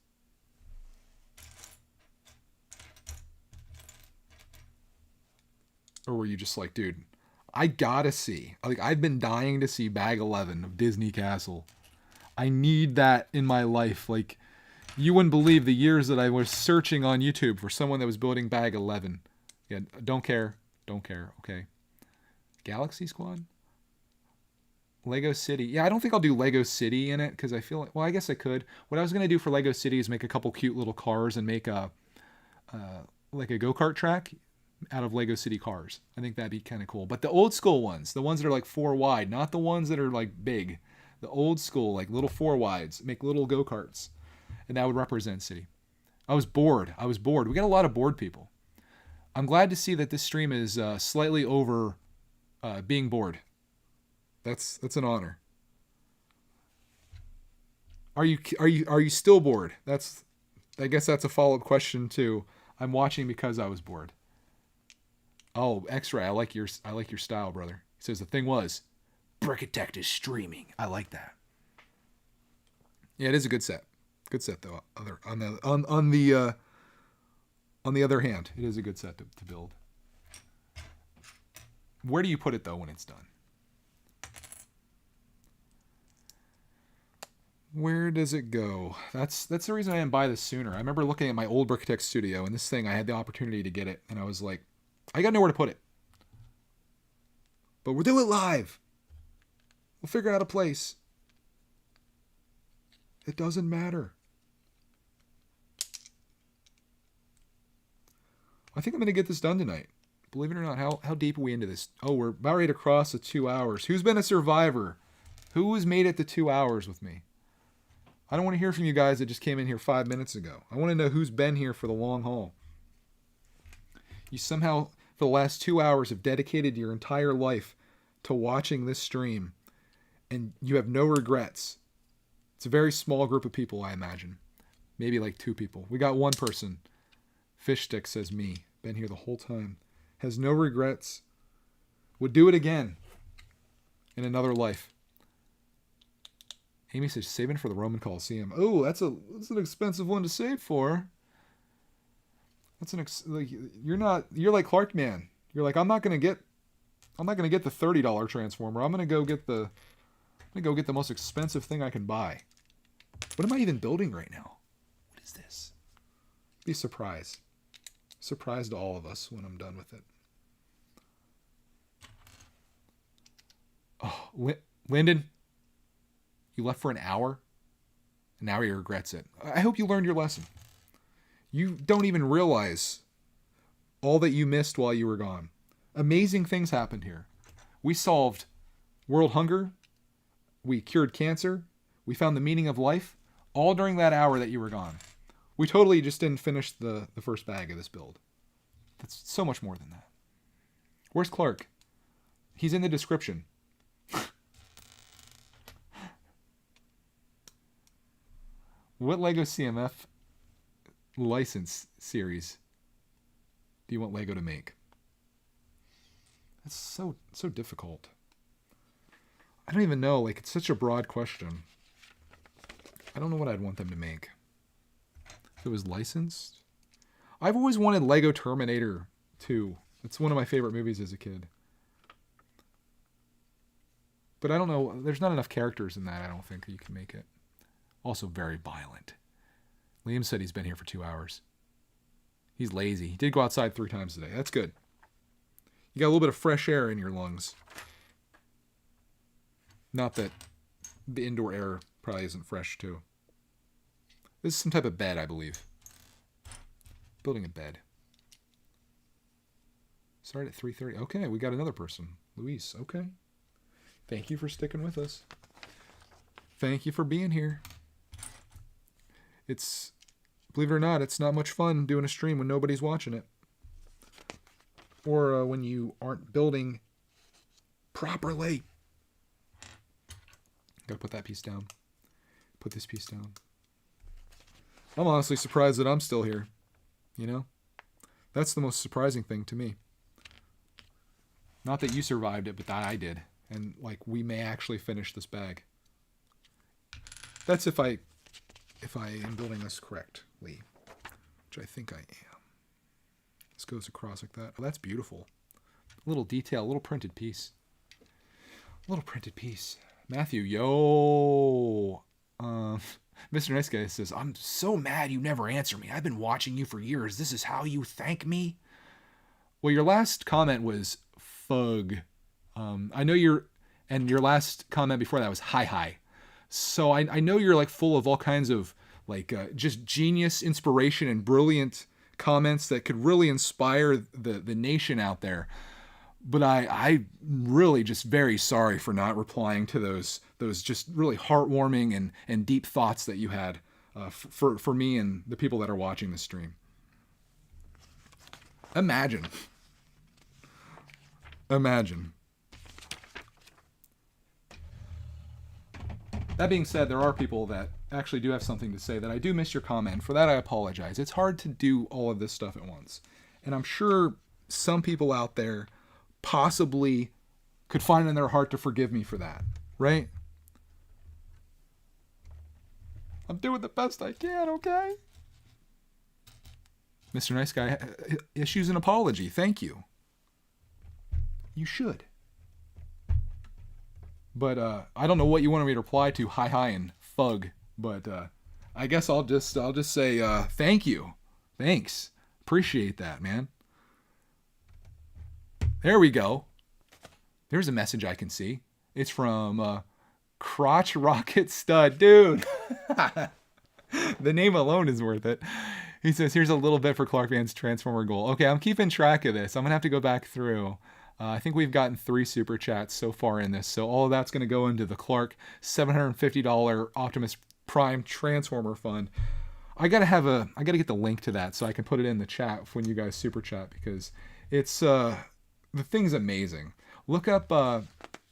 Or were you just like, dude, I gotta see. Like, I've been dying to see Bag 11 of Disney Castle. I need that in my life. Like, you wouldn't believe the years that I was searching on YouTube for someone that was building Bag 11. Yeah, don't care. Okay. Galaxy Squad? Lego City. Yeah, I don't think I'll do Lego City in it because I feel like, well, I guess I could. What I was going to do for Lego City is make a couple cute little cars and make like a go-kart track out of Lego City cars. I think that'd be kind of cool. But the old school ones, the ones that are like 4 wide, not the ones that are like big. The old school, like little 4 wides, make little go-karts. And that would represent City. I was bored. We got a lot of bored people. I'm glad to see that this stream is slightly over being bored. That's an honor. Are you still bored? I guess that's a follow-up question too. I'm watching because I was bored. Oh, X-Ray, I like your style, brother. He says the thing was, Brickitect is streaming. I like that. Yeah, it is a good set. Good set though. On the other hand, it is a good set to build. Where do you put it though when it's done? Where does it go? That's the reason I didn't buy this sooner. I remember looking at my old Brickitect studio, and this thing, I had the opportunity to get it, and I was like, I got nowhere to put it. But we'll do it live. We'll figure out a place. It doesn't matter. I think I'm going to get this done tonight. Believe it or not, how deep are we into this? Oh, we're about ready to cross the 2 hours. Who's been a survivor? Who has made it to 2 hours with me? I don't want to hear from you guys that just came in here 5 minutes ago. I want to know who's been here for the long haul. You somehow, for the last 2 hours, have dedicated your entire life to watching this stream, and you have no regrets. It's a very small group of people, I imagine. Maybe like 2 people. We got 1 person. Fishstick says me. Been here the whole time. Has no regrets. Would do it again. in another life. Amy says saving for the Roman Colosseum. Oh, that's an expensive one to save for. That's you're like Clark Man. You're like, I'm not gonna get the $30 transformer. I'm gonna go get the most expensive thing I can buy. What am I even building right now? What is this? Be surprised. Surprise to all of us when I'm done with it. Oh, Lyndon, you left for an hour, and now he regrets it. I hope you learned your lesson. You don't even realize all that you missed while you were gone. Amazing things happened here. We solved world hunger. We cured cancer. We found the meaning of life, all during that hour that you were gone. We totally just didn't finish the first bag of this build. That's so much more than that. Where's Clark? He's in the description. What LEGO CMF license series do you want LEGO to make? That's so difficult. I don't even know. Like, it's such a broad question. I don't know what I'd want them to make. If it was licensed? I've always wanted LEGO Terminator 2. It's one of my favorite movies as a kid. But I don't know. There's not enough characters in that, I don't think, that you can make it. Also very violent. Liam said he's been here for 2 hours. He's lazy. He did go outside 3 times today. That's good. You got a little bit of fresh air in your lungs. Not that the indoor air probably isn't fresh, too. This is some type of bed, I believe. Building a bed. Started at 3:30. Okay, we got another person. Luis, okay. Thank you for sticking with us. Thank you for being here. It's, believe it or not, it's not much fun doing a stream when nobody's watching it. Or when you aren't building properly. Gotta put that piece down. Put this piece down. I'm honestly surprised that I'm still here. You know? That's the most surprising thing to me. Not that you survived it, but that I did. And, like, we may actually finish this bag. That's if I am building this correctly. Which I think I am. This goes across like that. Oh, that's beautiful. A little detail, a little printed piece. A little printed piece. Matthew, yo. Mr. Nice Guy says, I'm so mad you never answer me. I've been watching you for years. This is how you thank me? Well, your last comment was fug. I know and your last comment before that was hi. So I know you're like full of all kinds of like just genius, inspiration, and brilliant comments that could really inspire the nation out there. But I really just very sorry for not replying to those just really heartwarming and deep thoughts that you had for me and the people that are watching the stream. Imagine. That being said, there are people that actually do have something to say that I do miss your comment. For that, I apologize. It's hard to do all of this stuff at once. And I'm sure some people out there possibly could find in their heart to forgive me for that, right? I'm doing the best I can, okay? Mr. Nice Guy issues an apology. Thank you. You should. But I don't know what you wanted me to reply to, hi and fug. But I guess I'll just say thank you. Thanks. Appreciate that, man. There we go. There's a message I can see. It's from Crotch Rocket Stud. Dude. The name alone is worth it. He says, here's a little bit for Clark Van's Transformer goal. Okay, I'm keeping track of this. I'm going to have to go back through. I think we've gotten 3 super chats so far in this. So all of that's going to go into the Clark $750 Optimus Prime Transformer Fund. I got to get the link to that so I can put it in the chat when you guys super chat, because it's the thing's amazing. Look up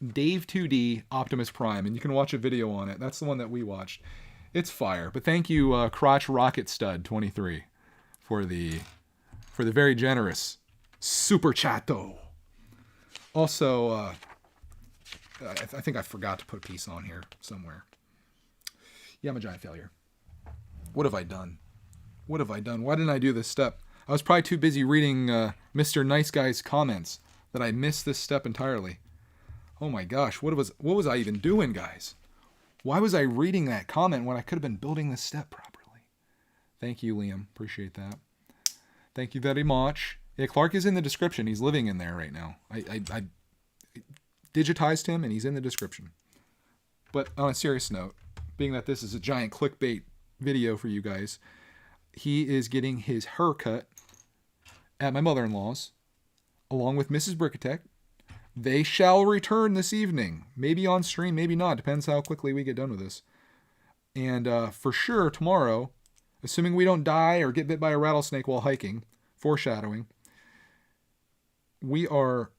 Dave 2D Optimus Prime and you can watch a video on it. That's the one that we watched. It's fire. But thank you, Crotch Rocket Stud 23 for the very generous super chatto. Also, I think I forgot to put a piece on here somewhere. Yeah, I'm a giant failure. What have I done? What have I done? Why didn't I do this step? I was probably too busy reading Mr. Nice Guy's comments that I missed this step entirely. Oh my gosh, what was I even doing, guys? Why was I reading that comment when I could have been building this step properly? Thank you, Liam. Appreciate that. Thank you very much. Yeah, Clark is in the description. He's living in there right now. I digitized him, and he's in the description. But on a serious note, being that this is a giant clickbait video for you guys, he is getting his haircut at my mother-in-law's, along with Mrs. Brickitect. They shall return this evening. Maybe on stream, maybe not. Depends how quickly we get done with this. And for sure, tomorrow, assuming we don't die or get bit by a rattlesnake while hiking, foreshadowing, we are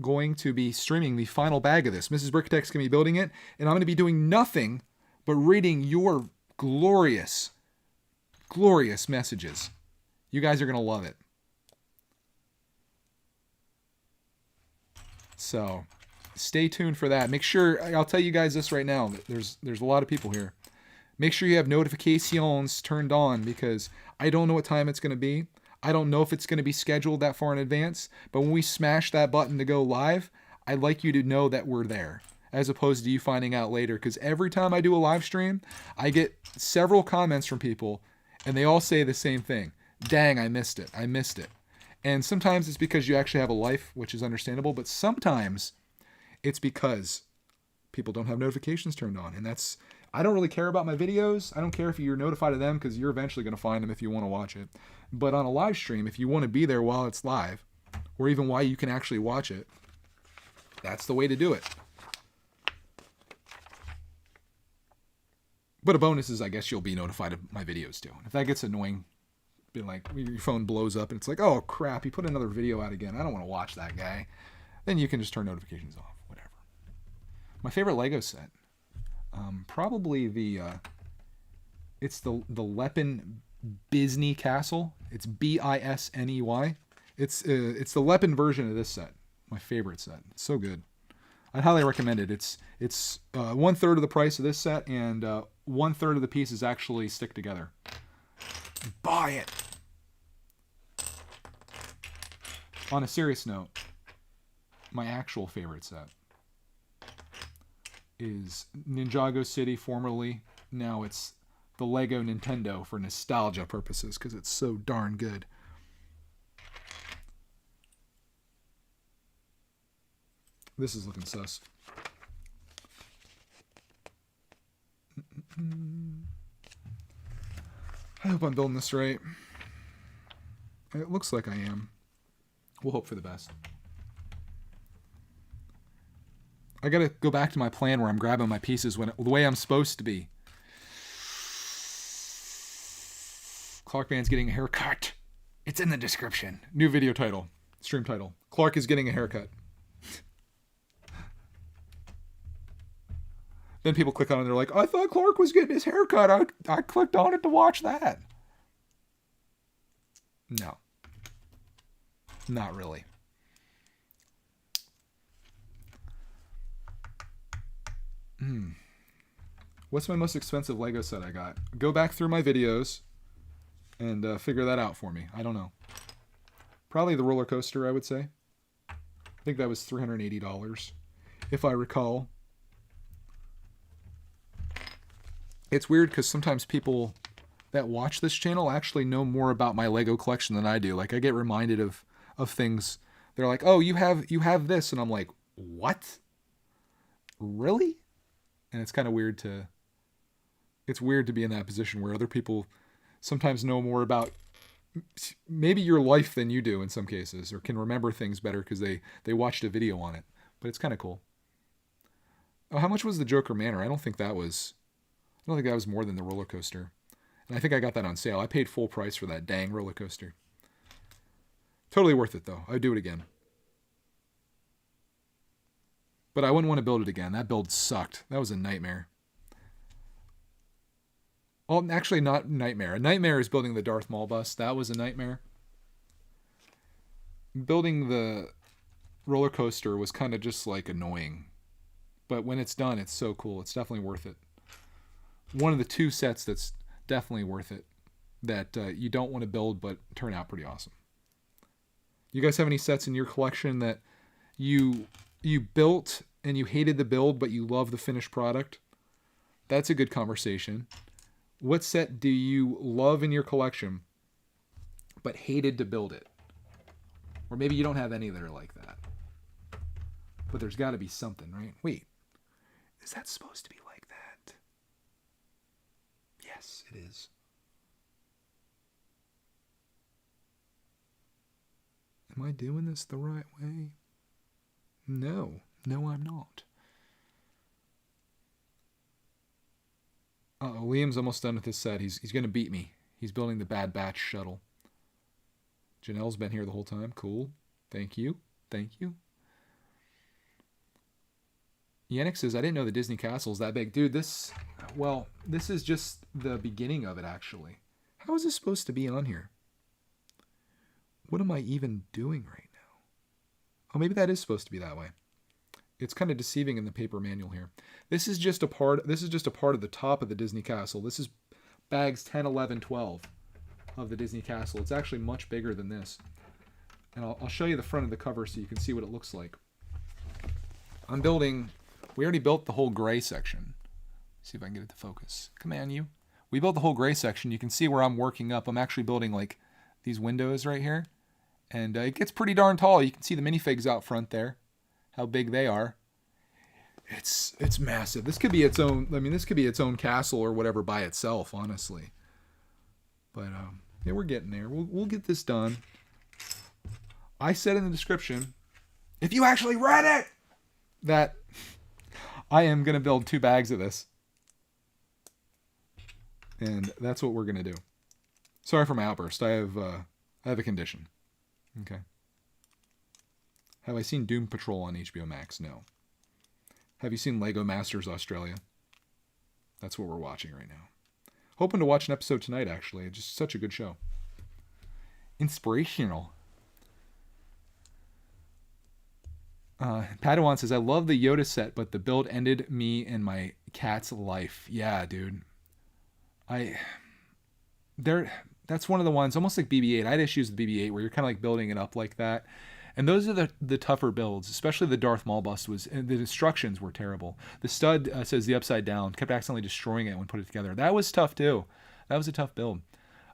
going to be streaming the final bag of this. Mrs. Brickitect's going to be building it, and I'm going to be doing nothing but reading your glorious, glorious messages. You guys are going to love it. So stay tuned for that. Make sure, I'll tell you guys this right now, there's a lot of people here. Make sure you have notifications turned on, because I don't know what time it's going to be. I don't know if it's going to be scheduled that far in advance, but when we smash that button to go live, I'd like you to know that we're there, as opposed to you finding out later, because every time I do a live stream, I get several comments from people, and they all say the same thing. Dang, I missed it. I missed it. And sometimes it's because you actually have a life, which is understandable, but sometimes it's because people don't have notifications turned on. And that's, I don't really care about my videos. I don't care if you're notified of them, because you're eventually going to find them if you want to watch it. But on a live stream, if you want to be there while it's live, or even while you can actually watch it, that's the way to do it. But a bonus is, I guess, you'll be notified of my videos too. If that gets annoying, be like your phone blows up and it's like, oh crap, he put another video out again, I don't want to watch that guy, then you can just turn notifications off. Whatever. My favorite Lego set, probably the it's the Leppen Bisney Castle. It's Bisney. It's the Leppen version of this set. My favorite set. It's so good. I'd highly recommend it. It's 1/3 of the price of this set, and 1/3 of the pieces actually stick together. Buy it. On a serious note, my actual favorite set is Ninjago City, formerly. Now it's the Lego Nintendo for nostalgia purposes, because it's so darn good. This is looking sus. I hope I'm building this right. It looks like I am. We'll hope for the best. I gotta go back to my plan where I'm grabbing my pieces the way I'm supposed to be. Clark Man's getting a haircut. It's in the description. New video title. Stream title. Clark is getting a haircut. Then people click on it and they're like, I thought Clark was getting his haircut. I clicked on it to watch that. No. Not really. What's my most expensive Lego set I got? Go back through my videos and figure that out for me. I don't know. Probably the roller coaster, I would say. I think that was $380, if I recall. It's weird because sometimes people that watch this channel actually know more about my Lego collection than I do. Like, I get reminded of things. They're like, oh, you have this. And I'm like, what? Really? And it's kind of weird to be in that position where other people sometimes know more about maybe your life than you do in some cases, or can remember things better because they watched a video on it. But it's kind of cool. Oh, how much was the Joker Manor? I don't think that was more than the roller coaster. And I think I got that on sale. I paid full price for that dang roller coaster. Totally worth it, though. I'd do it again. But I wouldn't want to build it again. That build sucked. That was a nightmare. Oh, actually not nightmare. A nightmare is building the Darth Maul bus. That was a nightmare. Building the roller coaster was kind of just like annoying. But when it's done, it's so cool. It's definitely worth it. One of the 2 sets that's definitely worth it that you don't want to build but turn out pretty awesome. You guys have any sets in your collection that you built and you hated the build but you love the finished product? That's a good conversation. What set do you love in your collection but hated to build it? Or maybe you don't have any that are like that. But there's got to be something, right? Wait, is that supposed to be like that? Yes, it is. Am I doing this the right way? No, I'm not. Liam's almost done with his set. He's going to beat me. He's building the Bad Batch shuttle. Janelle's been here the whole time. Cool. Thank you. Yannick says, I didn't know the Disney Castle's that big. Dude, this is just the beginning of it, actually. How is this supposed to be on here? What am I even doing right now? Oh, maybe that is supposed to be that way. It's kind of deceiving in the paper manual here. This is just a part of the top of the Disney Castle. This is bags 10, 11, 12 of the Disney Castle. It's actually much bigger than this. And I'll show you the front of the cover so you can see what it looks like. We already built the whole gray section. See if I can get it to focus. Come on, you. We built the whole gray section. You can see where I'm working up. I'm actually building like these windows right here. And it gets pretty darn tall. You can see the minifigs out front there. How big they are. It's massive. This could be its own, this could be its own castle or whatever by itself, honestly. But yeah, we're getting there. We'll get this done. I said in the description, if you actually read it, that I am going to build 2 bags of this. And that's what we're going to do. Sorry for my outburst. I have a condition. Okay. Have I seen Doom Patrol on HBO Max? No. Have you seen Lego Masters Australia? That's what we're watching right now. Hoping to watch an episode tonight, actually. It's just such a good show. Inspirational. Padawan says, I love the Yoda set, but the build ended me and my cat's life. Yeah, dude. That's one of the ones, almost like BB-8. I had issues with BB-8 where you're kind of like building it up like that. And those are the tougher builds, especially the Darth Maul bust and the instructions were terrible. The stud says the upside down, kept accidentally destroying it when put it together. That was tough too. That was a tough build.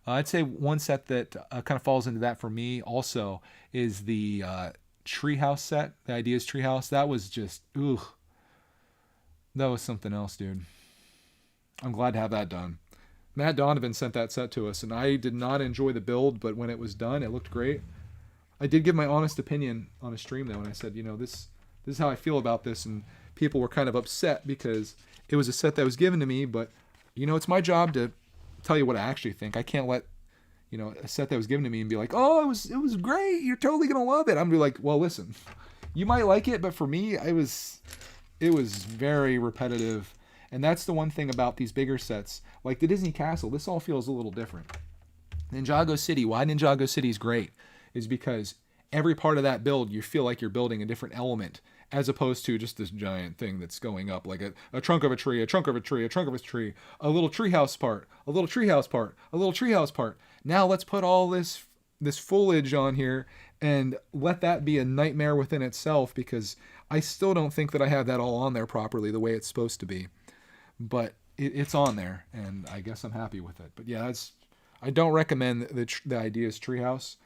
I'd say one set that kind of falls into that for me also is the Treehouse set, the Ideas Treehouse. That was just, that was something else, dude. I'm glad to have that done. Matt Donovan sent that set to us, and I did not enjoy the build, but when it was done, it looked great. I did give my honest opinion on a stream, though, and I said, this is how I feel about this, and people were kind of upset because it was a set that was given to me, but, it's my job to tell you what I actually think. I can't let, a set that was given to me and be like, oh, it was great, you're totally going to love it. I'm going to be like, well, listen, you might like it, but for me, it was very repetitive. And that's the one thing about these bigger sets. Like the Disney Castle, this all feels a little different. Ninjago City, why Ninjago City is great is because every part of that build, you feel like you're building a different element as opposed to just this giant thing that's going up like a trunk of a tree, a trunk of a tree, a trunk of a tree, a little treehouse part, a little treehouse part, a little treehouse part. Now let's put all this foliage on here and let that be a nightmare within itself because I still don't think that I have that all on there properly the way it's supposed to be. But it's on there, and I guess I'm happy with it. But yeah, I don't recommend the Ideas Treehouse,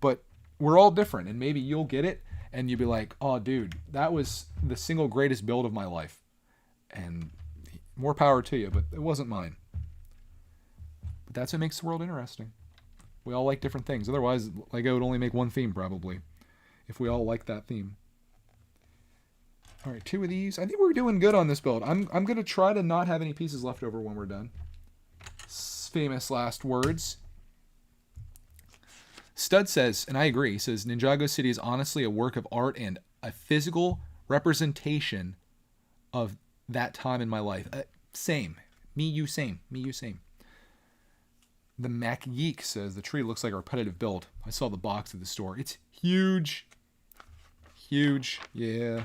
but we're all different, and maybe you'll get it, and you'll be like, oh, dude, that was the single greatest build of my life. And more power to you, but it wasn't mine. But that's what makes the world interesting. We all like different things. Otherwise, Lego would only make one theme, probably, if we all like that theme. All right, 2 of these. I think we're doing good on this build. I'm going to try to not have any pieces left over when we're done. Famous last words. Stud says, and I agree, he says, Ninjago City is honestly a work of art and a physical representation of that time in my life. Same. Me, you, same. Me, you, same. The Mac Geek says, the tree looks like a repetitive build. I saw the box at the store. It's huge. Huge. Yeah.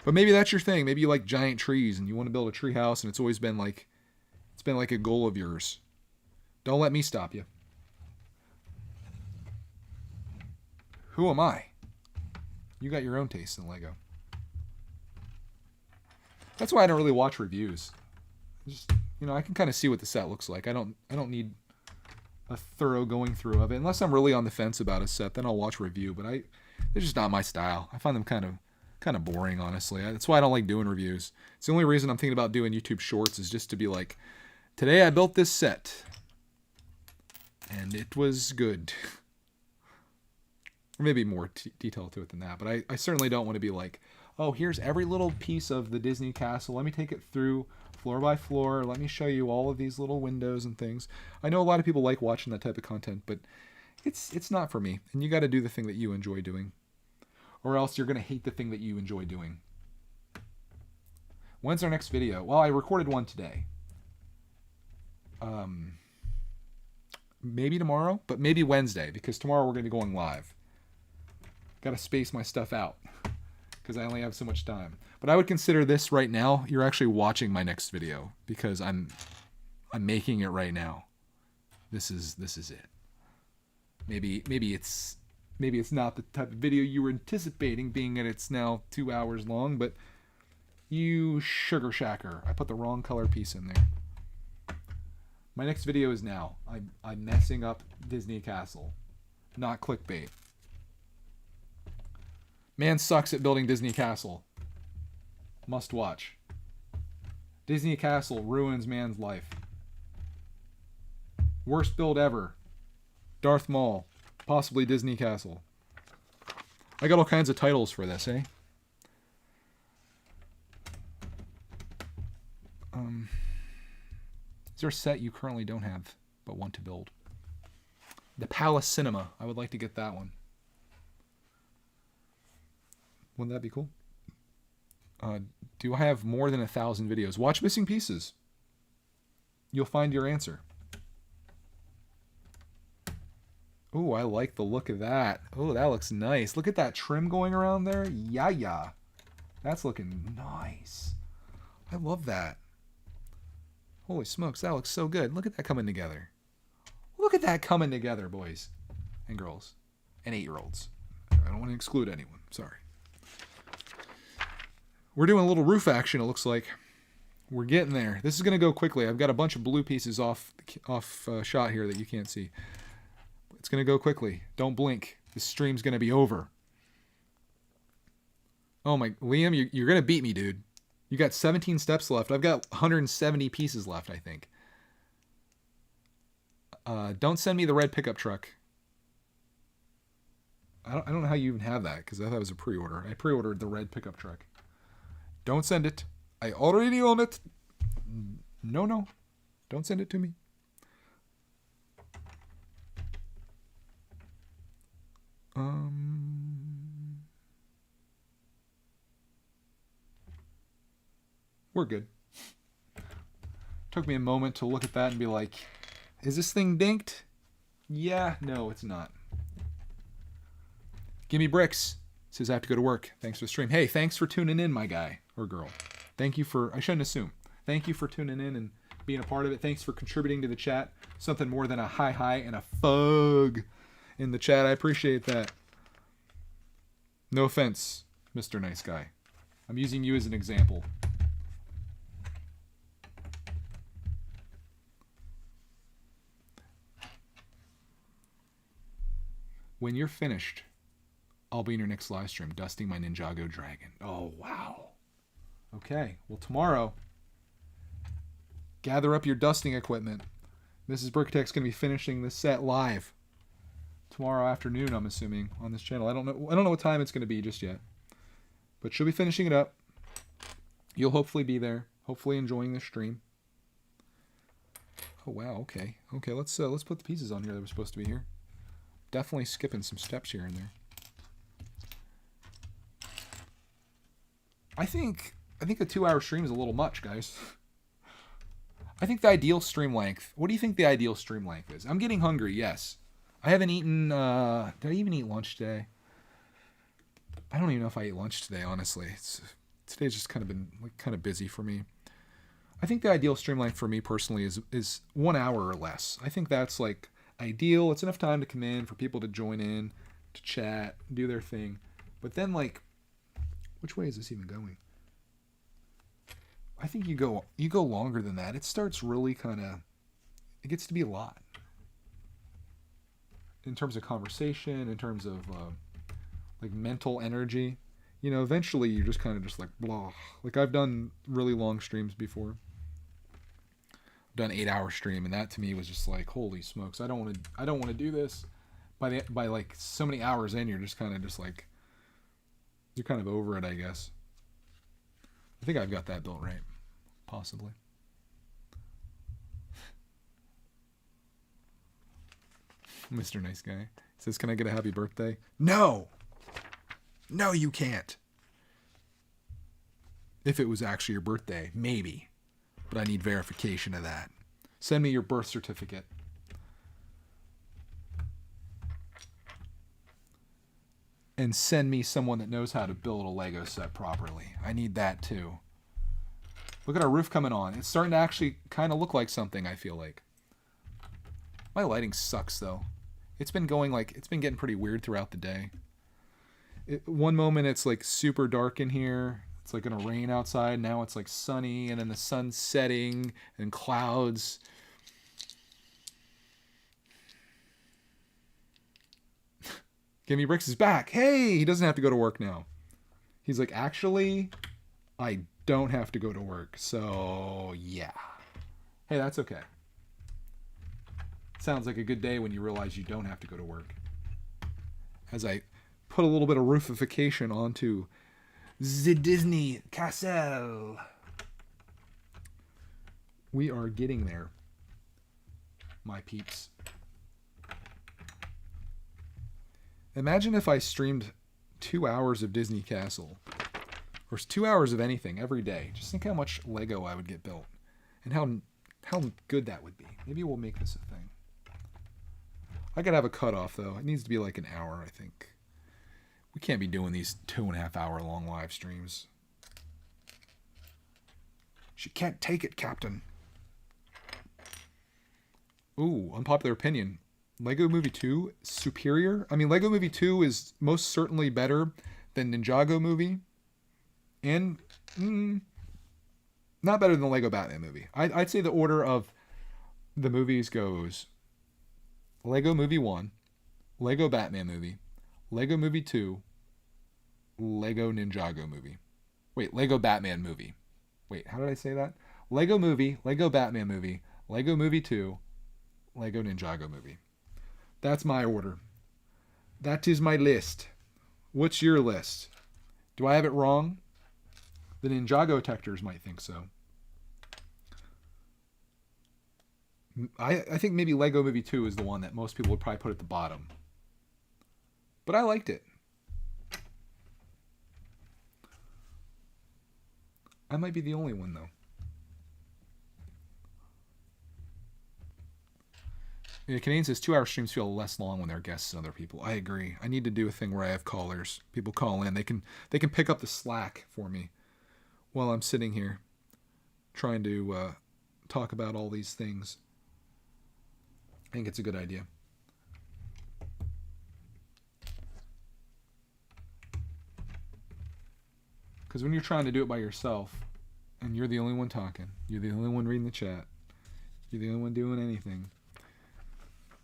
But maybe that's your thing. Maybe you like giant trees and you want to build a tree house, and it's always been like, it's been like a goal of yours. Don't let me stop you. Who am I? You got your own taste in Lego. That's why I don't really watch reviews. Just, I can kind of see what the set looks like. I don't need a thorough going through of it. Unless I'm really on the fence about a set, then I'll watch a review. But they're just not my style. I find them kind of boring, honestly. That's why I don't like doing reviews. It's the only reason I'm thinking about doing YouTube Shorts is just to be like, today I built this set, and it was good. Or maybe more detail to it than that. But I certainly don't want to be like, oh, here's every little piece of the Disney castle. Let me take it through floor by floor. Let me show you all of these little windows and things. I know a lot of people like watching that type of content, but it's not for me. And you got to do the thing that you enjoy doing, or else you're going to hate the thing that you enjoy doing. When's our next video? Well, I recorded one today. Maybe tomorrow, but maybe Wednesday, because tomorrow we're going to be going live. Got to space my stuff out because I only have so much time. But I would consider this right now, you're actually watching my next video, because I'm making it right now. This is it. Maybe it's not the type of video you were anticipating, being that it's now 2 hours long, but you sugar shacker. I put the wrong color piece in there. My next video is now. I'm messing up Disney Castle. Not clickbait. Man sucks at building Disney Castle. Must watch. Disney Castle ruins man's life. Worst build ever. Darth Maul. Possibly Disney Castle. I got all kinds of titles for this, eh? Is there a set you currently don't have but want to build? The Palace Cinema. I would like to get that one. Wouldn't that be cool? Do I have more than 1,000 videos? Watch Missing Pieces. You'll find your answer. Oh, I like the look of that. Oh, that looks nice. Look at that trim going around there. Yeah. That's looking nice. I love that. Holy smokes, that looks so good. Look at that coming together. Look at that coming together, boys and girls and 8-year-olds. I don't want to exclude anyone. Sorry. We're doing a little roof action, it looks like. We're getting there. This is going to go quickly. I've got a bunch of blue pieces off shot here that you can't see. It's going to go quickly. Don't blink. This stream's going to be over. Oh my, Liam, you're going to beat me, dude. You got 17 steps left. I've got 170 pieces left, I think. Don't send me the red pickup truck. I don't know how you even have that, because I thought it was a pre-order. I pre-ordered the red pickup truck. Don't send it. I already own it. No. Don't send it to me. We're good. Took me a moment to look at that and be like, is this thing dinked? Yeah, no, it's not. Gimme Bricks says I have to go to work. Thanks for the stream. Hey, thanks for tuning in, my guy or girl. Thank you for, I shouldn't assume. Thank you for tuning in and being a part of it. Thanks for contributing to the chat. Something more than a hi and a fug in the chat. I appreciate that. No offense, Mr. Nice Guy. I'm using you as an example. When you're finished, I'll be in your next live stream, dusting my Ninjago dragon. Oh, wow. Okay, well, tomorrow, gather up your dusting equipment. Mrs Brickitect's going to be finishing this set live tomorrow afternoon, I'm assuming, on this channel. I don't know what time it's going to be just yet, but she'll be finishing it up. You'll hopefully be there, hopefully enjoying the stream. Oh, wow, okay. Okay, let's put the pieces on here that were supposed to be here. Definitely skipping some steps here and there. I think a 2-hour stream is a little much, guys. I think the ideal stream length. What do you think the ideal stream length is? I'm getting hungry, yes. I haven't eaten, did I even eat lunch today? I don't even know if I ate lunch today, honestly. today's just kind of been like kind of busy for me. I think the ideal stream length for me personally is 1 hour or less. I think that's like ideal. It's enough time to come in for people to join in, to chat, do their thing. But then like, which way is this even going? I think you go longer than that. It starts really kind of, it gets to be a lot. In terms of conversation, in terms of like mental energy. You know, eventually you're just kind of just like blah. Like I've done really long streams before. I've done 8-hour stream, and that to me was just like, holy smokes, I don't want to do this. By like so many hours in, you're just kind of like, you're kind of over it, I guess. I think I've got that built right, possibly. Mr. Nice Guy says, "Can I get a happy birthday?" No. No, you can't. If it was actually your birthday, maybe. But I need verification of that. Send me your birth certificate. And send me someone that knows how to build a Lego set properly. I need that too. Look at our roof coming on. It's starting to actually kind of look like something, I feel like. My lighting sucks though. It's been getting pretty weird throughout the day. One moment it's like super dark in here. It's like gonna rain outside. Now it's like sunny, and then the sun's setting and clouds. Gimme Bricks is back. Hey, he doesn't have to go to work now. He's like, actually, I don't have to go to work. So yeah. Hey, that's okay. Sounds like a good day when you realize you don't have to go to work. As I put a little bit of roofification onto the Disney Castle. We are getting there, my peeps. Imagine if I streamed 2 hours of Disney Castle, or 2 hours of anything every day. Just think how much Lego I would get built, and how good that would be. Maybe we'll make this a thing. I gotta have a cutoff though. It needs to be like an hour, I think. We can't be doing these 2.5 hour long live streams. She can't take it, Captain. Ooh, unpopular opinion. Lego Movie 2 superior? I mean, Lego Movie 2 is most certainly better than Ninjago Movie. And not better than the Lego Batman movie. I'd say the order of the movies goes Lego Movie 1, Lego Batman movie, Lego Movie 2, Lego Ninjago movie. Wait, Lego Batman movie. Wait, how did I say that? Lego movie, Lego Batman movie, Lego Movie 2, Lego Ninjago movie. That's my order. That is my list. What's your list? Do I have it wrong? The Ninjago detectors might think so. I think maybe Lego Movie 2 is the one that most people would probably put at the bottom. But I liked it. I might be the only one, though. Yeah, Canadian says 2 hour streams feel less long when there are guests and other people. I agree. I need to do a thing where I have callers. People call in. They can pick up the slack for me while I'm sitting here trying to talk about all these things. I think it's a good idea. Because when you're trying to do it by yourself, and you're the only one talking, you're the only one reading the chat, you're the only one doing anything,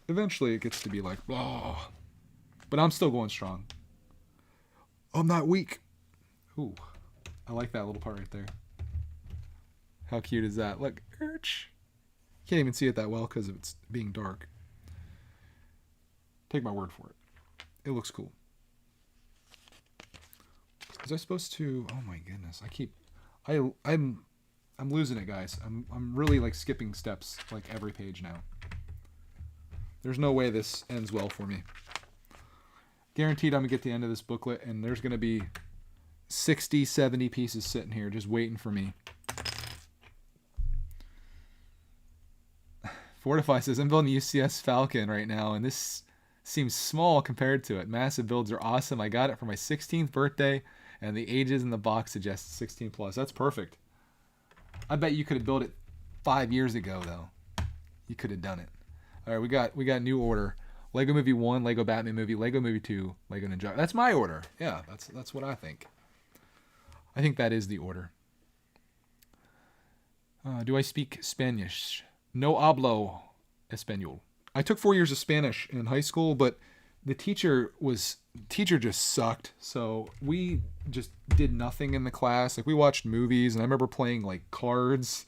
eventually it gets to be like, oh. But I'm still going strong. I'm not weak. Ooh, I like that little part right there. How cute is that? Look, Urch. Can't even see it that well because of it's being dark. Take my word for it. It looks cool. Was I supposed to? Oh my goodness! I'm losing it, guys. I'm really like skipping steps like every page now. There's no way this ends well for me. Guaranteed I'm gonna get to the end of this booklet and there's gonna be 60, 70 pieces sitting here just waiting for me. Fortify says, I'm building the UCS Falcon right now, and this seems small compared to it. Massive builds are awesome. I got it for my 16th birthday, And the ages in the box suggest 16 plus. That's perfect. I bet you could have built it 5 years ago, though. You could have done it. All right, we got new order. Lego Movie 1, Lego Batman Movie, Lego Movie 2, Lego Ninja. That's my order. Yeah, that's what I think. I think that is the order. Do I speak Spanish? No hablo español. I took 4 years of Spanish in high school, but the teacher just sucked. So we just did nothing in the class. Like we watched movies, and I remember playing like cards,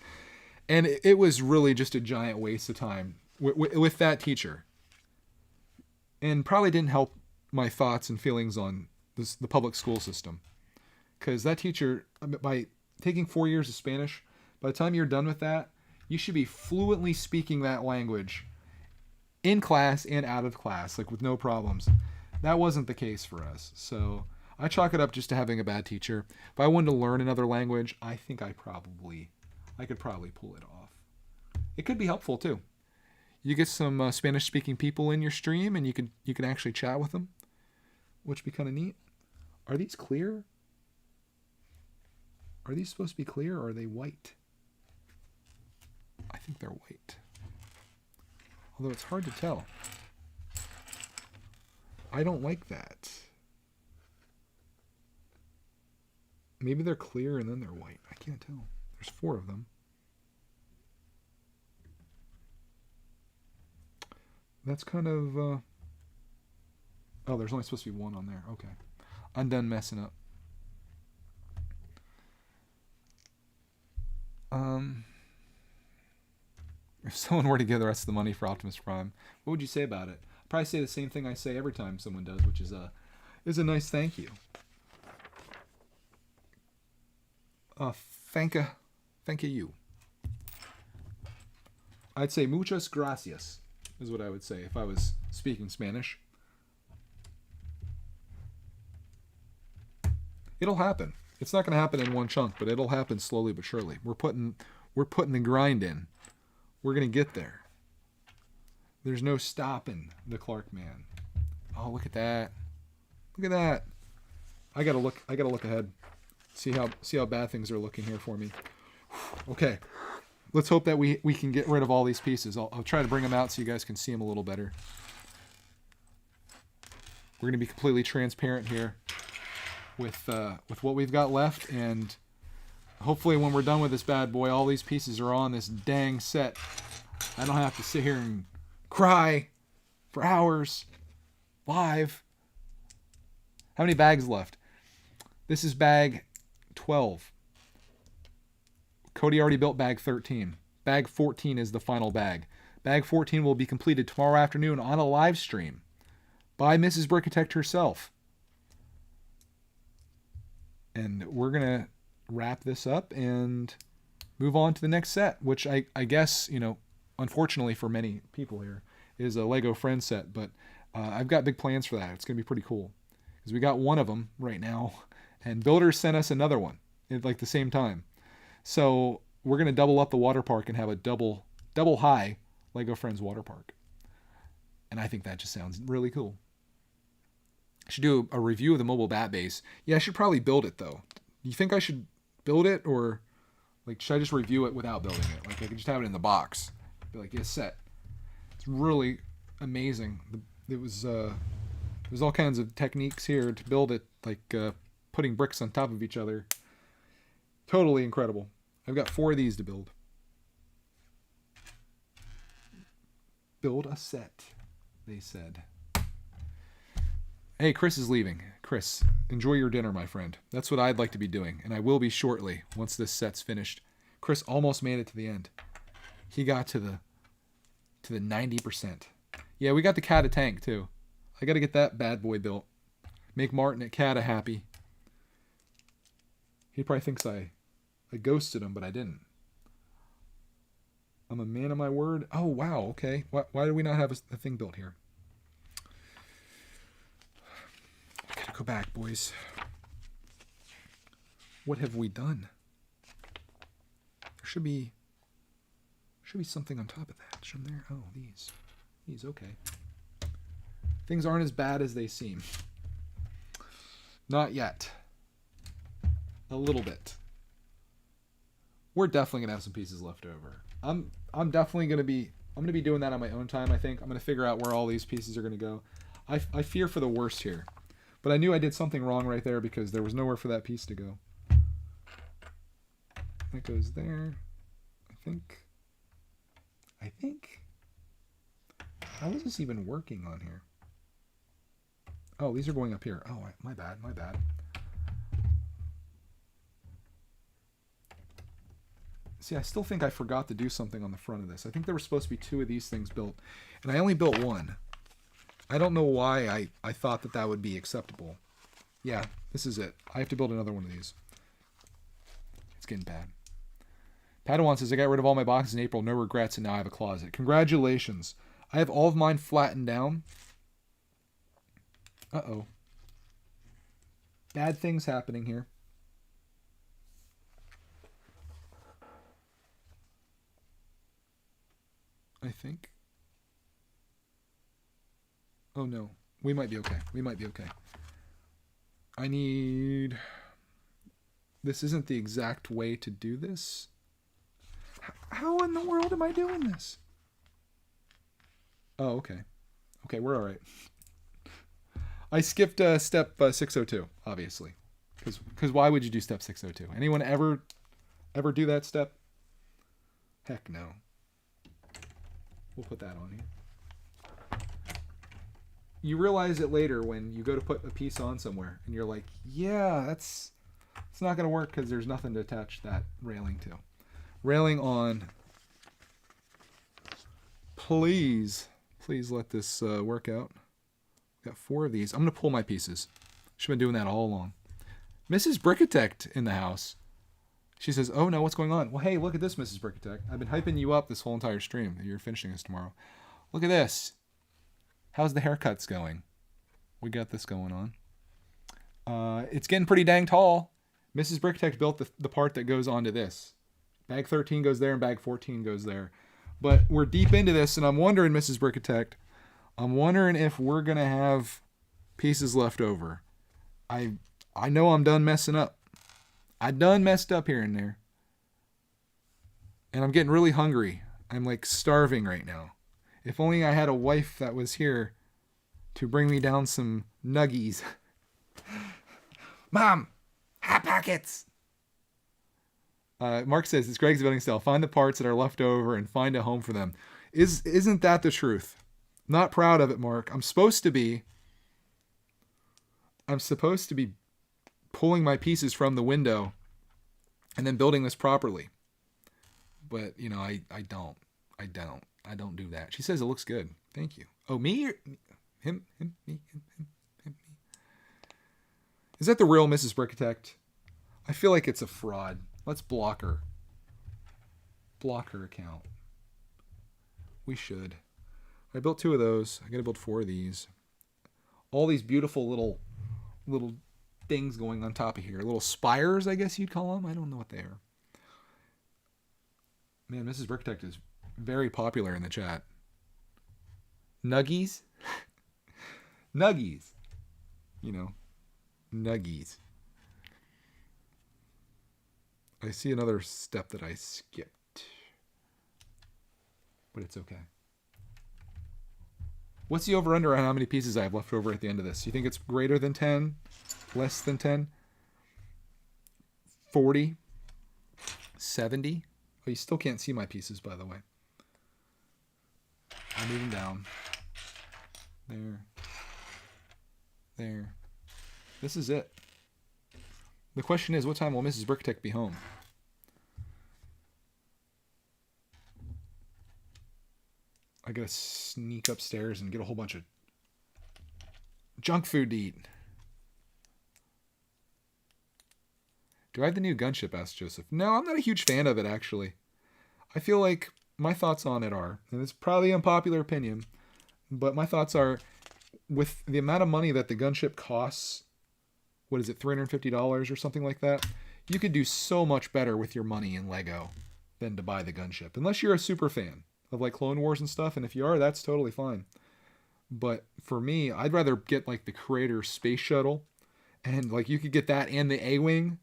and it was really just a giant waste of time with that teacher. And probably didn't help my thoughts and feelings on the public school system. Because that teacher, by taking 4 years of Spanish, by the time you're done with that, you should be fluently speaking that language in class and out of class, like with no problems. That wasn't the case for us. So I chalk it up just to having a bad teacher. If I wanted to learn another language, I think I could probably pull it off. It could be helpful too. You get some Spanish-speaking people in your stream, and you can actually chat with them, which would be kind of neat. Are these clear? Are these supposed to be clear, or are they white? I think they're white. Although it's hard to tell. I don't like that. Maybe they're clear and then they're white. I can't tell. There's 4 of them. That's kind of... Oh, there's only supposed to be 1 on there. Okay. I'm done messing up. If someone were to give the rest of the money for Optimus Prime, what would you say about it? I'd probably say the same thing I say every time someone does, which is a nice thank you. Thank you. I'd say muchas gracias is what I would say if I was speaking Spanish. It'll happen. It's not going to happen in one chunk, but it'll happen slowly but surely. We're putting the grind in. We're going to get there. There's no stopping the Clark man. Oh, look at that. Look at that. I got to look ahead. See how bad things are looking here for me. Okay. Let's hope that we can get rid of all these pieces. I'll try to bring them out so you guys can see them a little better. We're going to be completely transparent here with what we've got left, and hopefully when we're done with this bad boy, all these pieces are on this dang set. I don't have to sit here and cry for hours live. How many bags left? This is bag 12. Cody already built bag 13. Bag 14 is the final bag. Bag 14 will be completed tomorrow afternoon on a live stream by Mrs Brickitect herself. And we're going to wrap this up and move on to the next set, which I guess, unfortunately for many people here, is a Lego Friends set. But I've got big plans for that. It's going to be pretty cool. Because we got one of them right now, and builders sent us another one at like the same time. So we're going to double up the water park and have a double high Lego Friends water park. And I think that just sounds really cool. I should do a review of the mobile bat base. Yeah, I should probably build it though. Do you think I should build it, or like should I just review it without building it? Like I could just have it in the box. Be like, yes, set. It's really amazing. There's all kinds of techniques here to build it, like putting bricks on top of each other. Totally incredible. I've got 4 of these to build. Build a set, they said. Hey, Chris is leaving. Chris, enjoy your dinner, my friend. That's what I'd like to be doing, and I will be shortly once this set's finished. Chris almost made it to the end. He got to the 90%. Yeah, we got the Cata tank too. I got to get that bad boy built. Make Martin at Cata happy. He probably thinks I ghosted him, but I didn't. I'm a man of my word. Oh, wow, okay. Why do we not have a thing built here? I gotta go back, boys. What have we done? There should be something on top of that. Should there? Oh, these, okay. Things aren't as bad as they seem. Not yet. A little bit. We're definitely gonna have some pieces left over. I'm definitely gonna be doing that on my own time. I think I'm gonna figure out where all these pieces are gonna go. I fear for the worst here, but I knew I did something wrong right there because there was nowhere for that piece to go. That goes there. I think. How is this even working on here? Oh, these are going up here. Oh, my bad. See, I still think I forgot to do something on the front of this. I think there were supposed to be 2 of these things built, and I only built 1. I don't know why I thought that would be acceptable. Yeah, this is it. I have to build another one of these. It's getting bad. Padawan says, I got rid of all my boxes in April. No regrets, and now I have a closet. Congratulations. I have all of mine flattened down. Uh-oh. Bad things happening here. I think. Oh no. We might be okay. I need... This isn't the exact way to do this. How in the world am I doing this? Oh, okay. Okay, we're all right. I skipped step 602, obviously. Because why would you do step 602? Anyone ever do that step? Heck no. We'll put that on here. You realize it later when you go to put a piece on somewhere and you're like, yeah, it's not going to work because there's nothing to attach that railing to. Railing on. Please let this work out. Got 4 of these. I'm going to pull my pieces. She's been doing that all along. Mrs Brickitect in the house. She says, oh no, what's going on? Well, hey, look at this, Mrs Brickitect. I've been hyping you up this whole entire stream. You're finishing this tomorrow. Look at this. How's the haircuts going? We got this going on. It's getting pretty dang tall. Mrs Brickitect built the part that goes onto this. Bag 13 goes there and bag 14 goes there. But we're deep into this, and I'm wondering, Mrs Brickitect, if we're going to have pieces left over. I know I'm done messing up. I done messed up here and there. And I'm getting really hungry. I'm like starving right now. If only I had a wife that was here to bring me down some nuggies. Mom, Hot Pockets. Mark says, it's Greg's building style. Find the parts that are left over and find a home for them. Isn't that the truth? Not proud of it, Mark. I'm supposed to be pulling my pieces from the window and then building this properly. But, you know, I don't do that. She says it looks good. Thank you. Oh, me? Or him, me. Is that the real Mrs. Brickitect? I feel like it's a fraud. Let's block her. Block her account. We should. I built 2 of those. I gotta build 4 of these. All these beautiful little things going on top of here. Little spires, I guess you'd call them. I don't know what they are. Man, Mrs. Brickitect is very popular in the chat. Nuggies? Nuggies. You know, nuggies. I see another step that I skipped. But it's okay. What's the over-under on how many pieces I have left over at the end of this? You think it's greater than 10? Less than 10? 40? 70? Oh, you still can't see my pieces, by the way. I'll move them down. There. There. This is it. The question is, what time will Mrs. Brickitect be home? I gotta sneak upstairs and get a whole bunch of junk food to eat. Do I have the new gunship? Asked Joseph. No, I'm not a huge fan of it, actually. I feel like my thoughts on it are, and it's probably an unpopular opinion, but my thoughts are, with the amount of money that the gunship costs, what is it, $350 or something like that? You could do so much better with your money in Lego than to buy the gunship. Unless you're a super fan of like Clone Wars and stuff, and if you are, that's totally fine. But for me, I'd rather get like the Creator Space Shuttle, and like you could get that and the A-Wing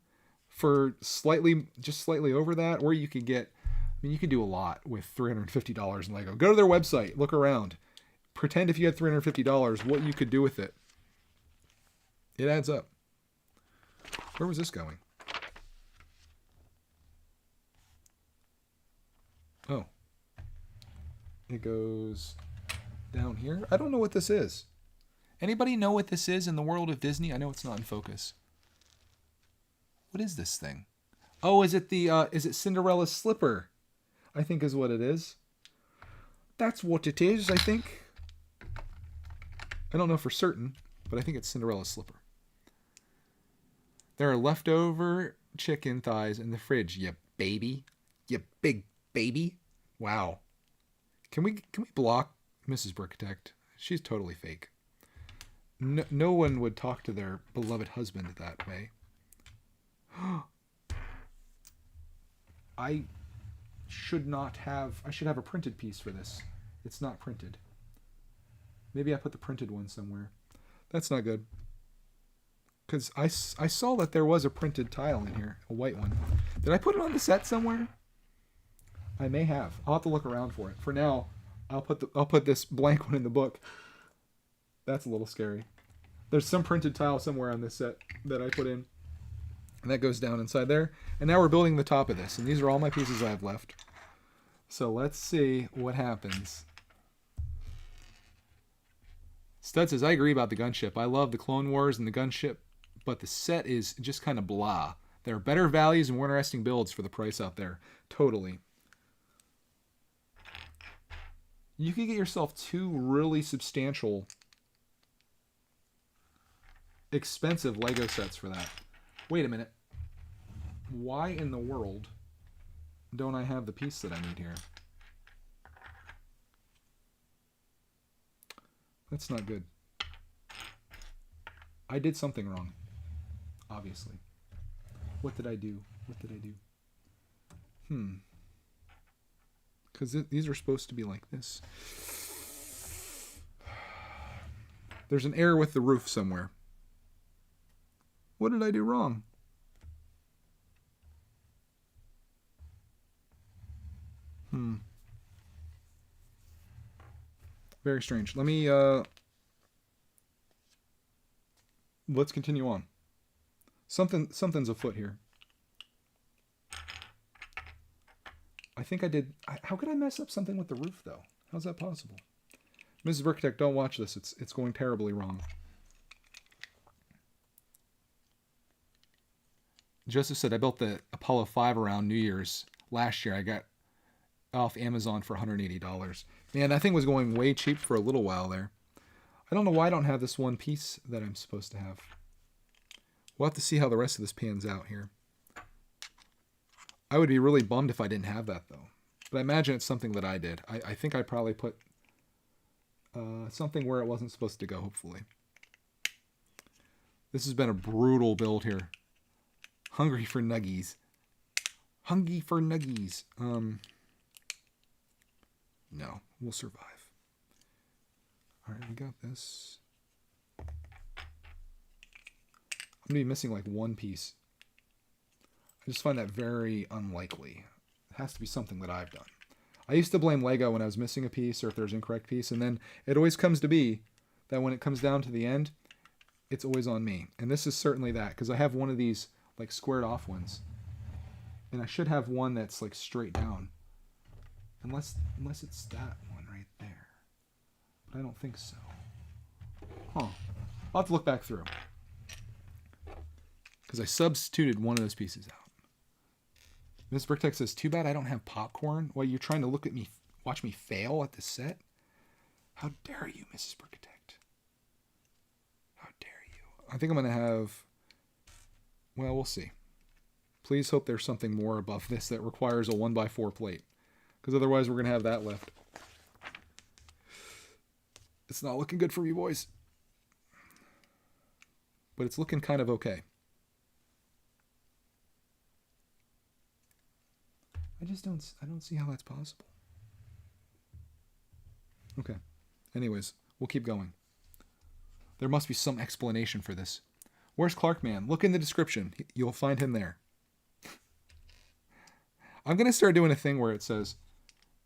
for just slightly over that, or you could get, I mean, you could do a lot with $350 in Lego. Go to their website, look around, pretend if you had $350, what you could do with it. It adds up. Where was this going? Oh. It goes down here. I don't know what this is. Anybody know what this is in the world of Disney? I know it's not in focus. What is this thing? Oh, is it Cinderella's slipper? I think is what it is. That's what it is, I think. I don't know for certain, but I think it's Cinderella's slipper. There are leftover chicken thighs in the fridge, you baby. You big baby. Wow. Can we block Mrs. Brickitect? She's totally fake. No one would talk to their beloved husband that way. I should have a printed piece for this. It's not printed. Maybe I put the printed one somewhere. That's not good. Because I saw that there was a printed tile in here, a white one. Did I put it on the set somewhere? I may have. I'll have to look around for it. For now, I'll put this blank one in the book. That's a little scary. There's some printed tile somewhere on this set that I put in. And that goes down inside there. And now we're building the top of this. And these are all my pieces I have left. So let's see what happens. Stud says, I agree about the gunship. I love the Clone Wars and the gunship, but the set is just kind of blah. There are better values and more interesting builds for the price out there. Totally. You could get yourself two really substantial, expensive Lego sets for that. Wait a minute. Why in the world don't I have the piece that I need here? That's not good. I did something wrong. Obviously. What did I do? What did I do? Because these are supposed to be like this. There's an error with the roof somewhere. What did I do wrong? Very strange. Let me, let's continue on. Something's afoot here. I think I did, how could I mess up something with the roof, though? How's that possible? Mrs. Brickitect, don't watch this. It's going terribly wrong. Joseph said, I built the Apollo 5 around New Year's last year. I got off Amazon for $180. Man, that thing was going way cheap for a little while there. I don't know why I don't have this one piece that I'm supposed to have. We'll have to see how the rest of this pans out here. I would be really bummed if I didn't have that, though. But I imagine it's something that I did. I think I probably put something where it wasn't supposed to go, hopefully. This has been a brutal build here. Hungry for nuggies. Hungry for nuggies. No, we'll survive. All right, we got this. I'm going to be missing like one piece. I just find that very unlikely. It has to be something that I've done. I used to blame Lego when I was missing a piece or if there's an incorrect piece, and then it always comes to be that when it comes down to the end, it's always on me. And this is certainly that, because I have one of these like squared off ones. And I should have one that's like straight down. Unless it's that one right there. But I don't think so. Huh. I'll have to look back through. Because I substituted one of those pieces out. Miss Brickitect says, too bad I don't have popcorn. While you're trying to look at me, watch me fail at the set? How dare you, Mrs. Brickitect? How dare you? I think I'm going to have... Well, we'll see. Please hope there's something more above this that requires a 1x4 plate. Because otherwise we're going to have that left. It's not looking good for me, boys. But it's looking kind of okay. I don't see how that's possible. Okay. Anyways, we'll keep going. There must be some explanation for this. Where's Clark Man? Look in the description. You'll find him there. I'm going to start doing a thing where it says,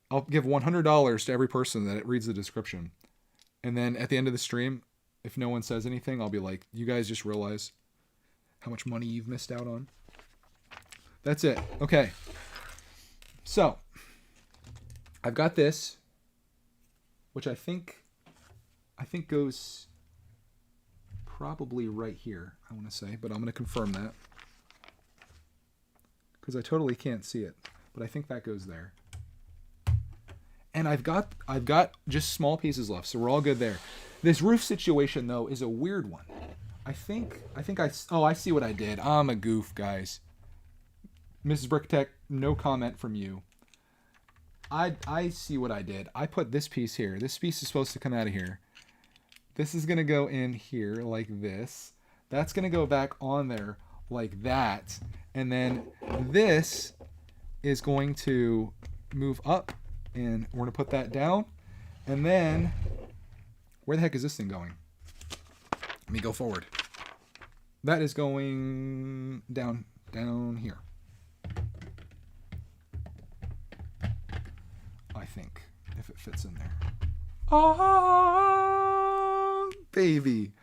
I'll give $100 to every person that reads the description. And then at the end of the stream, if no one says anything, I'll be like, you guys just realize how much money you've missed out on. That's it. Okay. So, I've got this, which I think goes probably right here, I want to say, but I'm going to confirm that because I totally can't see it, but I think that goes there. And I've got just small pieces left, so we're all good there. This roof situation though is a weird one. I see what I did. I'm a goof, guys. Mrs Brickitect, no comment from you. I see what I did. I put this piece here. This piece is supposed to come out of here. This is going to go in here like this. That's going to go back on there like that. And then this is going to move up, and we're going to put that down. And then, where the heck is this thing going? Let me go forward. That is going down here. I think, if it fits in there. Oh, baby.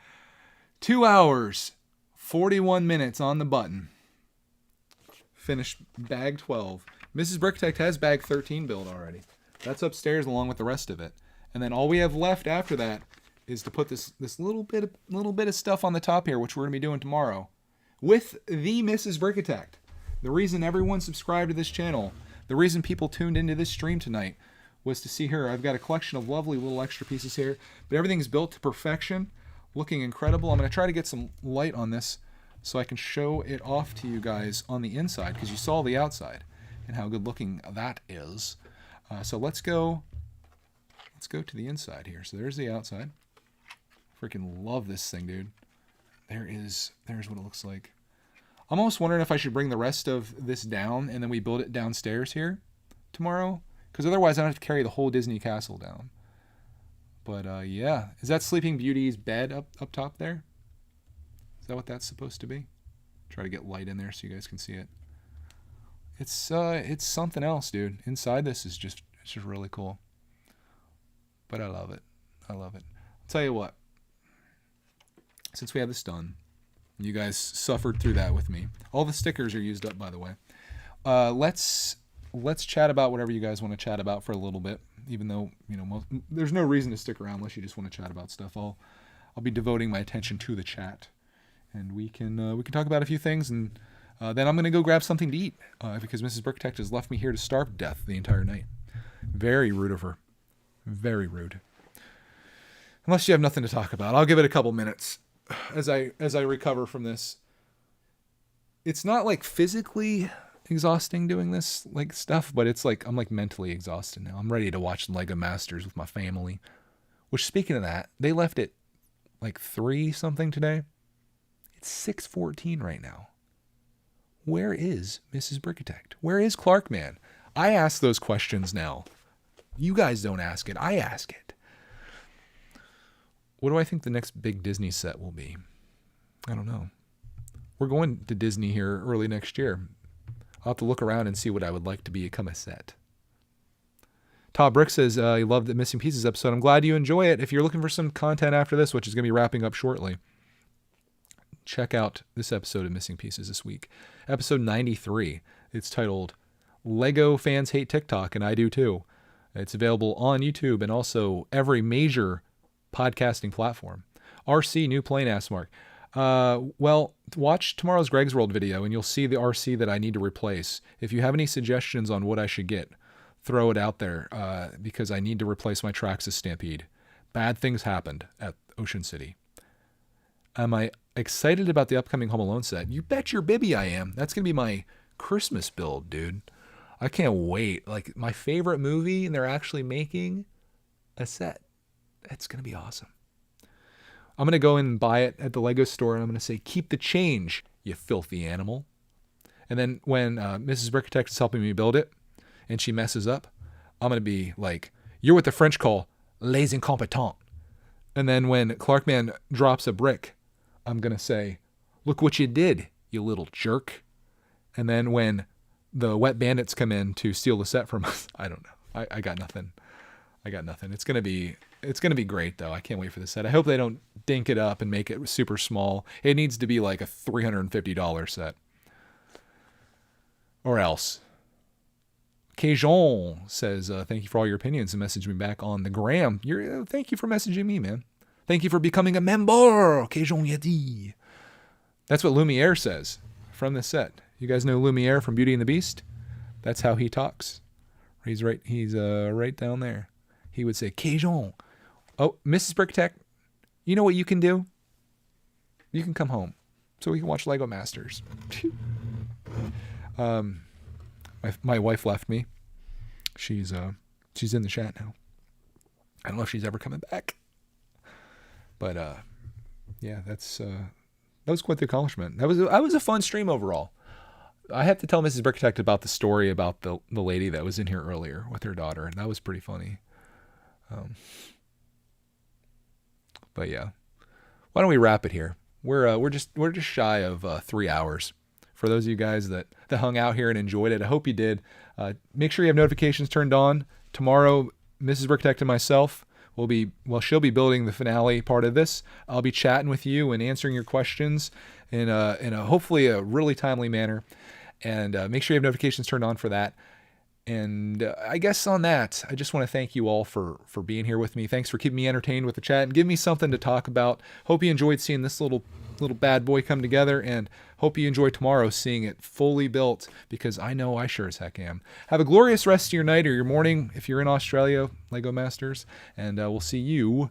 2 hours, 41 minutes on the button. Finished bag 12. Mrs. Brickitect has bag 13 built already. That's upstairs along with the rest of it. And then all we have left after that is to put this little bit of stuff on the top here, which we're going to be doing tomorrow with the Mrs. Brickitect. The reason everyone subscribed to this channel, the reason people tuned into this stream tonight was to see her. I've got a collection of lovely little extra pieces here, but everything's built to perfection, looking incredible. I'm going to try to get some light on this so I can show it off to you guys on the inside, because you saw the outside and how good looking that is. So let's go to the inside here. So there's the outside. Freaking love this thing, dude. There's what it looks like. I'm almost wondering if I should bring the rest of this down and then we build it downstairs here tomorrow, because otherwise I don't have to carry the whole Disney castle down. But yeah, is that Sleeping Beauty's bed up top there? Is that what that's supposed to be? Try to get light in there so you guys can see it. It's something else, dude. Inside this is it's just really cool. But I love it. I'll tell you what. Since we have this done, you guys suffered through that with me. All the stickers are used up, by the way. Let's chat about whatever you guys want to chat about for a little bit. Even though, you know, there's no reason to stick around unless you just want to chat about stuff. I'll be devoting my attention to the chat, and we can talk about a few things, and then I'm gonna go grab something to eat because Mrs. Brickitect has left me here to starve to death the entire night. Very rude of her. Very rude. Unless you have nothing to talk about, I'll give it a couple minutes as I recover from this. It's not like physically exhausting doing this like stuff, but it's like I'm like mentally exhausted now. I'm ready to watch Lego Masters with my family. Which, speaking of that, they left it like 3 something today. It's 6:14 right now. Where is Mrs. Brickitect? Where is Clark Man? I ask those questions now. You guys don't ask it. I ask it. What do I think the next big Disney set will be? I don't know. We're going to Disney here early next year. I'll have to look around and see what I would like to become a set. Todd Brick says, he loved the Missing Pieces episode. I'm glad you enjoy it. If you're looking for some content after this, which is going to be wrapping up shortly, check out this episode of Missing Pieces this week. Episode 93. It's titled Lego Fans Hate TikTok, and I Do Too. It's available on YouTube and also every major podcasting platform. RC, new plane, asks Mark. Well, watch tomorrow's Greg's World video and you'll see the RC that I need to replace. If you have any suggestions on what I should get, throw it out there because I need to replace my Traxxas Stampede. Bad things happened at Ocean City. Am I excited about the upcoming Home Alone set? You bet your bibby I am. That's going to be my Christmas build, dude. I can't wait. Like, my favorite movie, and they're actually making a set. It's going to be awesome. I'm going to go in and buy it at the Lego store, and I'm going to say, keep the change, you filthy animal. And then when Mrs. Brickitect is helping me build it, and she messes up, I'm going to be like, you're what the French call les incompetents. And then when Clarkman drops a brick, I'm going to say, look what you did, you little jerk. And then when the wet bandits come in to steal the set from us. I don't know. I got nothing. It's gonna be great though. I can't wait for the set. I hope they don't dink it up and make it super small. It needs to be like a $350 set, or else. Cajun says, thank you for all your opinions and message me back on the gram. Thank you for messaging me, man. Thank you for becoming a member. Cajun Yeti. That's what Lumiere says from this set. You guys know Lumiere from Beauty and the Beast? That's how he talks. He's right down there. He would say, Cajun. Oh, Mrs Brickitect, you know what you can do? You can come home so we can watch Lego Masters. My wife left me. She's in the chat now. I don't know if she's ever coming back. But yeah, that was quite the accomplishment. That was a fun stream overall. I have to tell Mrs. Brickitect about the story about the lady that was in here earlier with her daughter, and that was pretty funny. But yeah, why don't we wrap it here? We're just shy of 3 hours. For those of you guys that hung out here and enjoyed it, I hope you did. Make sure you have notifications turned on. Tomorrow, Mrs. Brickitect and myself she'll be building the finale part of this. I'll be chatting with you and answering your questions in a hopefully a really timely manner. And make sure you have notifications turned on for that. And I guess on that, I just want to thank you all for being here with me. Thanks for keeping me entertained with the chat and giving me something to talk about. Hope you enjoyed seeing this little bad boy come together, and hope you enjoy tomorrow seeing it fully built, because I know I sure as heck am. Have a glorious rest of your night or your morning if you're in Australia, Lego Masters, and we'll see you